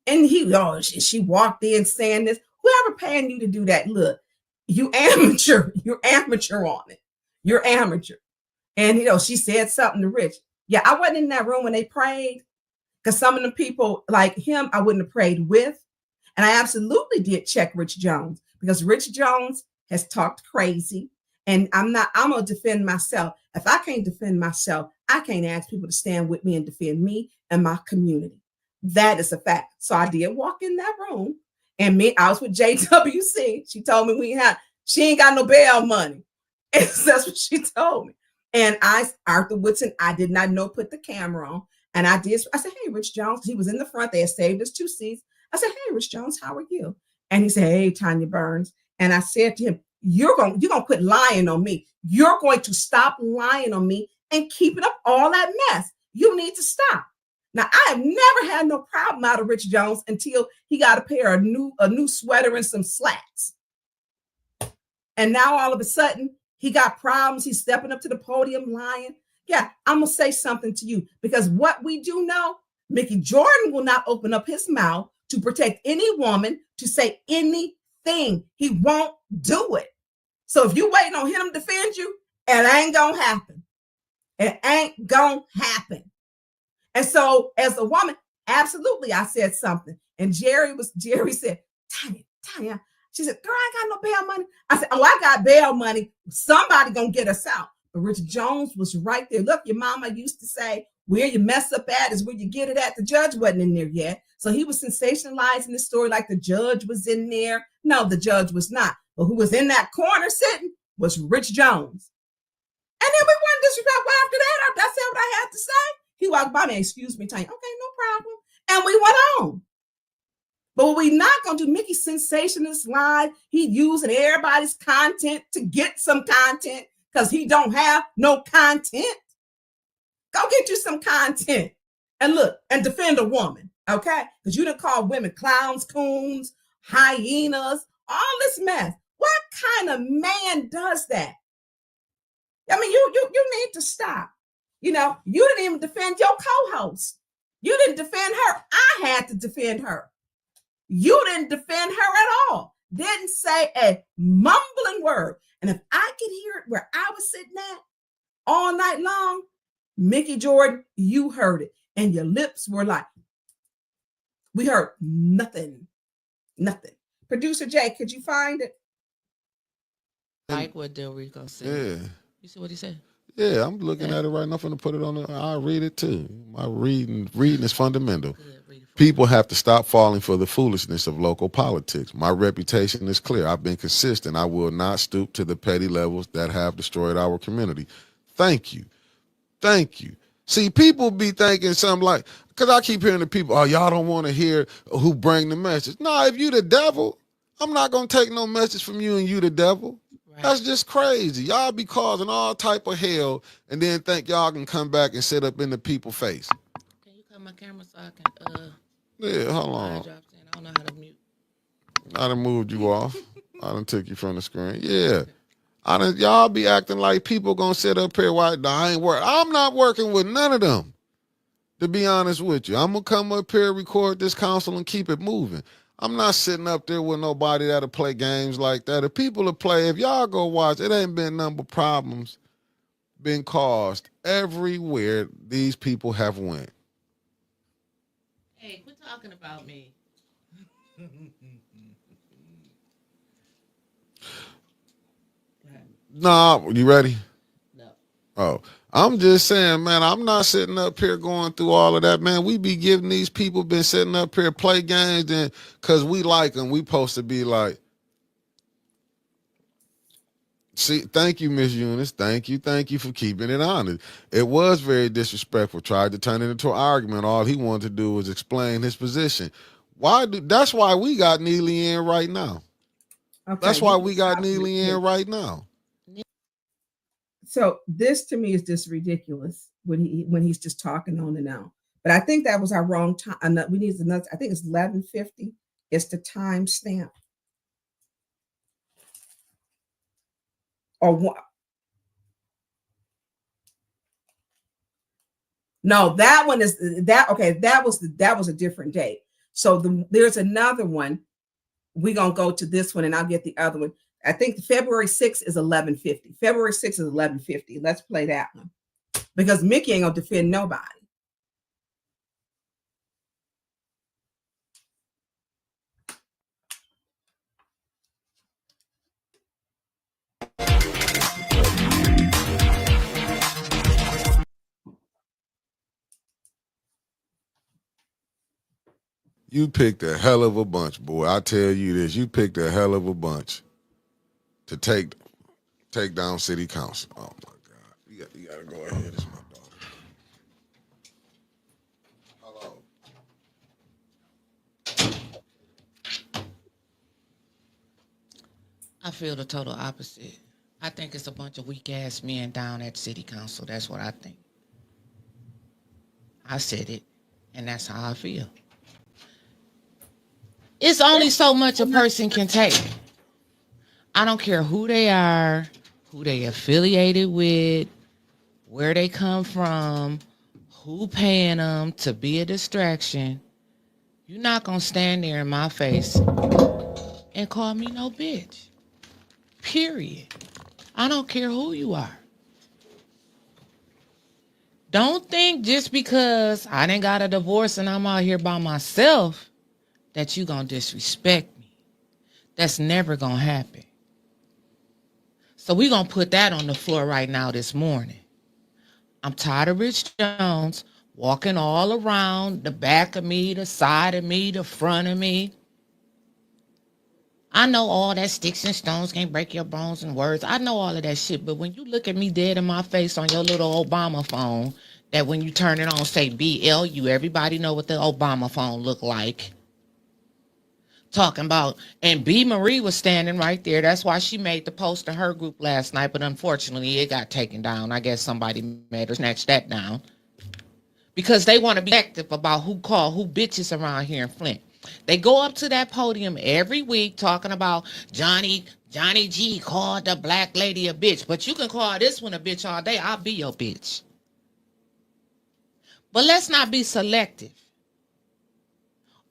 And she walked in saying this. Whoever paying you to do that, look, you amateur. You're amateur on it. You're amateur. And, she said something to Rich. Yeah, I wasn't in that room when they prayed because some of the people like him, I wouldn't have prayed with. And I absolutely did check Rich Jones because Rich Jones has talked crazy. And I'm going to defend myself. If I can't defend myself, I can't ask people to stand with me and defend me and my community. That is a fact. So I did walk in that room and I was with JWC. She told me she ain't got no bail money. And that's what she told me. And Arthur Woodson, I did not know, put the camera on. And I said, hey, Rich Jones. He was in the front. They had saved us 2 seats. I said, hey, Rich Jones, how are you? And he said, hey, Tanya Burns. And I said to him, you're going to quit lying on me. You're going to stop lying on me and keeping up all that mess. You need to stop. Now, I have never had no problem out of Rich Jones until he got a pair of a new sweater and some slacks. And now all of a sudden, he got problems. He's stepping up to the podium lying. Yeah, I'm going to say something to you because what we do know, Mickey Jordan will not open up his mouth to protect any woman to say anything. He won't do it. So if you waiting on him to defend you, it ain't going to happen. It ain't going to happen. And so as a woman, absolutely, I said something. And Jerry said, Tanya, she said, girl, I ain't got no bail money. I said, oh, I got bail money. Somebody going to get us out. But Rich Jones was right there. Look, your mama used to say, where you mess up at is where you get it at. The judge wasn't in there yet. So he was sensationalizing the story like the judge was in there. No, the judge was not. But who was in that corner sitting was Rich Jones. And then we weren't disrespectful after that. I said what I had to say. He walked by me, excuse me, Tanya. Okay, no problem. And we went on. But what we not going to do, Mickey sensationalist live. He using everybody's content to get some content because he don't have no content. Go get you some content and look and defend a woman, okay? Because you done call women clowns, coons, hyenas, all this mess. What kind of man does that? I mean, you need to stop. You didn't even defend your co-host. You didn't defend her. I had to defend her. You didn't defend her at all. Didn't say a mumbling word. And if I could hear it where I was sitting at all night long, Mickey Jordan, you heard it. And your lips were like, we heard nothing. Nothing. Producer Jay, could you find it? Like what Del Rico said. Yeah. You see what he said? Yeah, I'm looking at it right now. I'm going to put it on. I'll read it too. My reading is fundamental. People have to stop falling for the foolishness of local politics. My reputation is clear. I've been consistent. I will not stoop to the petty levels that have destroyed our community. Thank you. Thank you. See, people be thinking something like, because I keep hearing the people, oh, y'all don't want to hear who bring the message. No, if you the devil, I'm not going to take no message from you and you the devil. Right. That's just crazy. Y'all be causing all type of hell and then think y'all can come back and sit up in the people's face. Can you cut my camera so I can yeah, hold on. I don't know how to mute. I done moved you off. I done took you from the screen. Yeah. Y'all be acting like people gonna sit up here. Why? No, I ain't work. I'm not working with none of them. To be honest with you, I'm gonna come up here, record this council, and keep it moving. I'm not sitting up there with nobody that'll play games like that. If people will play, if y'all go watch, it ain't been none but problems been caused everywhere these people have went. Hey, quit talking about me. Nah, you ready? No. Oh, I'm just saying, man, I'm not sitting up here going through all of that, man. We be giving these people been sitting up here play games then because we like them. We supposed to be like, see, thank you, Miss Eunice. Thank you for keeping it honest. It was very disrespectful. Tried to turn it into an argument. All he wanted to do was explain his position. That's why we got Neely in right now. Okay, That's why we got Neely in right now. So this to me is just ridiculous when he's just talking on and on. But I think that was our wrong time. We need another. I think it's 11:50. It's the time stamp. Or what? No, that one is that. Okay, that was a different date. So there's another one. We're gonna go to this one, and I'll get the other one. I think February 6th is 11:50. February 6th is 11:50. Let's play that one because Mickey ain't gonna defend nobody. You picked a hell of a bunch, boy. I tell you this, you picked a hell of a bunch to take down city council. Oh my God. You gotta go ahead. It's my daughter. Hello. I feel the total opposite. I think it's a bunch of weak ass men down at city council. That's what I think. I said it, and that's how I feel. It's only so much a person can take. I don't care who they are, who they affiliated with, where they come from, who paying them to be a distraction. You're not gonna stand there in my face and call me no bitch. Period. I don't care who you are. Don't think just because I done got a divorce and I'm out here by myself that you gonna disrespect me. That's never gonna happen. So we gonna put that on the floor right now this morning. I'm tired of Rich Jones walking all around the back of me, the side of me, the front of me. I know all that sticks and stones can't break your bones and words. I know all of that shit. But when you look at me dead in my face on your little Obama phone, that when you turn it on say BLU, everybody know what the Obama phone look like. Talking about, and B. Marie was standing right there. That's why she made the post in her group last night, but unfortunately it got taken down. I guess somebody made her snatch that down. Because they want to be active about who bitches around here in Flint. They go up to that podium every week talking about Johnny G called the black lady a bitch. But you can call this one a bitch all day. I'll be your bitch. But let's not be selective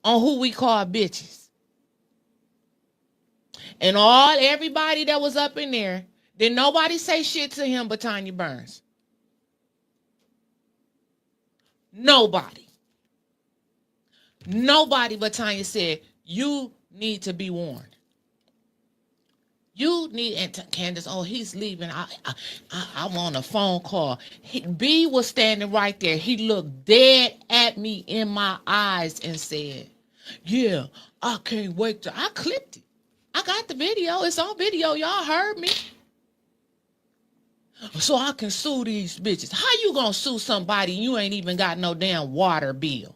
on who we call bitches. And everybody that was up in there, did nobody say shit to him but Tanya Burns? Nobody but Tanya said, you need to be warned. You need, and Candace, he's leaving. I'm on a phone call. B was standing right there. He looked dead at me in my eyes and said, yeah, I can't wait to, I clipped it. I got the video. It's on video. Y'all heard me. So I can sue these bitches. How you gonna sue somebody you ain't even got no damn water bill?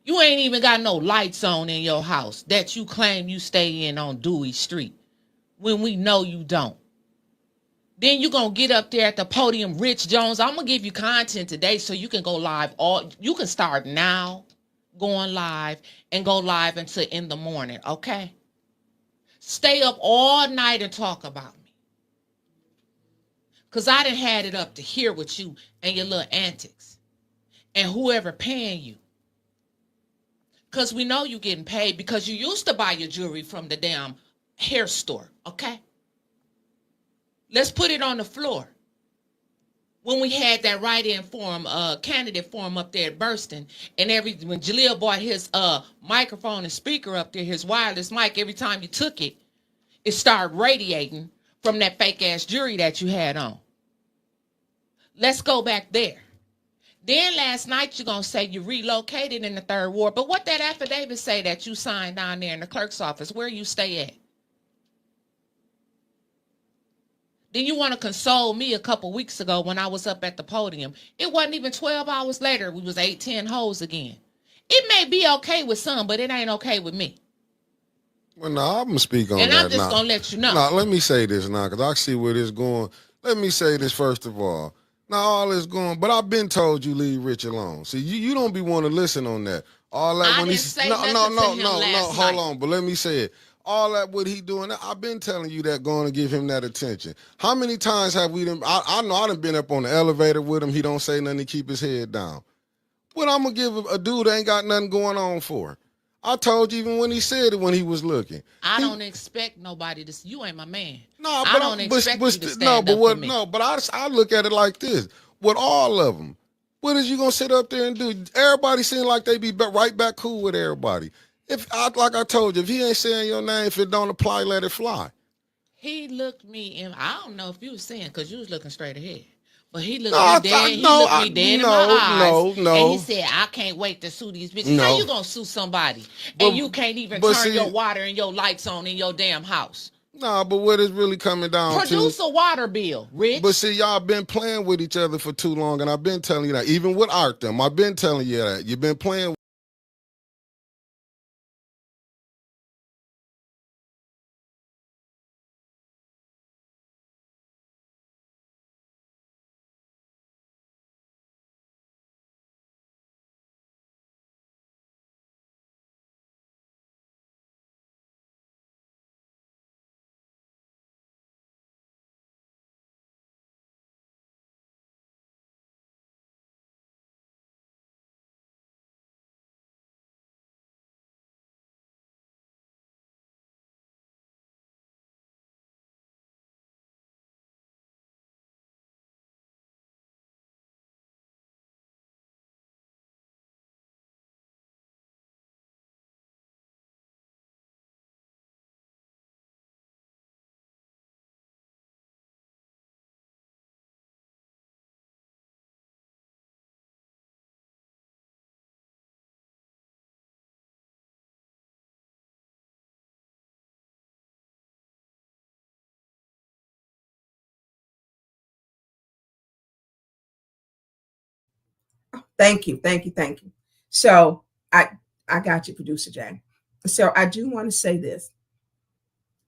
You ain't even got no lights on in your house that you claim you stay in on Dewey Street when we know you don't. Then you gonna get up there at the podium, Rich Jones. I'm gonna give you content today so you can go live. You can start now, going live, and go live until in the morning, okay? stay up all night and talk about me. Because I done had it up to here with you and your little antics. And whoever paying you. Because we know you getting paid because you used to buy your jewelry from the damn hair store, okay? Let's put it on the floor. When we had that write-in form, candidate form up there at Burston, and when Jaleel bought his microphone and speaker up there, his wireless mic, every time you took it, it started radiating from that fake-ass jewelry that you had on. Let's go back there. Then last night you're going to say you relocated in the 3rd Ward. But what that affidavit say that you signed down there in the clerk's office, where you stay at? Then you want to console me a couple weeks ago when I was up at the podium. It wasn't even 12 hours later. We was 8-10 hoes again. It may be okay with some, but it ain't okay with me. Well, no, I'm going to speak on that. And I'm just going to let you know. No, let me say this now, because I see where this is going. Let me say this first of all. Now, all this going, but I've been told you leave Rich alone. See, you don't be want to listen on that. All that I when didn't say nothing to him last hold night. on, but let me say it. All that what he doing, I've been telling you that going to give him that attention. How many times have we done, I know I done been up on the elevator with him, he don't say nothing, he keep his head down. What I'm going to give a dude that ain't got nothing going on for? I told you even when he said it when he was looking. I don't expect nobody to. You ain't my man. No, I don't expect you to stand up for me. No, but I look at it like this. With all of them, what is you gonna sit up there and do? Everybody seem like they be right back cool with everybody. Like I told you, if he ain't saying your name, if it don't apply, let it fly. He looked me in. I don't know if you was saying because you was looking straight ahead. But he looked me dead. He looked me dead in my eyes. No. And he said, I can't wait to sue these bitches. No. How you gonna sue somebody? And you can't even turn your water and your lights on in your damn house. Nah, but what is really coming down Produce a water bill, Rich. But see, y'all been playing with each other for too long, and I've been telling you that. Even with Artem, I've been telling you that. You've been playing. Thank you. So I got you, producer Jay. So I do want to say this.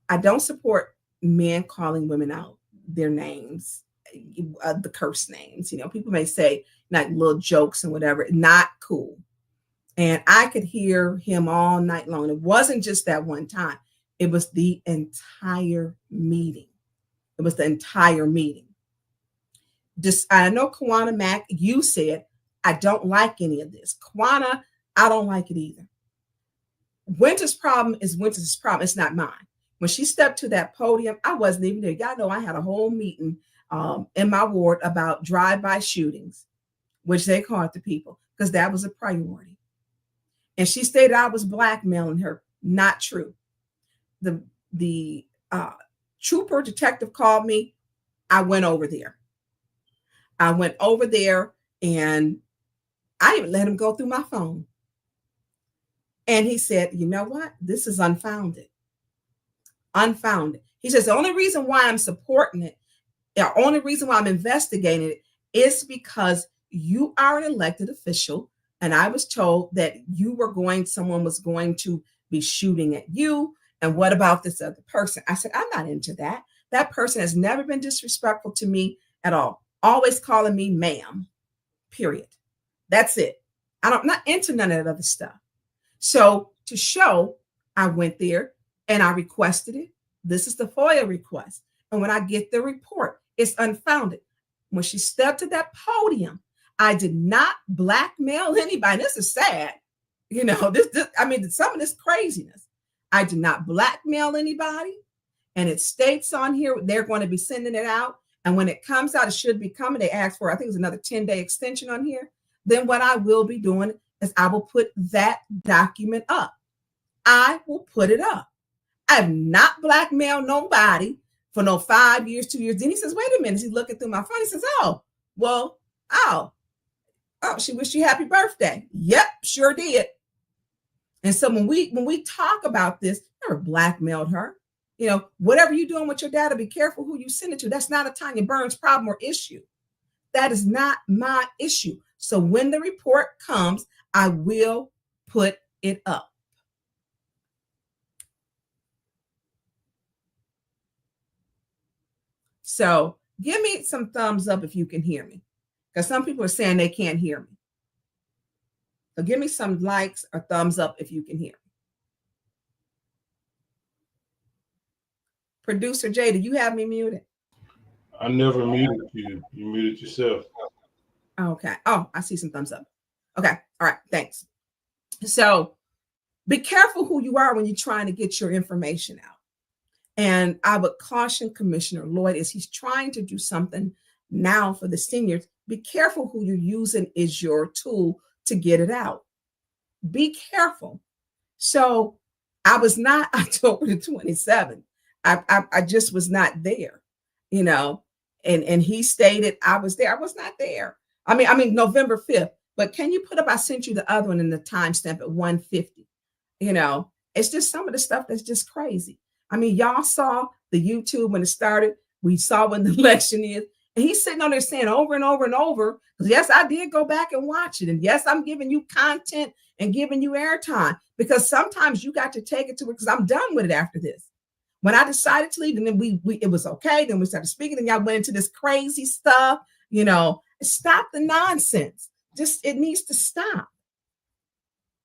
I don't support men calling women out their names, the curse names. You know, people may say like little jokes and whatever, not cool. And I could hear him all night long. It wasn't just that one time. It was the entire meeting. I know Kawana Mack, you said, I don't like any of this. Kawana, I don't like it either. Winter's problem is Winter's problem. It's not mine. When she stepped to that podium, I wasn't even there. Y'all know I had a whole meeting in my ward about drive-by shootings, which they called the people, because that was a priority. And she stated I was blackmailing her. Not true. The trooper detective called me. I went over there and I didn't let him go through my phone. And he said, you know what? This is unfounded. He says, the only reason why I'm supporting it, the only reason why I'm investigating it is because you are an elected official. And I was told that someone was going to be shooting at you. And what about this other person? I said, I'm not into that. That person has never been disrespectful to me at all. Always calling me ma'am, period. That's it. I'm not into none of that other stuff. So to show, I went there. and I requested it. This is the FOIA request. And when I get the report, it's unfounded. When she stepped to that podium, I did not blackmail anybody. This is sad. You know, I mean, some of this craziness. I did not blackmail anybody. And it states on here, they're going to be sending it out. And when it comes out, it should be coming. They asked for, I think it's another 10-day extension on here. Then what I will be doing is I will put that document up. I will put it up. I have not blackmailed nobody for no 5 years, 2 years. Then he says, wait a minute. He's looking through my phone. He says, oh, she wished you happy birthday. Yep, sure did. And so when we talk about this, never blackmailed her. You know, whatever you're doing with your data, be careful who you send it to. That's not a Tanya Burns problem or issue. That is not my issue. So when the report comes, I will put it up. So give me some thumbs up if you can hear me, because some people are saying they can't hear me. So give me some likes or thumbs up if you can hear me. Producer Jay, do you have me muted? I never muted you. You muted yourself. Okay. Oh, I see some thumbs up. Okay. All right. Thanks. So be careful who you are when you're trying to get your information out. And I would caution Commissioner Lloyd as he's trying to do something now for the seniors. Be careful who you're using is your tool to get it out. Be careful. So I was not October the 27th. I just was not there, you know, and he stated I was there. I was not there. I mean, November 5th, but can you put up, I sent you the other one in the timestamp at 1:50, you know, it's just some of the stuff that's just crazy. I mean, y'all saw the YouTube when it started. We saw when the election is, and he's sitting on there saying over and over and over, because yes, I did go back and watch it. And yes, I'm giving you content and giving you airtime, because sometimes you got to take it to it, because I'm done with it after this. When I decided to leave, and then we it was okay. Then we started speaking, and y'all went into this crazy stuff. You know, stop the nonsense. Just, it needs to stop.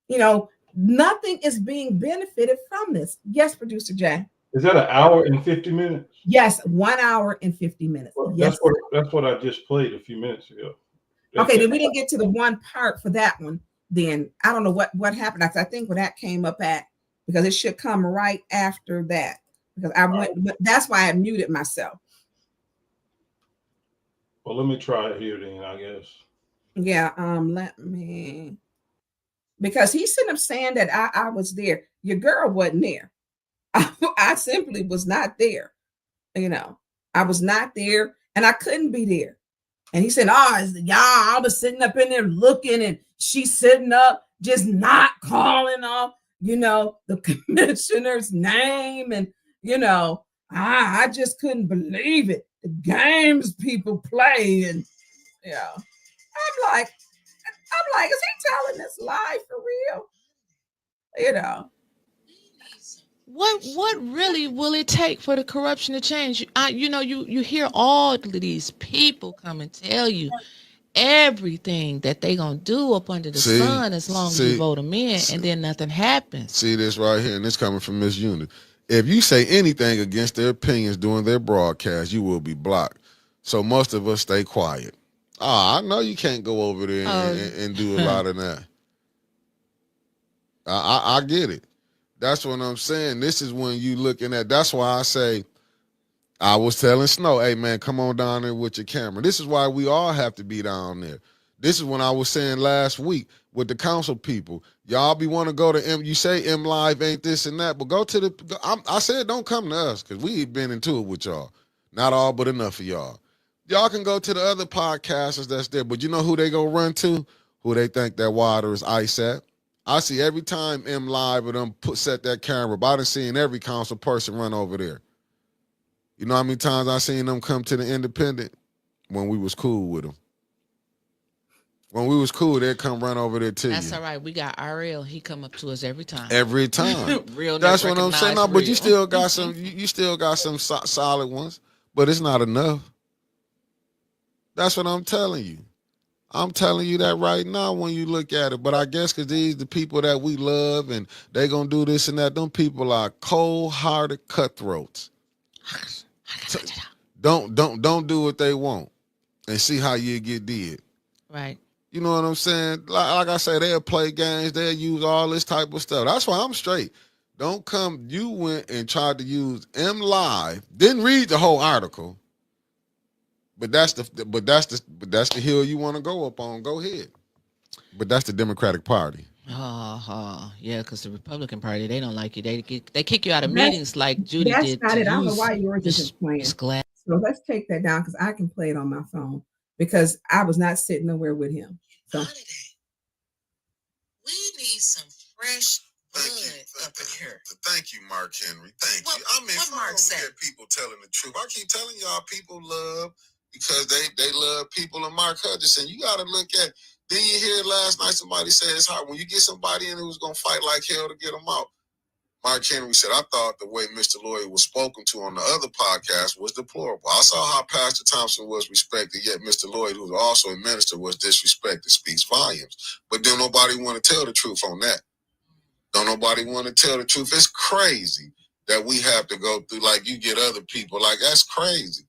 You know, nothing is being benefited from this. Yes, Producer Jay. Is that 1 hour and 50 minutes? Yes, 1 hour and 50 minutes. Well, yes, that's what I just played a few minutes ago. Okay, then we didn't get to the one part for that one. Then I don't know what happened. I think when that came up at, because it should come right after that. Because I went, but that's why I muted myself. Well, let me try it here then, I guess. Yeah, let me, because he's sitting up saying that I was there. Your girl wasn't there. I simply was not there. You know, I was not there, and I couldn't be there. And he said, oh, y'all, I was sitting up in there looking, and she's sitting up just not calling off, you know, the commissioner's name. And you know, I just couldn't believe it. The games people play, and yeah, I'm like, is he telling this lie for real? You know, what really will it take for the corruption to change? You hear all of these people come and tell you everything that they gonna do up under the sun as long as you vote them in, and then nothing happens. See this right here, and this coming from Miss Unit. If you say anything against their opinions during their broadcast, you will be blocked. So most of us stay quiet. I know you can't go over there and do a lot of that. I get it. That's what I'm saying. This is when you looking at, that's why I say, I was telling Snow, hey man, come on down there with your camera. This is why we all have to be down there. This is when I was saying last week with the council people, y'all be want to go to M. You say M Live ain't this and that, but go to the. I said don't come to us because we been into it with y'all. Not all, but enough of y'all. Y'all can go to the other podcasters that's there, but you know who they gonna run to? Who they think that water is ice at? I see every time M Live or them set that camera, but I done seen every council person run over there. You know how many times I seen them come to the Independent when we was cool with them. When we was cool, they'd come run over there too. That's all right. We got RL. He come up to us every time. Every time. Real. That's what I'm saying. No, but you still got some. You still got some solid ones, but it's not enough. That's what I'm telling you. I'm telling you that right now when you look at it. But I guess because these the people that we love and they gonna do this and that, them people are cold-hearted cutthroats. So don't do what they want and see how you get did. Right. You know what I'm saying? Like I say, they'll play games, they'll use all this type of stuff. That's why I'm straight. Don't come. You went and tried to use M Live, didn't read the whole article. But that's the hill you want to go up on. Go ahead. But that's the Democratic Party. Yeah, because the Republican Party, they don't like you. They kick you out of That's- meetings like Judy That's did not to it. I don't know use why yours isn't playing. Miss Glass. So let's take that down because I can play it on my phone because I was not sitting nowhere with him. So we need some fresh blood up in here. Thank you, Mark Henry. Thank you. I mean, what Mark said. People telling the truth. I keep telling y'all, people love because they love people. And Mark Hutchinson, you got to look at. Then you hear last night somebody say it's hard when you get somebody in who's gonna fight like hell to get them out. Mark Henry said, I thought the way Mr. Lloyd was spoken to on the other podcast was deplorable. I saw how Pastor Thompson was respected, yet Mr. Lloyd, who's also a minister, was disrespected. Speaks volumes. But don't nobody want to tell the truth on that. Don't nobody want to tell the truth. It's crazy that we have to go through, like you get other people. Like, that's crazy.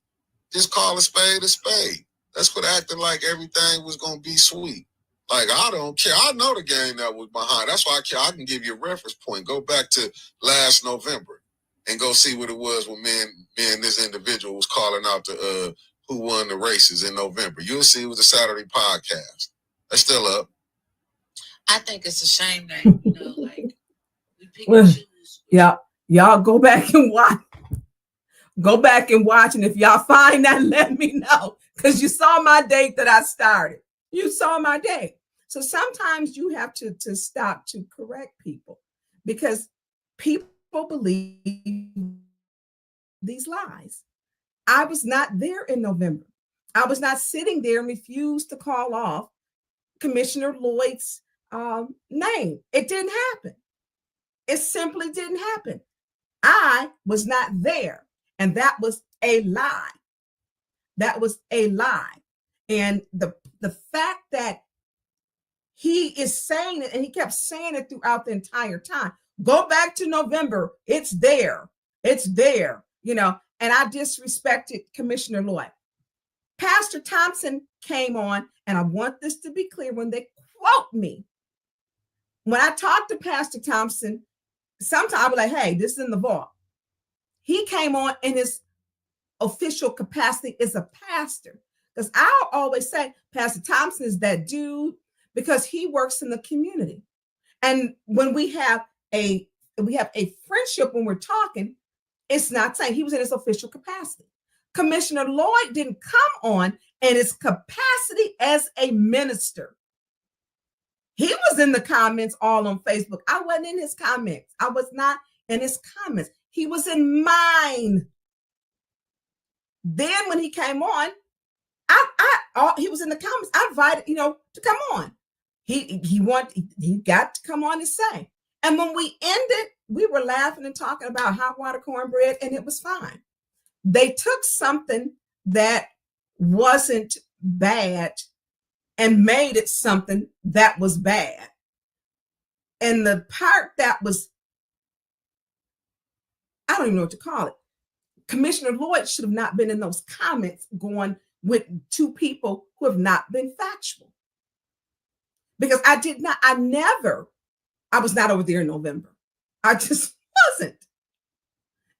Just call a spade a spade. Let's quit acting like everything was going to be sweet. Like, I don't care. I know the game that was behind. That's why I care. I can give you a reference point. Go back to last November and go see what it was when me and this individual was calling out to who won the races in November. You'll see it was a Saturday podcast. That's still up. I think it's a shame that, like, we pick Well, and choose. yeah, y'all go back and watch. Go back and watch, and if y'all find that, let me know. Because you saw my date that I started. You saw my date. So sometimes you have to stop to correct people because people believe these lies. I was not there in November. I was not sitting there and refused to call off Commissioner Lloyd's name. It didn't happen. It simply didn't happen. I was not there. And that was a lie. That was a lie. And the fact that he is saying it, and he kept saying it throughout the entire time. Go back to November. It's there. It's there. And I disrespected Commissioner Lloyd. Pastor Thompson came on, and I want this to be clear when they quote me. When I talk to Pastor Thompson, sometimes I'll be like, hey, this is in the vault. He came on in his official capacity as a pastor. Because I'll always say Pastor Thompson is that dude because he works in the community. And when we have a friendship when we're talking, it's not saying he was in his official capacity. Commissioner Lloyd didn't come on in his capacity as a minister. He was in the comments all on Facebook. I wasn't in his comments. I was not in his comments. He was in mine. Then when he came on, he was in the comments. I invited, to come on. He got to come on and say. And when we ended, we were laughing and talking about hot water cornbread, and it was fine. They took something that wasn't bad and made it something that was bad. And the part that was, I don't even know what to call it. Commissioner Lloyd should have not been in those comments going with two people who have not been factual. Because I was not over there in November. I just wasn't.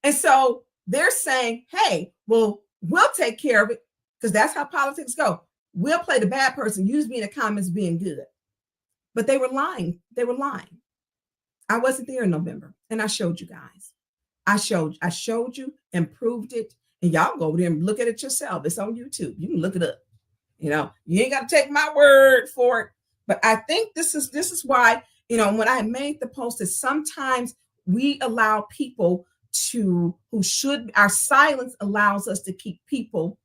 And so they're saying, hey, well, we'll take care of it because that's how politics go. We'll play the bad person, use me in the comments being good. But they were lying. They were lying. I wasn't there in November. And I showed you guys. I showed you and proved it. And y'all go over there and look at it yourself. It's on YouTube. You can look it up. You ain't got to take my word for it. But I think this is why, when I made the post, that sometimes we allow people our silence allows us to keep people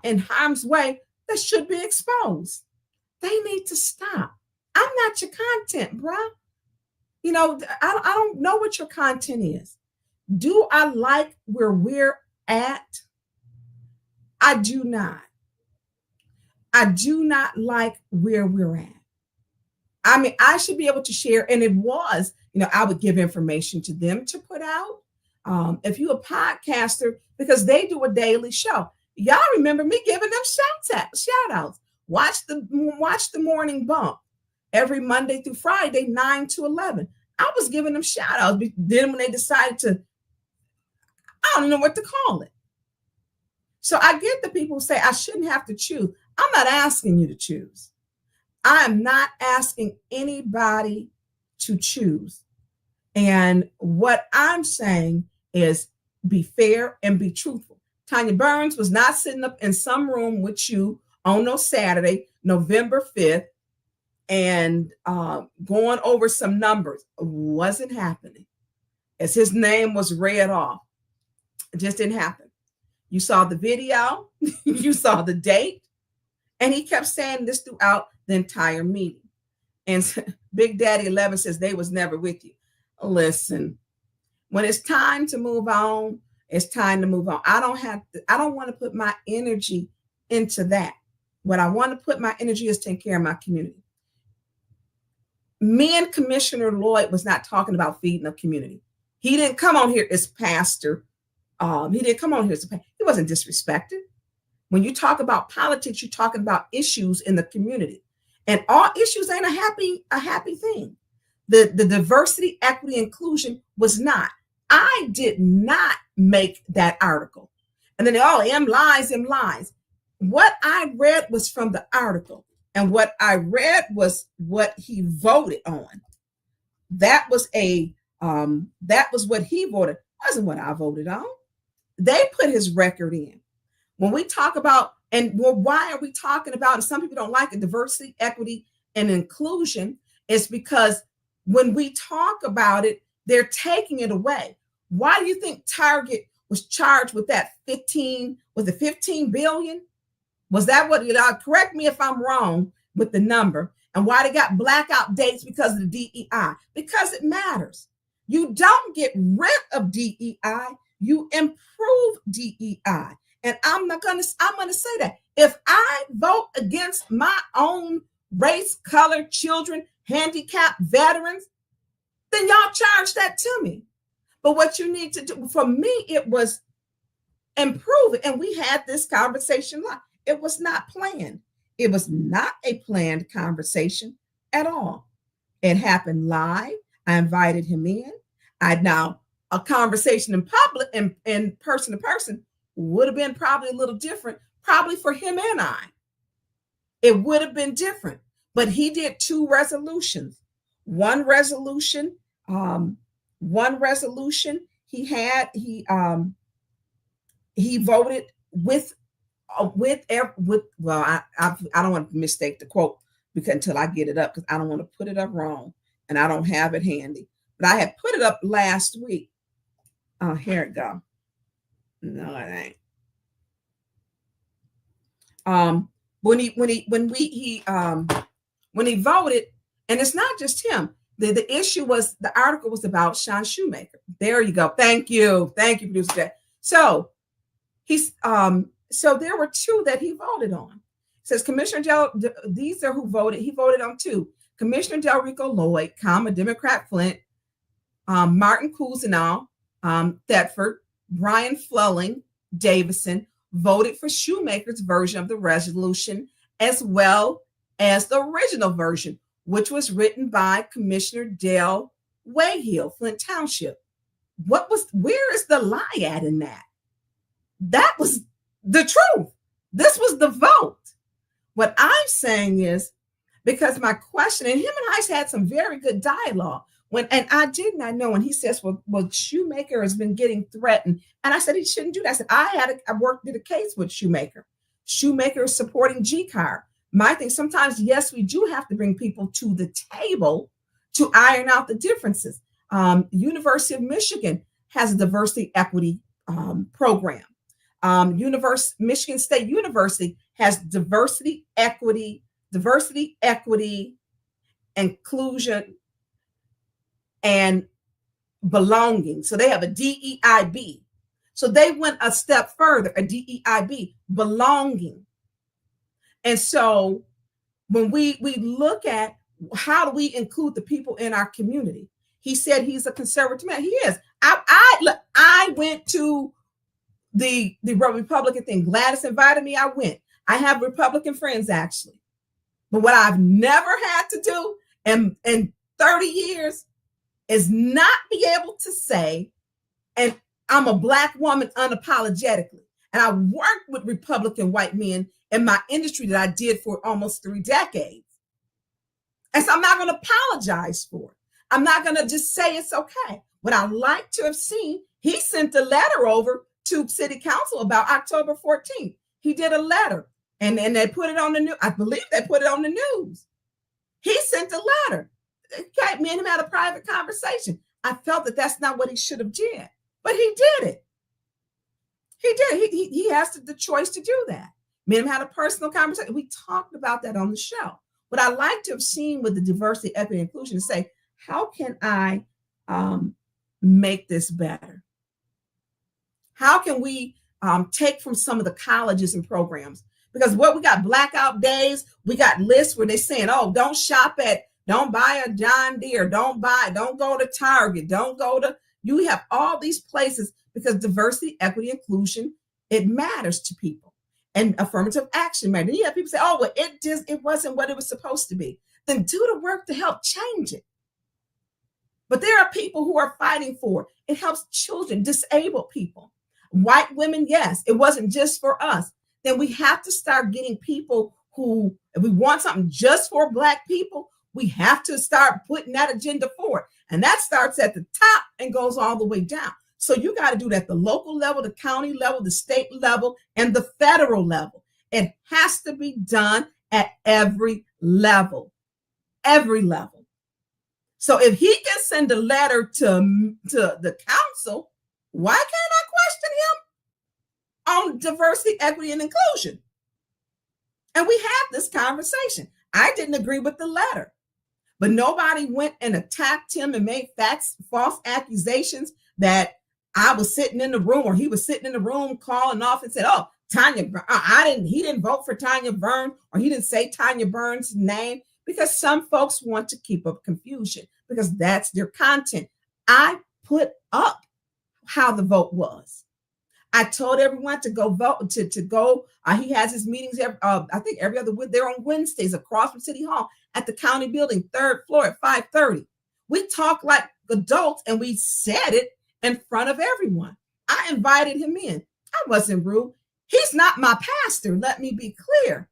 in harm's way that should be exposed. They need to stop. I'm not your content, bruh. I don't know what your content is. Do I like where we're at? I do not. I do not like where we're at. I mean, I should be able to share, and it was, I would give information to them to put out. If you a podcaster, because they do a daily show, y'all remember me giving them shout outs. Watch the morning bump every Monday through Friday, 9 to 11. I was giving them shout outs. Then when they decided to, I don't know what to call it. So I get the people who say I shouldn't have to choose. I'm not asking you to choose. I am not asking anybody to choose. And what I'm saying is be fair and be truthful. Tanya Burns was not sitting up in some room with you on no Saturday, November 5th, and going over some numbers. It wasn't happening. As his name was read off, it just didn't happen. You saw the video, you saw the date, and he kept saying this throughout the entire meeting. And Big Daddy 11 says they was never with you. Listen, when it's time to move on, it's time to move on. I don't want to put my energy into that. What I want to put my energy is taking care of my community. Me and Commissioner Lloyd was not talking about feeding a community. He didn't come on here as pastor. He didn't come on here as a pastor. He wasn't disrespected. When you talk about politics, you're talking about issues in the community. And all issues ain't a happy thing. The diversity, equity, inclusion was not. I did not make that article. And then M lies. What I read was from the article. And what I read was what he voted on. That was what he voted. Wasn't what I voted on. They put his record in. When we talk about, why are we talking about, and some people don't like it, diversity, equity, and inclusion, is because when we talk about it, they're taking it away. Why do you think Target was charged with that 15 billion? Was that what, correct me if I'm wrong with the number, and why they got blackout dates because of the DEI? Because it matters. You don't get rid of DEI, you improve DEI. And I'm going to say that if I vote against my own race, color, children, handicapped, veterans, then y'all charge that to me. But what you need to do, for me, it was improve it. And we had this conversation live. It was not planned. It was not a planned conversation at all. It happened live. I invited him in. A conversation in public, in person to person, would have been probably a little different, probably for him and I. It would have been different. But he did two resolutions. One resolution, he voted with well, I don't want to mistake the quote until I get it up, because I don't want to put it up wrong and I don't have it handy. But I had put it up last week. Oh, here it go. No, it ain't. When he voted, and it's not just him. The issue was, the article was about Sean Shoemaker. There you go. Thank you, producer Jack. So so there were two that he voted on. It says these are who voted. He voted on two. Commissioner Delrico Lloyd, Democrat Flint, Martin Cousineau, Thetford, Brian Flelling, Davison, voted for Shoemaker's version of the resolution, as well as the original version, which was written by Commissioner Dale Wayhill, Flint Township. Where is the lie at in that? That was the truth. This was the vote. What I'm saying is, because my question, and him and I had some very good dialogue, and I did not know, and he says, well, Shoemaker has been getting threatened. And I said, he shouldn't do that. I said, I did a case with Shoemaker. Shoemaker is supporting G-Car. My thing, sometimes, yes, we do have to bring people to the table to iron out the differences. University of Michigan has a diversity equity program. Michigan State University has diversity, equity, inclusion, and belonging. So they have a DEIB. So they went a step further, a DEIB, belonging. And so when we look at how do we include the people in our community, he said he's a conservative man. He is. I went to the Republican thing. Gladys invited me. I went. I have Republican friends actually. But what I've never had to do in 30 years is not be able to say, and I'm a Black woman unapologetically. And I worked with Republican white men in my industry that I did for almost 3 decades. And so I'm not going to apologize for it. I'm not going to just say it's okay. What I like to have seen, he sent a letter over to City Council about October 14th. He did a letter and they put it on the news. I believe they put it on the news. He sent a letter. Okay, me and him had a private conversation. I felt that that's not what he should have did, but he did it. He did. He has the choice to do that. Me and him had a personal conversation. We talked about that on the show. What I like to have seen with the diversity, equity, and inclusion is say, how can I make this better? How can we take from some of the colleges and programs? Because what we got blackout days, we got lists where they're saying, oh, don't buy a John Deere, don't go to Target, you have all these places because diversity, equity, inclusion, it matters to people. And affirmative action matters. And you have people say, oh, well, it wasn't what it was supposed to be. Then do the work to help change it. But there are people who are fighting for it. It helps children, disabled people, white women. Yes, it wasn't just for us. Then we have to start getting people who, if we want something just for Black people, we have to start putting that agenda forward. And that starts at the top and goes all the way down. So you got to do that at the local level, the county level, the state level, and the federal level. It has to be done at every level. Every level. So if he can send a letter to the council, why can't I question him on diversity, equity, and inclusion? And we had this conversation. I didn't agree with the letter, but nobody went and attacked him and made false accusations that I was sitting in the room or he was sitting in the room calling off and said, oh, he didn't vote for Tanya Burns, or he didn't say Tanya Burns' name, because some folks want to keep up confusion because that's their content. I put up how the vote was. I told everyone to go vote, to go. He has his meetings, I think every other week. They're on Wednesdays across from City Hall at the county building, 3rd floor at 5:30. We talk like adults and we said it in front of everyone. I invited him in. I wasn't rude. He's not my pastor, let me be clear.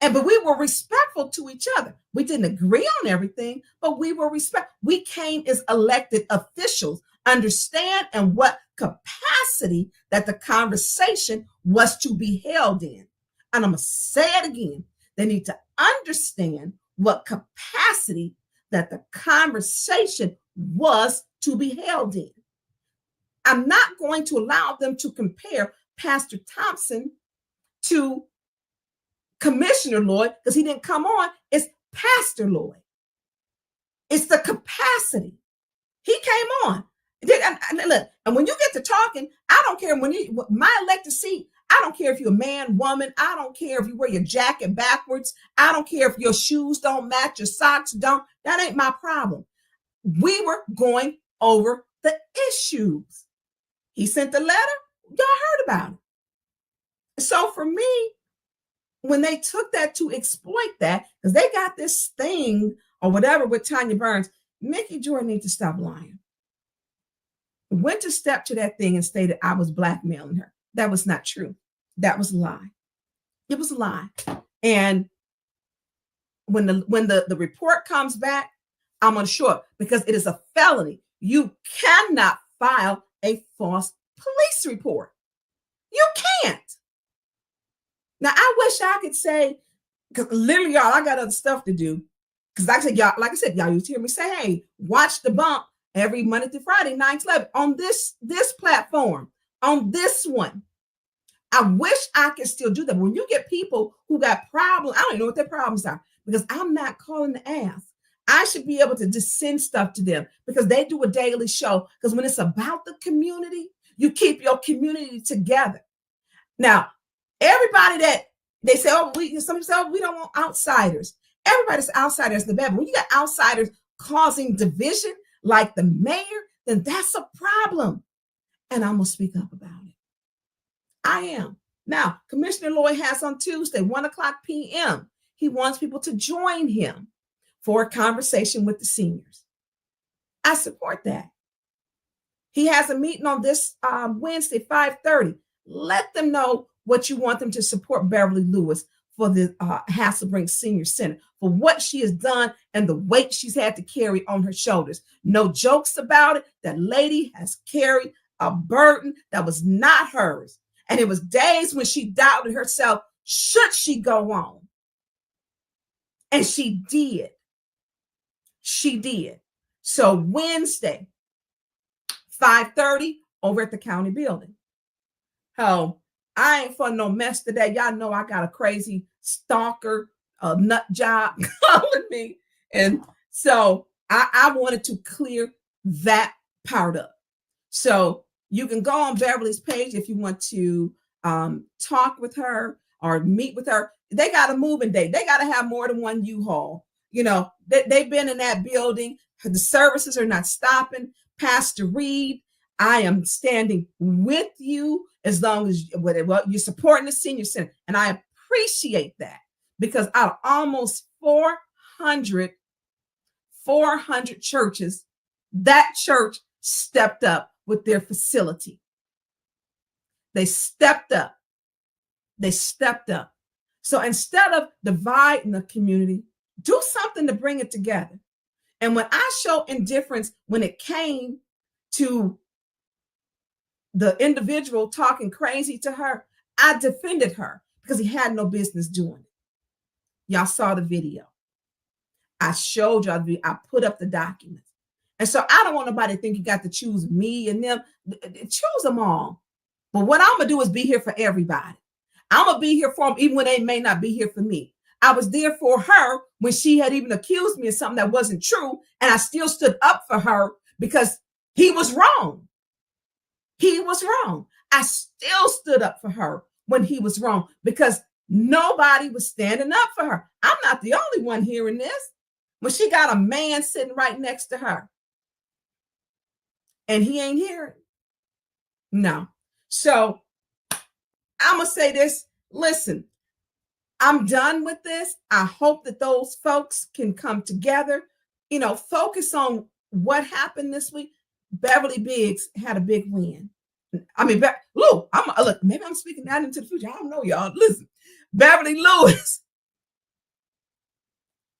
But we were respectful to each other. We didn't agree on everything, but we were respectful. We came as elected officials, understand and what capacity that the conversation was to be held in. And I'm going to say it again. They need to understand what capacity that the conversation was to be held in. I'm not going to allow them to compare Pastor Thompson to Commissioner Lloyd because he didn't come on. It's Pastor Lloyd. It's the capacity. He came on. And when you get to talking, I don't care my elected seat, I don't care if you're a man, woman. I don't care if you wear your jacket backwards. I don't care if your shoes don't match, your socks don't. That ain't my problem. We were going over the issues. He sent the letter. Y'all heard about it. So for me, when they took that to exploit that, because they got this thing or whatever with Tanya Burns, Mickey Jordan needs to stop lying. Went to step to that thing and stated I was blackmailing her. That was not true. That was a lie. It was a lie. And when the report comes back, I'm unsure because it is a felony. You cannot file a false police report. You can't. Now, I wish I could say, because literally, y'all, I got other stuff to do. Because like I said, y'all used to hear me say, hey, watch the bump every Monday through Friday, 9 to 11 on this platform, on this one. I wish I could still do that. When you get people who got problems, I don't even know what their problems are because I'm not calling the ass. I should be able to just send stuff to them because they do a daily show. Because when it's about the community, you keep your community together. Now, everybody that They say, some people say, we don't want outsiders. Everybody's outsiders in the Bible. When you got outsiders causing division like the mayor, then that's a problem. And I'm going to speak up about it. I am. Now, Commissioner Lloyd has on Tuesday, 1:00 p.m., he wants people to join him for a conversation with the seniors. I support that. He has a meeting on this Wednesday, 5:30. Let them know what you want them to support Beverly Lewis for the Hasselbring Senior Center, for what she has done and the weight she's had to carry on her shoulders. No jokes about it. That lady has carried a burden that was not hers. And it was days when she doubted herself, should she go on? And she did. She did. So Wednesday, 5:30 over at the county building. Oh, I ain't for no mess today. Y'all know I got a crazy stalker, a nut job calling me. And so I wanted to clear that part up. So you can go on Beverly's page if you want to talk with her or meet with her. They got a moving date. They got to have more than one U-Haul. You know, they've been in that building. The services are not stopping. Pastor Reed, I am standing with you as long as you're supporting the senior center. And I appreciate that, because out of almost 400 churches, that church stepped up with their facility. They stepped up. They stepped up. So instead of dividing the community, do something to bring it together. And when I show indifference, when it came to the individual talking crazy to her, I defended her because he had no business doing it. Y'all saw the video. I showed y'all, I put up the documents. And so I don't want nobody to think you got to choose me and them. Choose them all. But what I'm going to do is be here for everybody. I'm going to be here for them even when they may not be here for me. I was there for her when she had even accused me of something that wasn't true. And I still stood up for her because he was wrong. He was wrong. I still stood up for her when he was wrong because nobody was standing up for her. I'm not the only one hearing this. When she got a man sitting right next to her and he ain't hearing. No. So I'm going to say this. Listen, I'm done with this. I hope that those folks can come together, focus on what happened this week. Beverly Biggs had a big win. I mean, look, maybe I'm speaking that into the future. I don't know, y'all. Listen, Beverly Lewis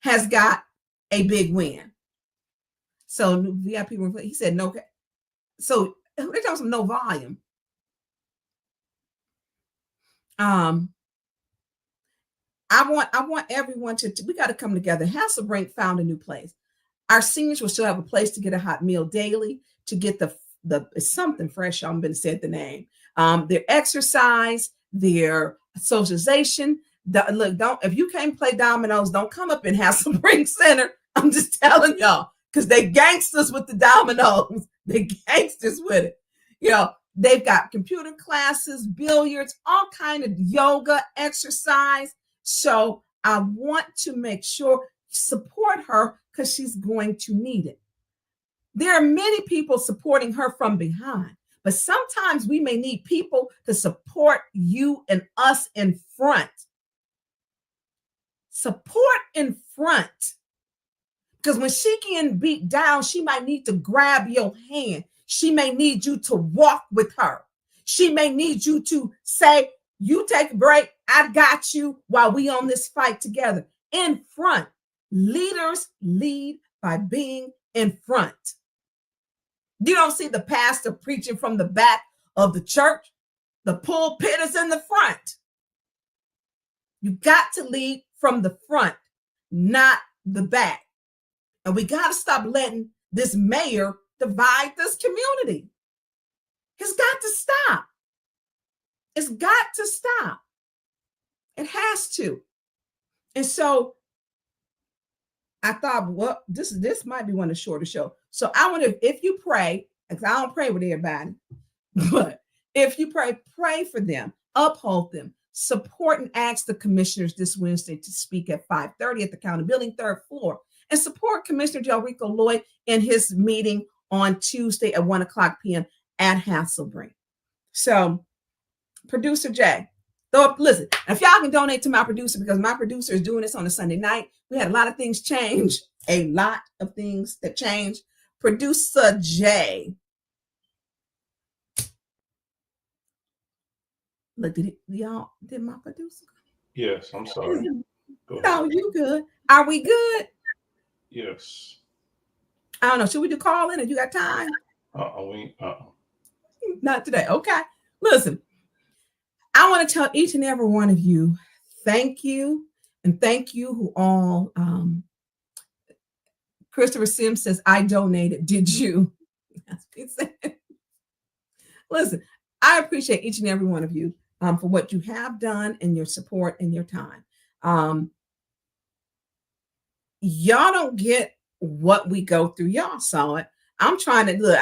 has got a big win. So VIP, he said no. So they're talking about no volume. I want everyone we got to come together. Hasselbring found a new place. Our seniors will still have a place to get a hot meal daily, to get the something fresh. I'm going to say the name. Their exercise, their socialization. If you can't play dominoes, don't come up in Hasselbring Center. I'm just telling y'all, because they gangsters with the dominoes. They gangsters with it. They've got computer classes, billiards, all kind of yoga, exercise. So I want to make sure support her because she's going to need it. There are many people supporting her from behind, but sometimes we may need people to support you and us in front. Support in front. Because when she getting beat down, she might need to grab your hand. She may need you to walk with her. She may need you to say, you take a break. I got you while we on this fight together. In front. Leaders lead by being in front. You don't see the pastor preaching from the back of the church. The pulpit is in the front. You got to lead from the front, not the back. And we got to stop letting this mayor divide this community. It's got to stop. It's got to stop. It has to. And so I thought, well, this might be one of the shorter shows. So I want to, if you pray, because I don't pray with everybody, but if you pray for them, uphold them, support and ask the commissioners this Wednesday to speak at 5:30 at the county building, 3rd floor, and support Commissioner Delrico Lloyd in his meeting on Tuesday at 1:00 p.m. at Hasselbring. So, Producer Jay, listen, if y'all can donate to my producer, because my producer is doing this on a Sunday night, we had a lot of things change, a lot of things that change. Producer Jay. Look, did my producer? Yes, I'm sorry. No, you good. Are we good? Yes. I don't know. Should we do call in? Or you got time? Not today. Okay. Listen, I want to tell each and every one of you, thank you. And thank you who all, Christopher Sims says, I donated. Did you? Listen, I appreciate each and every one of you for what you have done and your support and your time. Y'all don't get what we go through. Y'all saw it. I'm trying to look.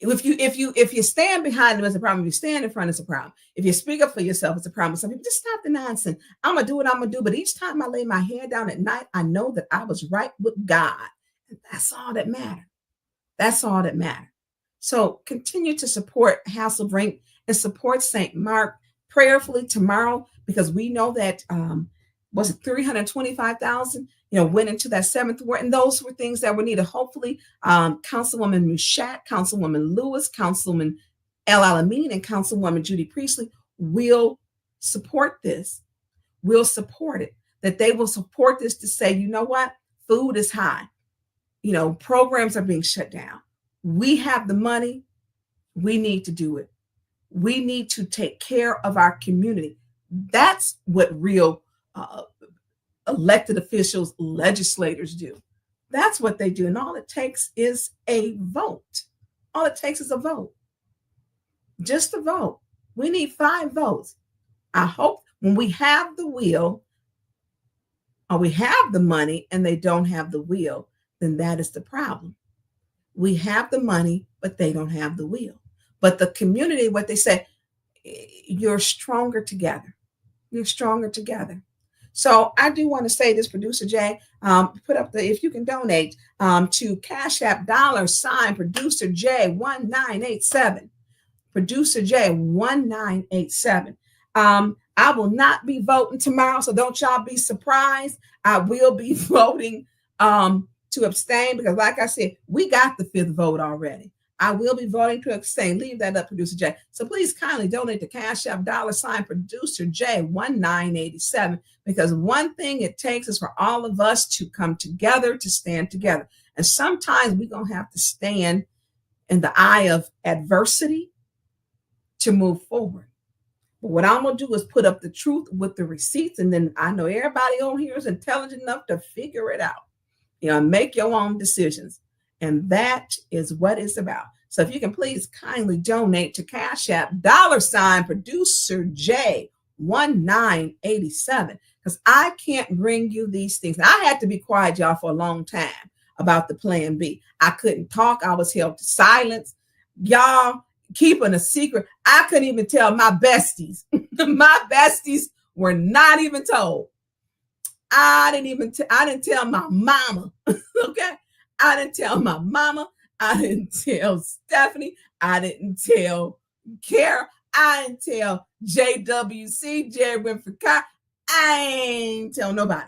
If you stand behind them, it's a problem. If you stand in front, it's a problem. If you speak up for yourself, it's a problem. Some people just stop the nonsense. I'm gonna do what I'm gonna do. But each time I lay my head down at night, I know that I was right with God, and that's all that matters. That's all that matters. So continue to support Hasselbring and support St. Mark prayerfully tomorrow, because we know that was it 325,000, went into that 7th ward, and those were things that were needed. Hopefully, Councilwoman Mushat, Councilwoman Lewis, Councilwoman El Alamin, and Councilwoman Judy Priestley will support this. Will support it. That they will support this to say, you know what, food is high. Programs are being shut down. We have the money. We need to do it. We need to take care of our community. That's what real elected officials, legislators do. That's what they do. And all it takes is a vote. All it takes is a vote. Just a vote. We need 5 votes. I hope when we have the will, or we have the money and they don't have the will, then that is the problem. We have the money, but they don't have the will. But the community, what they say, you're stronger together. You're stronger together. So I do want to say this, Producer Jay, put up if you can donate to Cash App $ Producer J 1987. Producer J 1987. I will not be voting tomorrow, so don't y'all be surprised. I will be voting to abstain, because like I said, we got the 5th vote already. I will be voting to abstain. Leave that up, Producer J. So please kindly donate to Cash App $ Producer J 1987, because one thing it takes is for all of us to come together, to stand together. And sometimes we're going to have to stand in the eye of adversity to move forward. But what I'm going to do is put up the truth with the receipts, and then I know everybody on here is intelligent enough to figure it out. Make your own decisions. And that is what it's about. So if you can please kindly donate to Cash App $ Producer J 1987, because I can't bring you these things. And I had to be quiet, y'all, for a long time about the Plan B. I couldn't talk. I was held to silence. Y'all, keeping a secret. I couldn't even tell my besties. My besties were not even told. I didn't tell my mama. Okay. I didn't tell my mama. I didn't tell Stephanie. I didn't tell Kara. I didn't tell JWC, Jerry Winfrey Carr. I ain't tell nobody.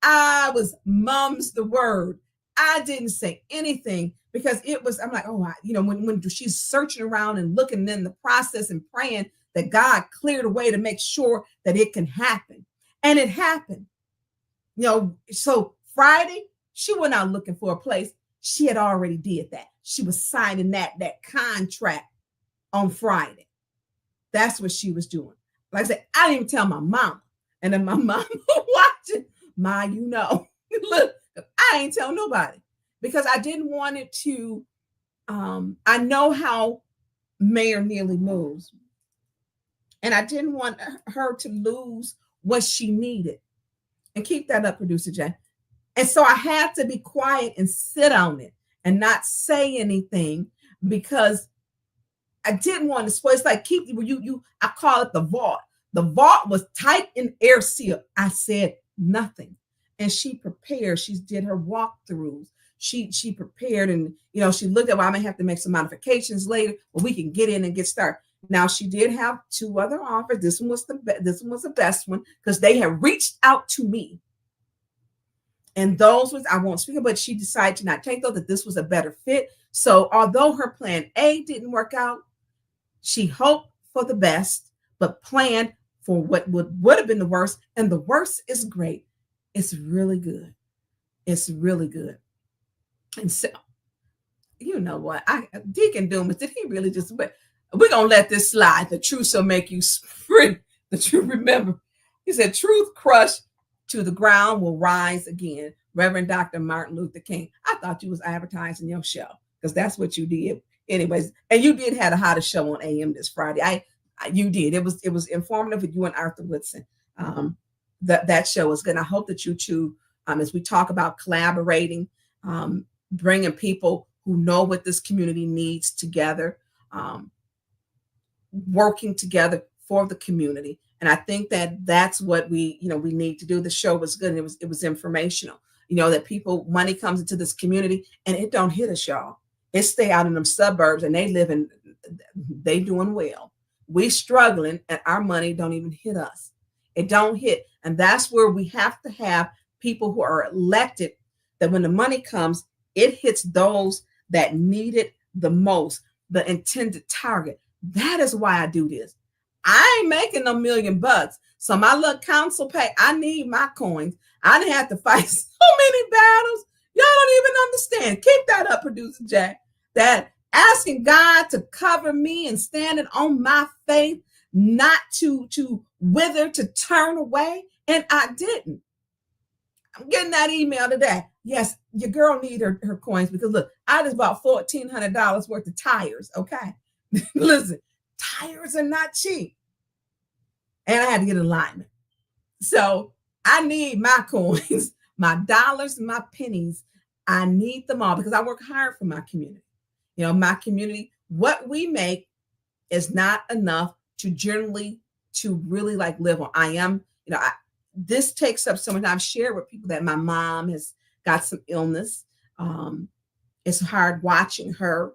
I was mum's the word. I didn't say anything, because it was, I'm like, when she's searching around and looking in the process and praying that God cleared a way to make sure that it can happen. And it happened. So Friday, she went out looking for a place. She had already did that. She was signing that contract on Friday. That's what she was doing. Like I said, I didn't even tell my mama. And then my mama watching, look, I ain't tell nobody, because I didn't want it to, I know how Mayor Neely moves. And I didn't want her to lose what she needed. And keep that up, Producer Jay. And so I had to be quiet and sit on it and not say anything, because I didn't want to spoil. It's like I call it the vault. The vault was tight and air sealed. I said nothing. And she prepared. She did her walkthroughs. She prepared, and she looked at, well, I may have to make some modifications later, but we can get in and get started. Now, she did have 2 other offers. This one was the best one because they had reached out to me. And those I won't speak of, but she decided to not take those, that this was a better fit. So although her plan A didn't work out, she hoped for the best, but planned for what would have been the worst. And the worst is great. It's really good. It's really good. And so, you know what? Deacon Dumas, did he really just, we're going to let this slide. The truth shall make you free. The truth, remember, he said, truth crushed to the ground will rise again. Reverend Dr. Martin Luther King. I thought you was advertising your show because that's what you did. Anyways, and you did have the hottest show on AM this Friday. You did. It was informative with you and Arthur Woodson. That show was good. And I hope that you two, as we talk about collaborating, bringing people who know what this community needs together, working together for the community. And I think that that's what we need to do. The show was good. And it was informational, that money comes into this community and it don't hit us, y'all. It stay out in them suburbs and they doing well. We struggling and our money don't even hit us. It don't hit. And that's where we have to have people who are elected, that when the money comes, it hits those that need it the most, the intended target. That is why I do this. I ain't making no $1 million. So my little council pay, I need my coins. I didn't have to fight so many battles. Y'all don't even understand. Keep that up, Producer Jack. That asking God to cover me and standing on my faith, not to wither, to turn away. And I didn't. I'm getting that email today. Yes, your girl need her coins because look, I just bought $1,400 worth of tires. Okay. Listen, tires are not cheap. And I had to get alignment. So I need my coins, my dollars, my pennies. I need them all because I work hard for my community. My community, what we make is not enough to really like live on. This takes up so much. I've shared with people that my mom has got some illness. It's hard watching her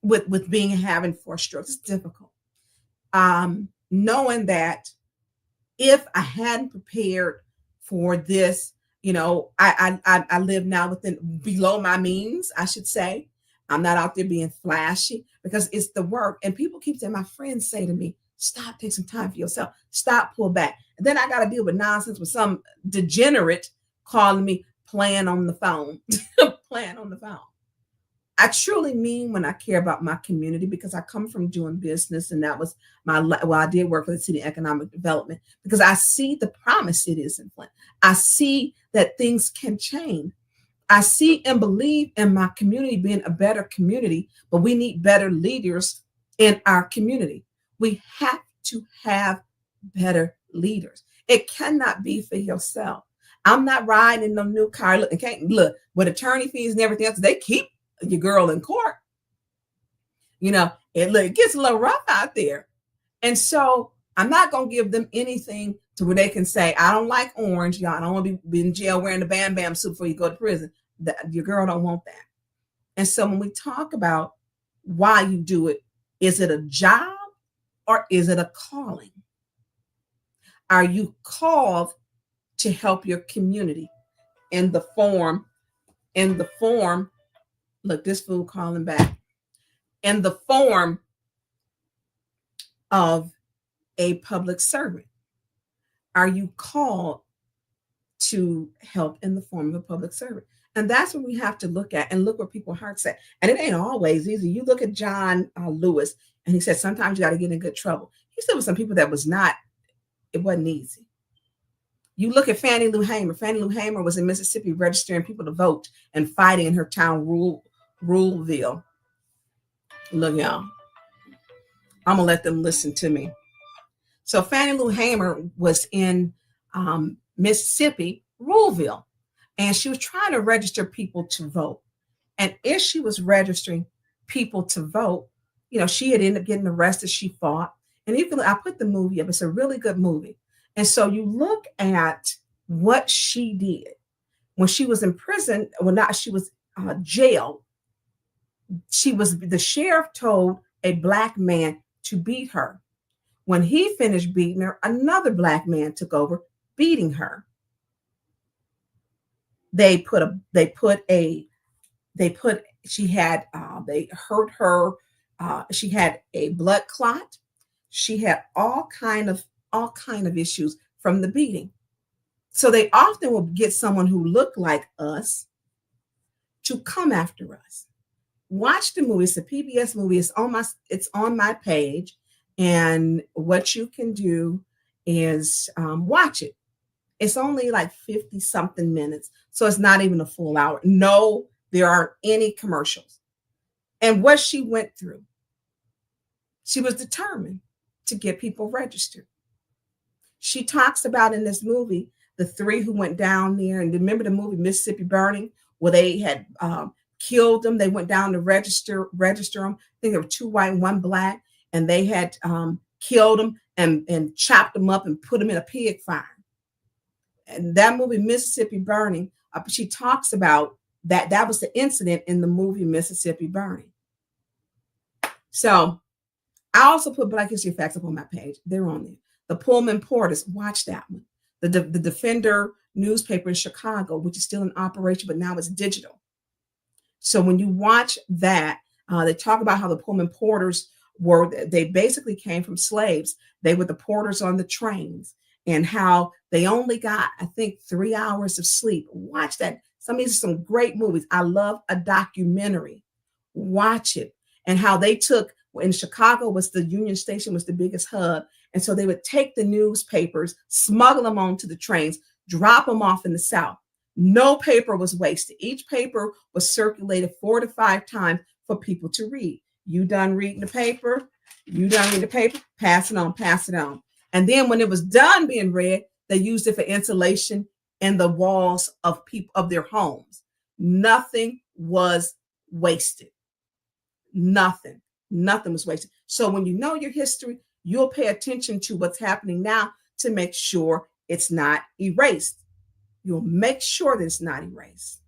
with having 4 strokes. It's difficult. Knowing that if I hadn't prepared for this, I live now below my means, I should say. I'm not out there being flashy because it's the work. And people keep saying, my friends say to me, stop, take some time for yourself. Stop, pull back. And then I got to deal with nonsense with some degenerate calling me playing on the phone, playing on the phone. I truly mean when I care about my community because I come from doing business and that was I did work for the City Economic Development because I see the promise it is in Flint. I see that things can change. I see and believe in my community being a better community, but we need better leaders in our community. We have to have better leaders. It cannot be for yourself. I'm not riding in no new car. Look with attorney fees and everything else, they keep your girl in court. It gets a little rough out there. And so I'm not going to give them anything to where they can say, I don't like orange. Y'all don't want to be in jail wearing the Bam Bam suit before you go to prison. Your girl don't want that. And so when we talk about why you do it, is it a job or is it a calling? Are you called to help your community in the form, look, this fool calling back, in the form of a public servant? Are you called to help in the form of a public servant? And that's what we have to look at and look where people's hearts at. And it ain't always easy. You look at John Lewis, and he said, sometimes you got to get in good trouble. He said with some people that it wasn't easy. You look at Fannie Lou Hamer. Fannie Lou Hamer was in Mississippi registering people to vote and fighting in her town, Ruleville. Look, y'all, I'm going to let them listen to me. So Fannie Lou Hamer was in Mississippi, Ruleville, and she was trying to register people to vote. And if she was registering people to vote, she had ended up getting arrested. She fought. And you can, I put the movie up. It's a really good movie. And so you look at what she did when she was in prison. Well, not she was jailed. The sheriff told a black man to beat her. When he finished beating her, another black man took over beating her. They hurt her. She had a blood clot. She had all kind of issues from the beating. So they often will get someone who looked like us to come after us. Watch the movie. It's a PBS movie. It's on my page. And what you can do is watch it. It's only like 50 something minutes. So it's not even a full hour. No, there aren't any commercials. And what she went through, she was determined to get people registered. She talks about in this movie, the three who went down there. And remember the movie Mississippi Burning, where they had killed them. They went down to register them. I think there were 2 white and 1 black. And they had killed them and chopped them up and put them in a pig farm. And that movie, Mississippi Burning, she talks about that. That was the incident in the movie Mississippi Burning. So I also put Black History Facts up on my page. They're on there. The Pullman Porters, watch that one. The Defender newspaper in Chicago, which is still in operation, but now it's digital. So when you watch that, they talk about how the Pullman Porters they basically came from slaves. They were the porters on the trains, and how they only got, I think, 3 hours of sleep. Watch that. Some of these are some great movies. I love a documentary. Watch it. And how they took, in Chicago was the Union Station was the biggest hub. And so they would take the newspapers, smuggle them onto the trains, drop them off in the South. No paper was wasted. Each paper was circulated 4 to 5 times for people to read. You done reading the paper, pass it on. And then when it was done being read, they used it for insulation in the walls of their homes. Nothing was wasted. Nothing was wasted. So when you know your history, you'll pay attention to what's happening now to make sure it's not erased. You'll make sure that it's not erased.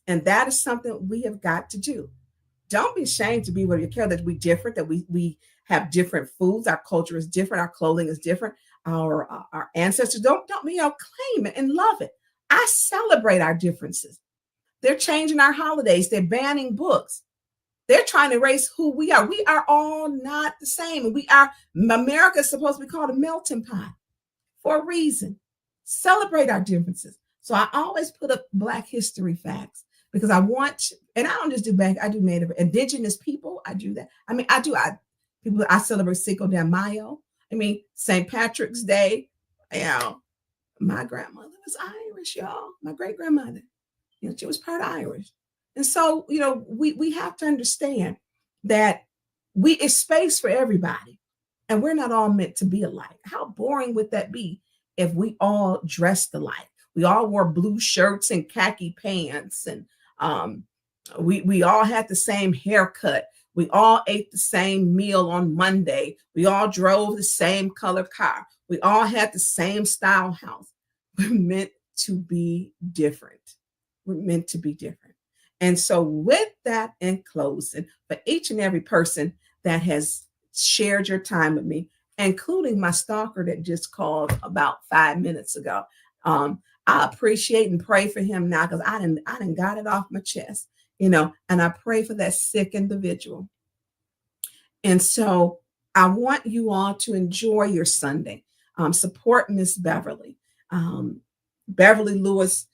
And that is something we have got to do. Don't be ashamed to be where you care, that we're different, that we have different foods. Our culture is different. Our clothing is different. Our ancestors don't claim it and love it. I celebrate our differences. They're changing our holidays. They're banning books. They're trying to erase who we are. We are all not the same. America is supposed to be called a melting pot for a reason. Celebrate our differences. So I always put up Black History Facts because I want, and I don't just do I do Native Indigenous people. I do that. I mean, I celebrate Cinco de Mayo. I mean, St. Patrick's Day. My grandmother was Irish, y'all. My great grandmother, she was part Irish. And so, we have to understand that it's space for everybody, and we're not all meant to be alike. How boring would that be if we all dressed alike? We all wore blue shirts and khaki pants, and we all had the same haircut. We all ate the same meal on Monday. We all drove the same color car. We all had the same style house. We're meant to be different. We're meant to be different. And so with that in closing, for each and every person that has shared your time with me, including my stalker that just called about 5 minutes ago, I appreciate and pray for him now, because I didn't got it off my chest, and I pray for that sick individual. And so I want you all to enjoy your Sunday. Support Miss Beverly. Beverly Lewis,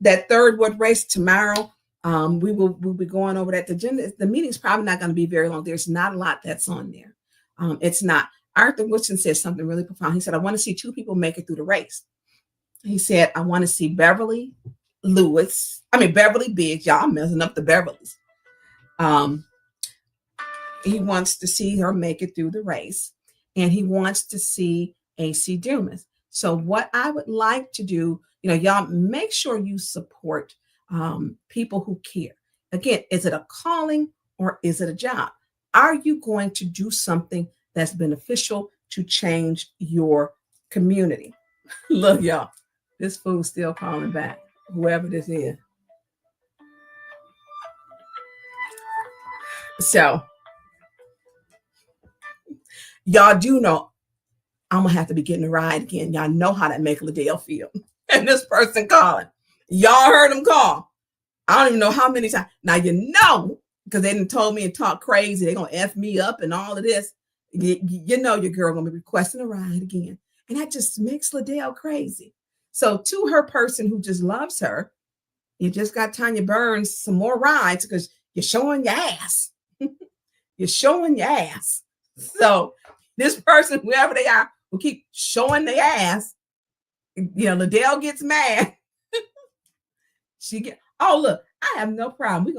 that third word race tomorrow. We'll be going over that. The meeting's probably not going to be very long. There's not a lot that's on there. It's not. Arthur Woodson said something really profound. He said, I want to see 2 people make it through the race. He said, I want to see Beverly Biggs. Y'all, I'm messing up the Beverlys. He wants to see her make it through the race. And he wants to see AC Dumas. So what I would like to do, y'all make sure you support people who care. Again, is it a calling or is it a job? Are you going to do something that's beneficial to change your community. Look, y'all, this fool's still calling back, whoever this is. So, y'all do know I'm going to have to be getting a ride again. Y'all know how that make Liddell feel. And this person calling. Y'all heard him call. I don't even know how many times. Now, you know, because they done told me and talk crazy. They're going to F me up and all of this. You know your girl going to be requesting a ride again. And that just makes Liddell crazy. So to her person who just loves her, you just got Tanya Burns some more rides because you're showing your ass. You're showing your ass. So this person, whoever they are, will keep showing their ass. You know, Liddell gets mad. Oh, look, I have no problem. We're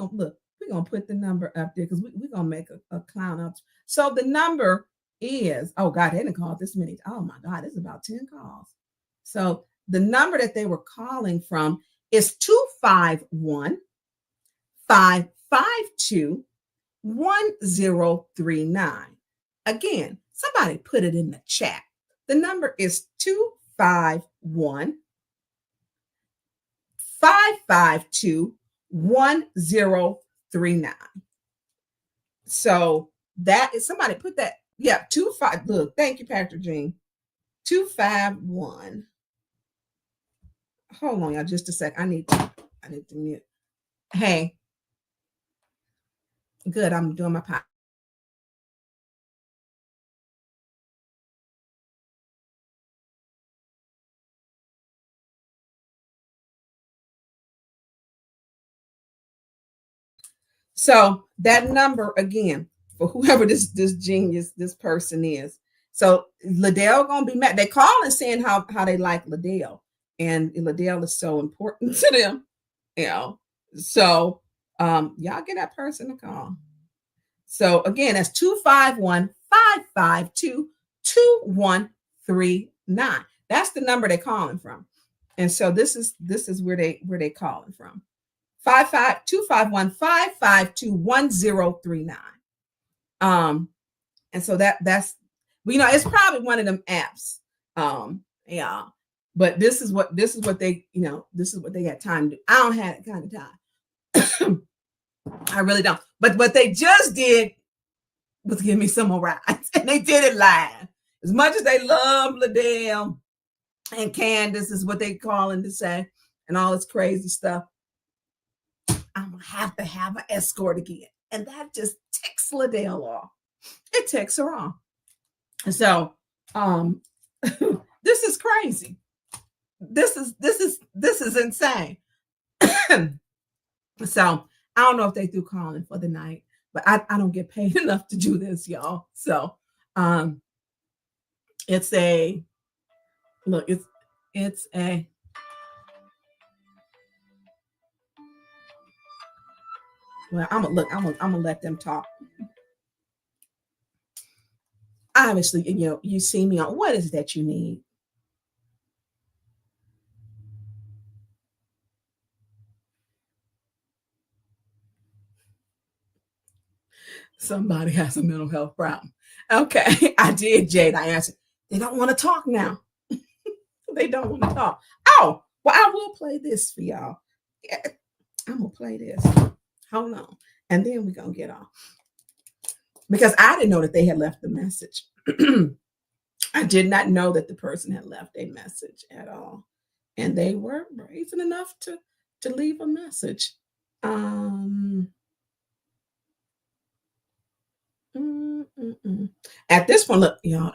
gonna put the number up there because we're gonna make a clown up. So the number is, oh God, they didn't call this many. Oh my God, it's about 10 calls. So the number that they were calling from is 251-552-1039. Again, somebody put it in the chat. The number is 251-552-1039. So that is, somebody put that. Yeah, 25. Look, thank you, Patrick Jean. 251. Hold on, y'all, just a sec. I need to mute. Hey, good. I'm doing my podcast. So that number again, for whoever this genius, this person is. So Liddell gonna be mad. They call and saying how they like Liddell, and Liddell is so important to them, you know. So y'all get that person a call. So again, that's 251-552-2139. That's the number they're calling from. And so this is where they calling from. 251-552-1039. And so that's, you know, it's probably one of them apps. Yeah. But this is what they, you know, this is what they got time to do. I don't have that kind of time. I really don't. But what they just did was give me some more rides. And they did it live. As much as they love Liddell and Candace is what they calling to say, and all this crazy stuff, I'm gonna have to have an escort again. And that just ticks Liddell off. It ticks her off. And so this is crazy. This is insane. So I don't know if they do calling for the night, but I don't get paid enough to do this, y'all. So it's a look, it's a well, I'm gonna let them talk. Obviously, you know, you see me on what is that you need? Somebody has a mental health problem. Okay, I did, Jade. I answered. They don't want to talk now. They don't want to talk. Oh, well, I will play this for y'all. Yeah, I'm gonna play this. Hold on, and then we're gonna get off because I didn't know that they had left the message. I did not know that the person had left a message at all, and they were brazen enough to leave a message. At this point, look, y'all,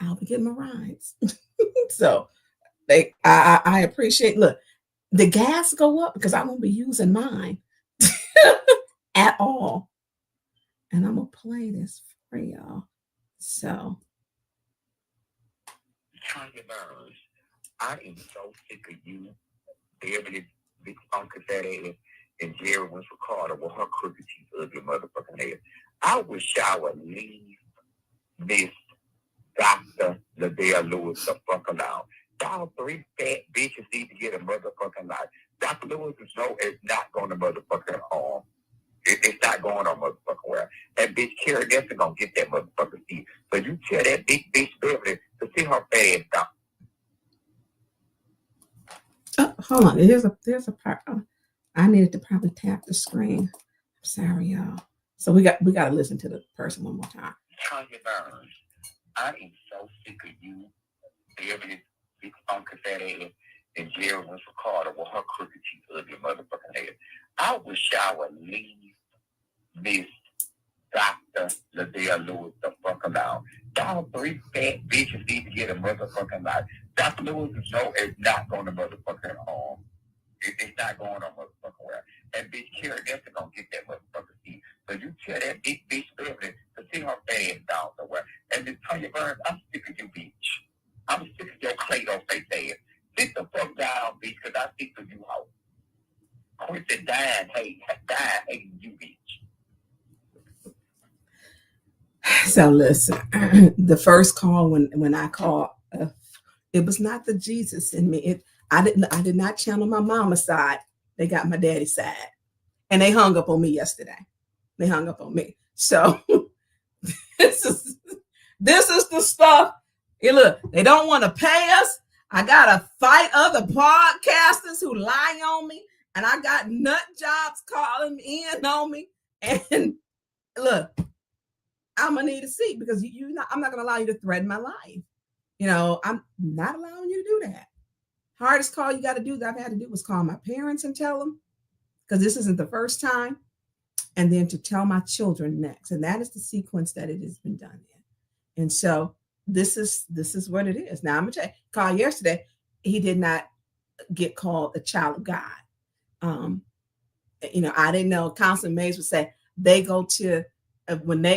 I'll be getting my rides. So I appreciate, look, the gas go up because I won't be using mine at all. And I'm gonna play this for y'all. So Tanya Burns, I am so sick of you, Beverly, Big Uncle Daddy, and Jerry Winslow Carter with her crooked teeth, ugly motherfucking head. I wish I would leave this Dr. Liddell Lewis the fuck alone. Y'all three fat bitches need to get a motherfucking life. Dr. Lewis is not going to motherfucking harm. It's not going on motherfucking where. And bitch Carrie Dessa gonna get that motherfucker seat. So you tell that big bitch Beverly to sit her fat ass down. Hold on. There's a part. I needed to probably tap the screen. I'm sorry, y'all. So we got to listen to the person one more time. Tanya Burns, I am so sick of you, Beverly, big funky fat ass, and Jerry Winslow Carter with her crooked teeth, ugly motherfucking head. I wish I would leave Miss Dr. Liddell Lewis the fuck alone. Y'all three fat bitches need to get a motherfucking life. Dr. Lewis is not going to motherfucking home. It's not going on motherfucking well. And bitch Carrie Dessa gonna get that motherfucker seat. So you tell that big bitch Beverly to see her fat ass down somewhere. And then Tanya Burns, I'm sick of you, bitch. I'm sick of your Clado face ass. Sit the fuck down, bitch, because I'm sick of you, hoe. Quit the dying hating you, bitch. So listen, the first call when I called, it was not the Jesus in me. I did not channel my mama's side. They got my daddy's side, and they hung up on me yesterday. They hung up on me. So this is the stuff. Hey, look, they don't want to pay us. I gotta fight other podcasters who lie on me, and I got nut jobs calling in on me. And look, I'm gonna need a seat because I'm not gonna allow you to threaten my life. I'm not allowing you to do that. Hardest call you got to do that I've had to do was call my parents and tell them, because this isn't the first time, and then to tell my children next. And that is the sequence that it has been done in. And so this is what it is. Now I'm gonna tell you, call yesterday, he did not get called a child of God. I didn't know. Councilman Mays would say they go to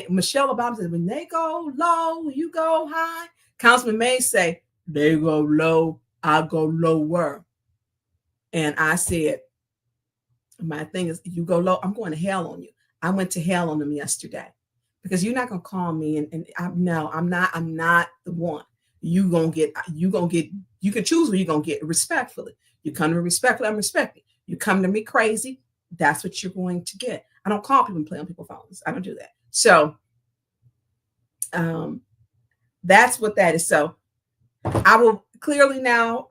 Michelle Obama said, when they go low, you go high. Councilman Mays say, they go low, I go lower. And I said, my thing is, if you go low, I'm going to hell on you. I went to hell on them yesterday because you're not going to call me. And I'm not the one. You can choose where you're going to get respectfully. You come to me respectfully, I'm respecting. You come to me crazy, that's what you're going to get. I don't call people and play on people's phones. I don't do that. So that's what that is. So I will clearly now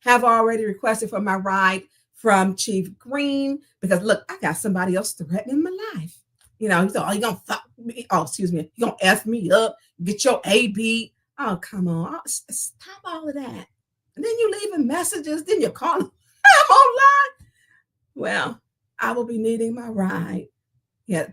have already requested for my ride from Chief Green, because look, I got somebody else threatening my life. He thought, oh, you gonna fuck me? Oh, excuse me, you gonna F me up, get your AB. Oh, come on, stop all of that. And then you leaving messages, then you're calling. I'm online. Well, I will be needing my ride. Yeah,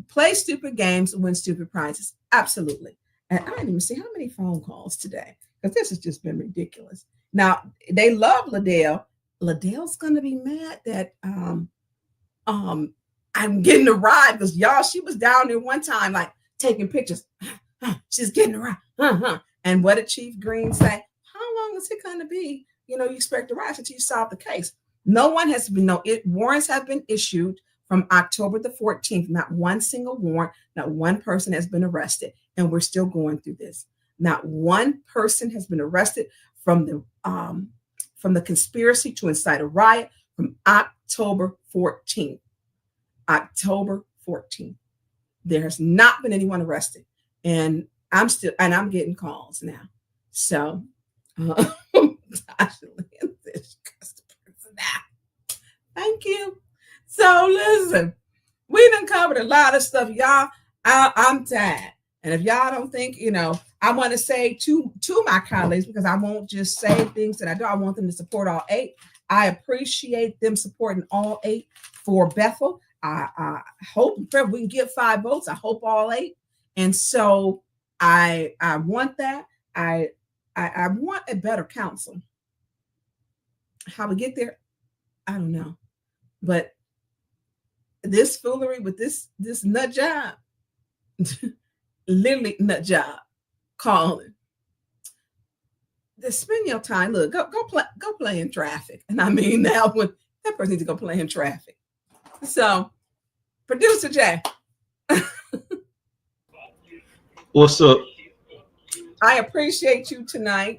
play stupid games, win stupid prizes. Absolutely. And I didn't even see how many phone calls today, because this has just been ridiculous. Now, they love Liddell. Liddell's going to be mad that I'm getting a ride, because y'all, she was down there one time, like taking pictures. She's getting a ride. And what did Chief Green say? How long is it going to be? You expect a ride until you solve the case. No one has been, warrants have been issued from October the 14th. Not one single warrant, not one person has been arrested. And we're still going through this. Not one person has been arrested from the conspiracy to incite a riot from October 14th. October 14th. There has not been anyone arrested. And I'm getting calls now. So thank you. So listen, we done covered a lot of stuff, y'all. I'm tired. And if y'all don't think, I want to say to my colleagues, because I won't just say things that I do. I want them to support all 8. I appreciate them supporting all 8 for Bethel. I hope we can get 5 votes. I hope all 8. And so I want that. I want a better council. How we get there, I don't know. But this foolery with this nut job, literally nut job, calling. Spend your time. Look, go play in traffic. And I mean now, when that person needs to go play in traffic. So, Producer Jay. What's up? I appreciate you tonight.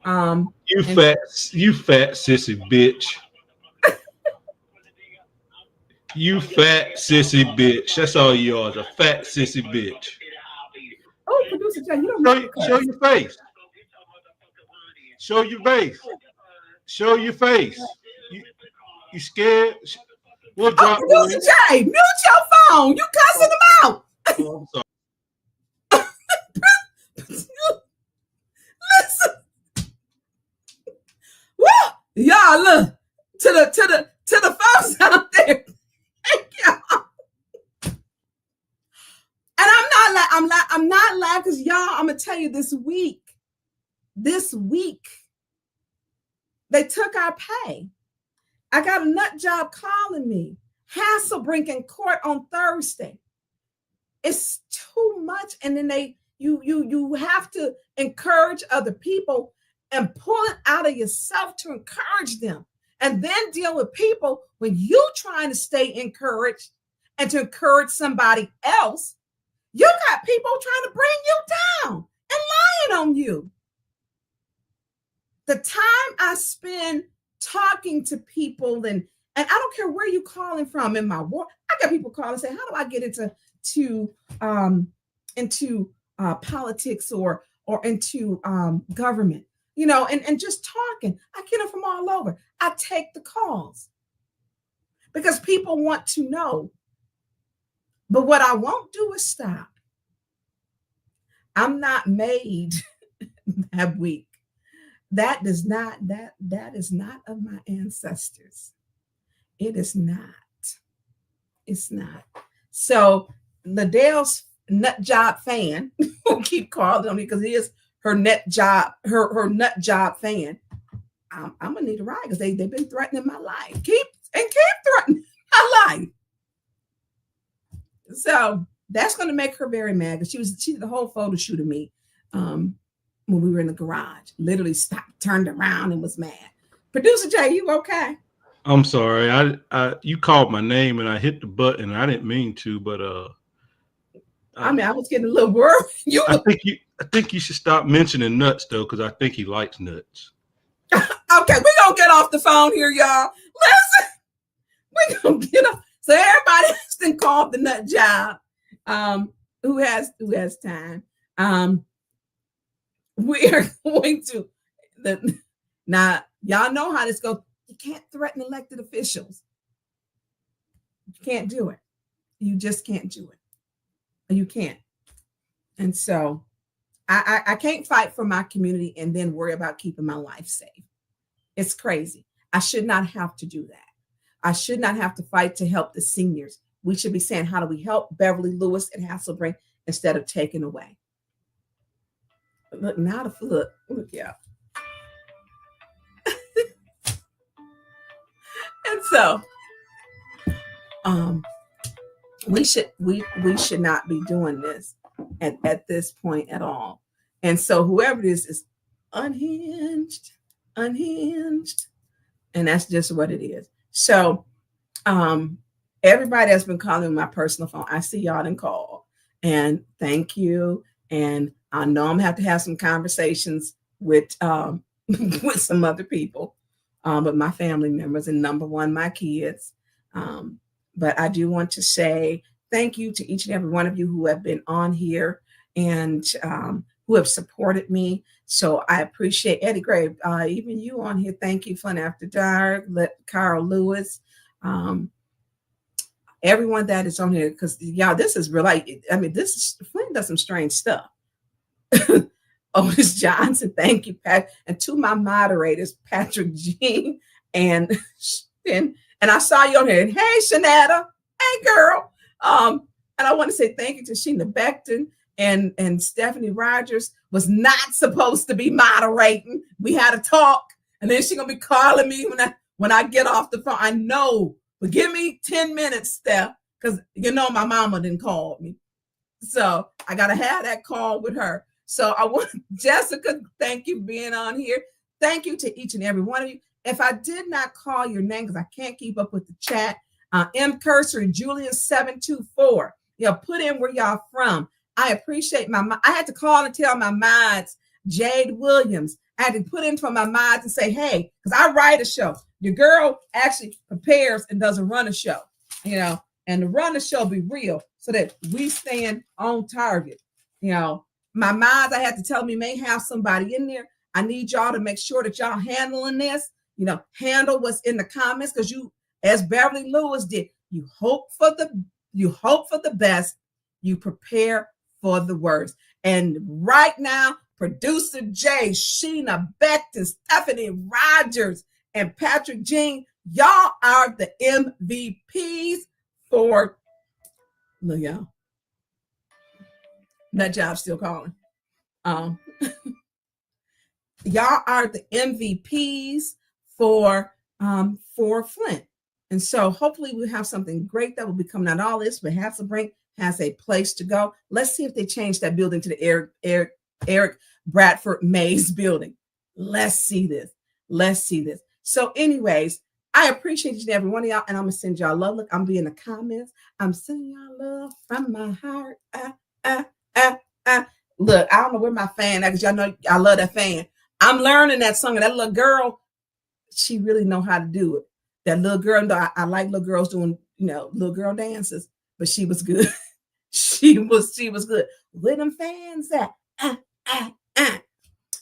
You fat sissy bitch. You fat sissy bitch. That's all you are, a fat sissy bitch. Oh, producer Jay, you don't know the Show your face. Show your face. Show your face. You scared? We'll drop the Producer link. Jay, mute your phone. You cussing them out. Oh, I'm sorry. Listen. Woo! Y'all look to the folks out there. Thank y'all. And I'm not laughing because y'all, I'm gonna tell you this week, they took our pay. I got a nut job calling me. Hasselbring in court on Thursday. It's too much. And then you have to encourage other people and pull it out of yourself to encourage them. And then deal with people when you trying to stay encouraged and to encourage somebody else. You got people trying to bring you down and lying on you. The time I spend talking to people and I don't care where you calling from in my work. I got people calling and say, how do I get into politics or into government? You know, and just talking. I get them from all over. I take the calls because people want to know. But what I won't do is stop. I'm not made that weak. That is not of my ancestors. It is not. It's not. So Liddell's nut job fan who keep calling me because he is her nut job fan. I'm gonna need a ride because they've been threatening my life. Keep threatening my life. So that's gonna make her very mad because she did the whole photo shoot of me when we were in the garage. Literally stopped, turned around, and was mad. Producer Jay, you okay? I'm sorry. I you called my name and I hit the button. I didn't mean to, but I was getting a little worried. I think you should stop mentioning nuts though, because I think he likes nuts. Okay, we're gonna get off the phone here, y'all. Listen, we're gonna get off. So everybody has been called the nut job. Who has time? We are going to now. Y'all know how this goes. You can't threaten elected officials. You can't do it. You just can't do it. You can't. And so I can't fight for my community and then worry about keeping my life safe. It's crazy. I should not have to do that. I should not have to fight to help the seniors. We should be saying, how do we help Beverly Lewis and Hasselbring instead of taking away? Look, now look, yeah. And so we should not be doing this at this point at all. And so whoever it is unhinged, and that's just what it is. So everybody that's been calling my personal phone, I see y'all didn't call, and thank you. And I know I'm gonna have some conversations with with some other people, with my family members, and number one, my kids. But I do want to say thank you to each and every one of you who have been on here and who have supported me. So I appreciate Eddie Gray, even you on here. Thank you, Fun After Dark, Carl Lewis, everyone that is on here, because y'all, this is really, Flint does some strange stuff. Otis Johnson, thank you, Pat, and to my moderators, Patrick Jean and I saw you on here. And hey, Shanetta, hey girl. And I want to say thank you to Sheena Beckton and Stephanie Rogers was not supposed to be moderating. We had a talk, and then she's gonna be calling me when I get off the phone. I know, but give me 10 minutes, Steph, because you know my mama didn't call me. So I gotta have that call with her. So I want Jessica, thank you for being on here. Thank you to each and every one of you. If I did not call your name because I can't keep up with the chat, M. Cursory, Julian 724. Put in where y'all from. I appreciate I had to call and tell my mods, Jade Williams. I had to put in for my mods and say, hey, because I write a show. Your girl actually prepares and doesn't run a show. and the runner shall be real so that we stand on target. My minds, I had to tell me may have somebody in there. I need y'all to make sure that y'all handling this, handle what's in the comments, because you, as Beverly Lewis did, you hope for the best, you prepare for the worst. And right now, producer Jay, Sheena Beckton, Stephanie Rogers, and Patrick Jean, y'all are the MVPs for, look, y'all, that job's still calling. Y'all are the MVPs for Flint. And so hopefully we'll have something great that will be coming out of all this, but Hasselbring has a place to go. Let's see if they change that building to the Eric Bradford Mays building. Let's see this. So anyways, I appreciate each and every one of y'all, and I'm going to send y'all love. Look, I'm be in the comments. I'm sending y'all love from my heart. Look, I don't know where my fan is, because y'all know I love that fan. I'm learning that song, and that little girl, she really know how to do it. That little girl, I like little girls doing, little girl dances, but she was good. she was good. Where them fans at?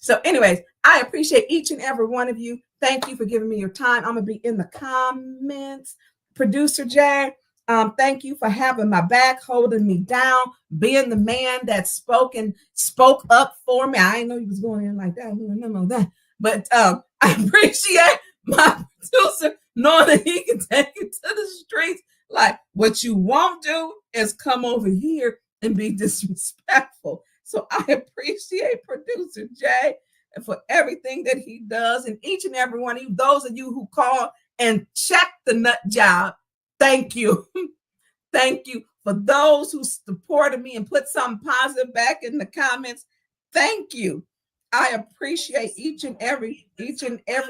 So anyways, I appreciate each and every one of you. Thank you for giving me your time. I'm going to be in the comments. Producer Jay, thank you for having my back, holding me down, being the man that spoke up for me. I didn't know he was going in like that. I didn't know that. But I appreciate my producer knowing that he can take it to the streets. Like, what you won't do is come over here and be disrespectful. So I appreciate producer Jay for everything that he does, and each and every one of you, those of you who call and check the nut job. Thank you. Thank you. For those who supported me and put something positive back in the comments, thank you. I appreciate each and every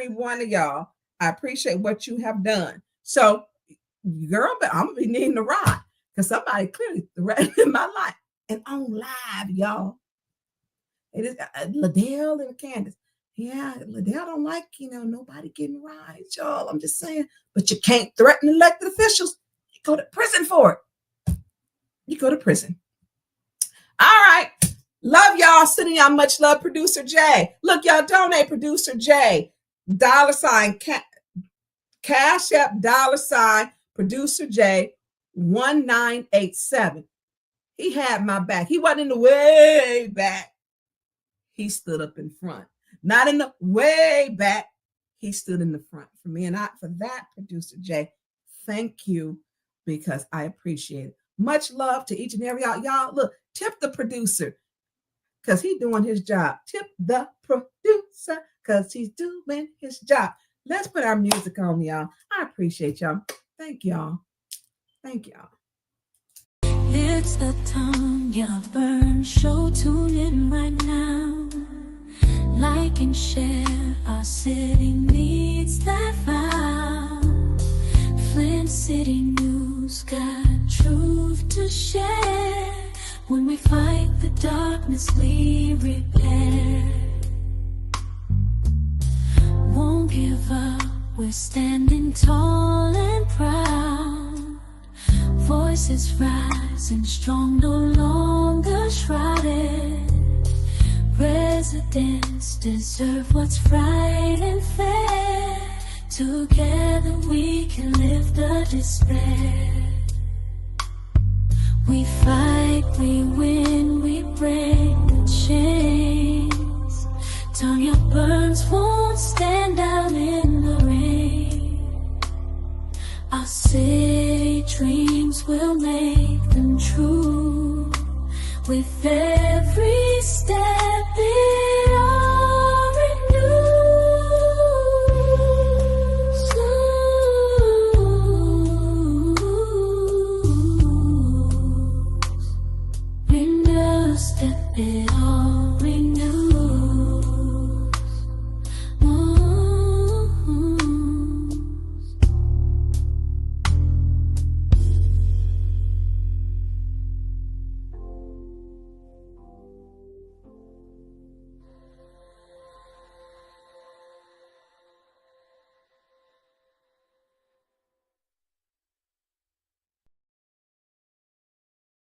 one of y'all. I appreciate what you have done. So, girl, but I'm gonna be needing a ride, because somebody clearly threatened my life. And on live, y'all. It is Liddell and Candace. Yeah, Liddell don't like, nobody getting rides, y'all. I'm just saying. But you can't threaten elected officials. You go to prison for it. You go to prison. All right. Love y'all. Sending y'all much love, Producer Jay. Look, y'all, donate Producer Jay. $ Cash App $ Producer Jay 1987. He had my back. He wasn't in the way back. He stood up in front. Not in the way back. He stood in the front for me. And for that, Producer Jay, thank you, because I appreciate it. Much love to each and every y'all. Y'all, look, tip the producer, because he's doing his job. Tip the producer, because he's doing his job. Let's put our music on, y'all. I appreciate y'all. Thank y'all. Thank y'all. It's the Tanya Burn Show. Tune in right now. Like and share. Our city needs that vow. Flint City News got truth to share. When we fight the darkness, we repair. Won't give up. We're standing tall and proud. Voices rising strong, no longer shrouded. Residents deserve what's right and fair. Together we can lift the despair. We fight, we win, we break the chains. Tanya Burns won't stand out in the rain. Our city dreams will make them true. With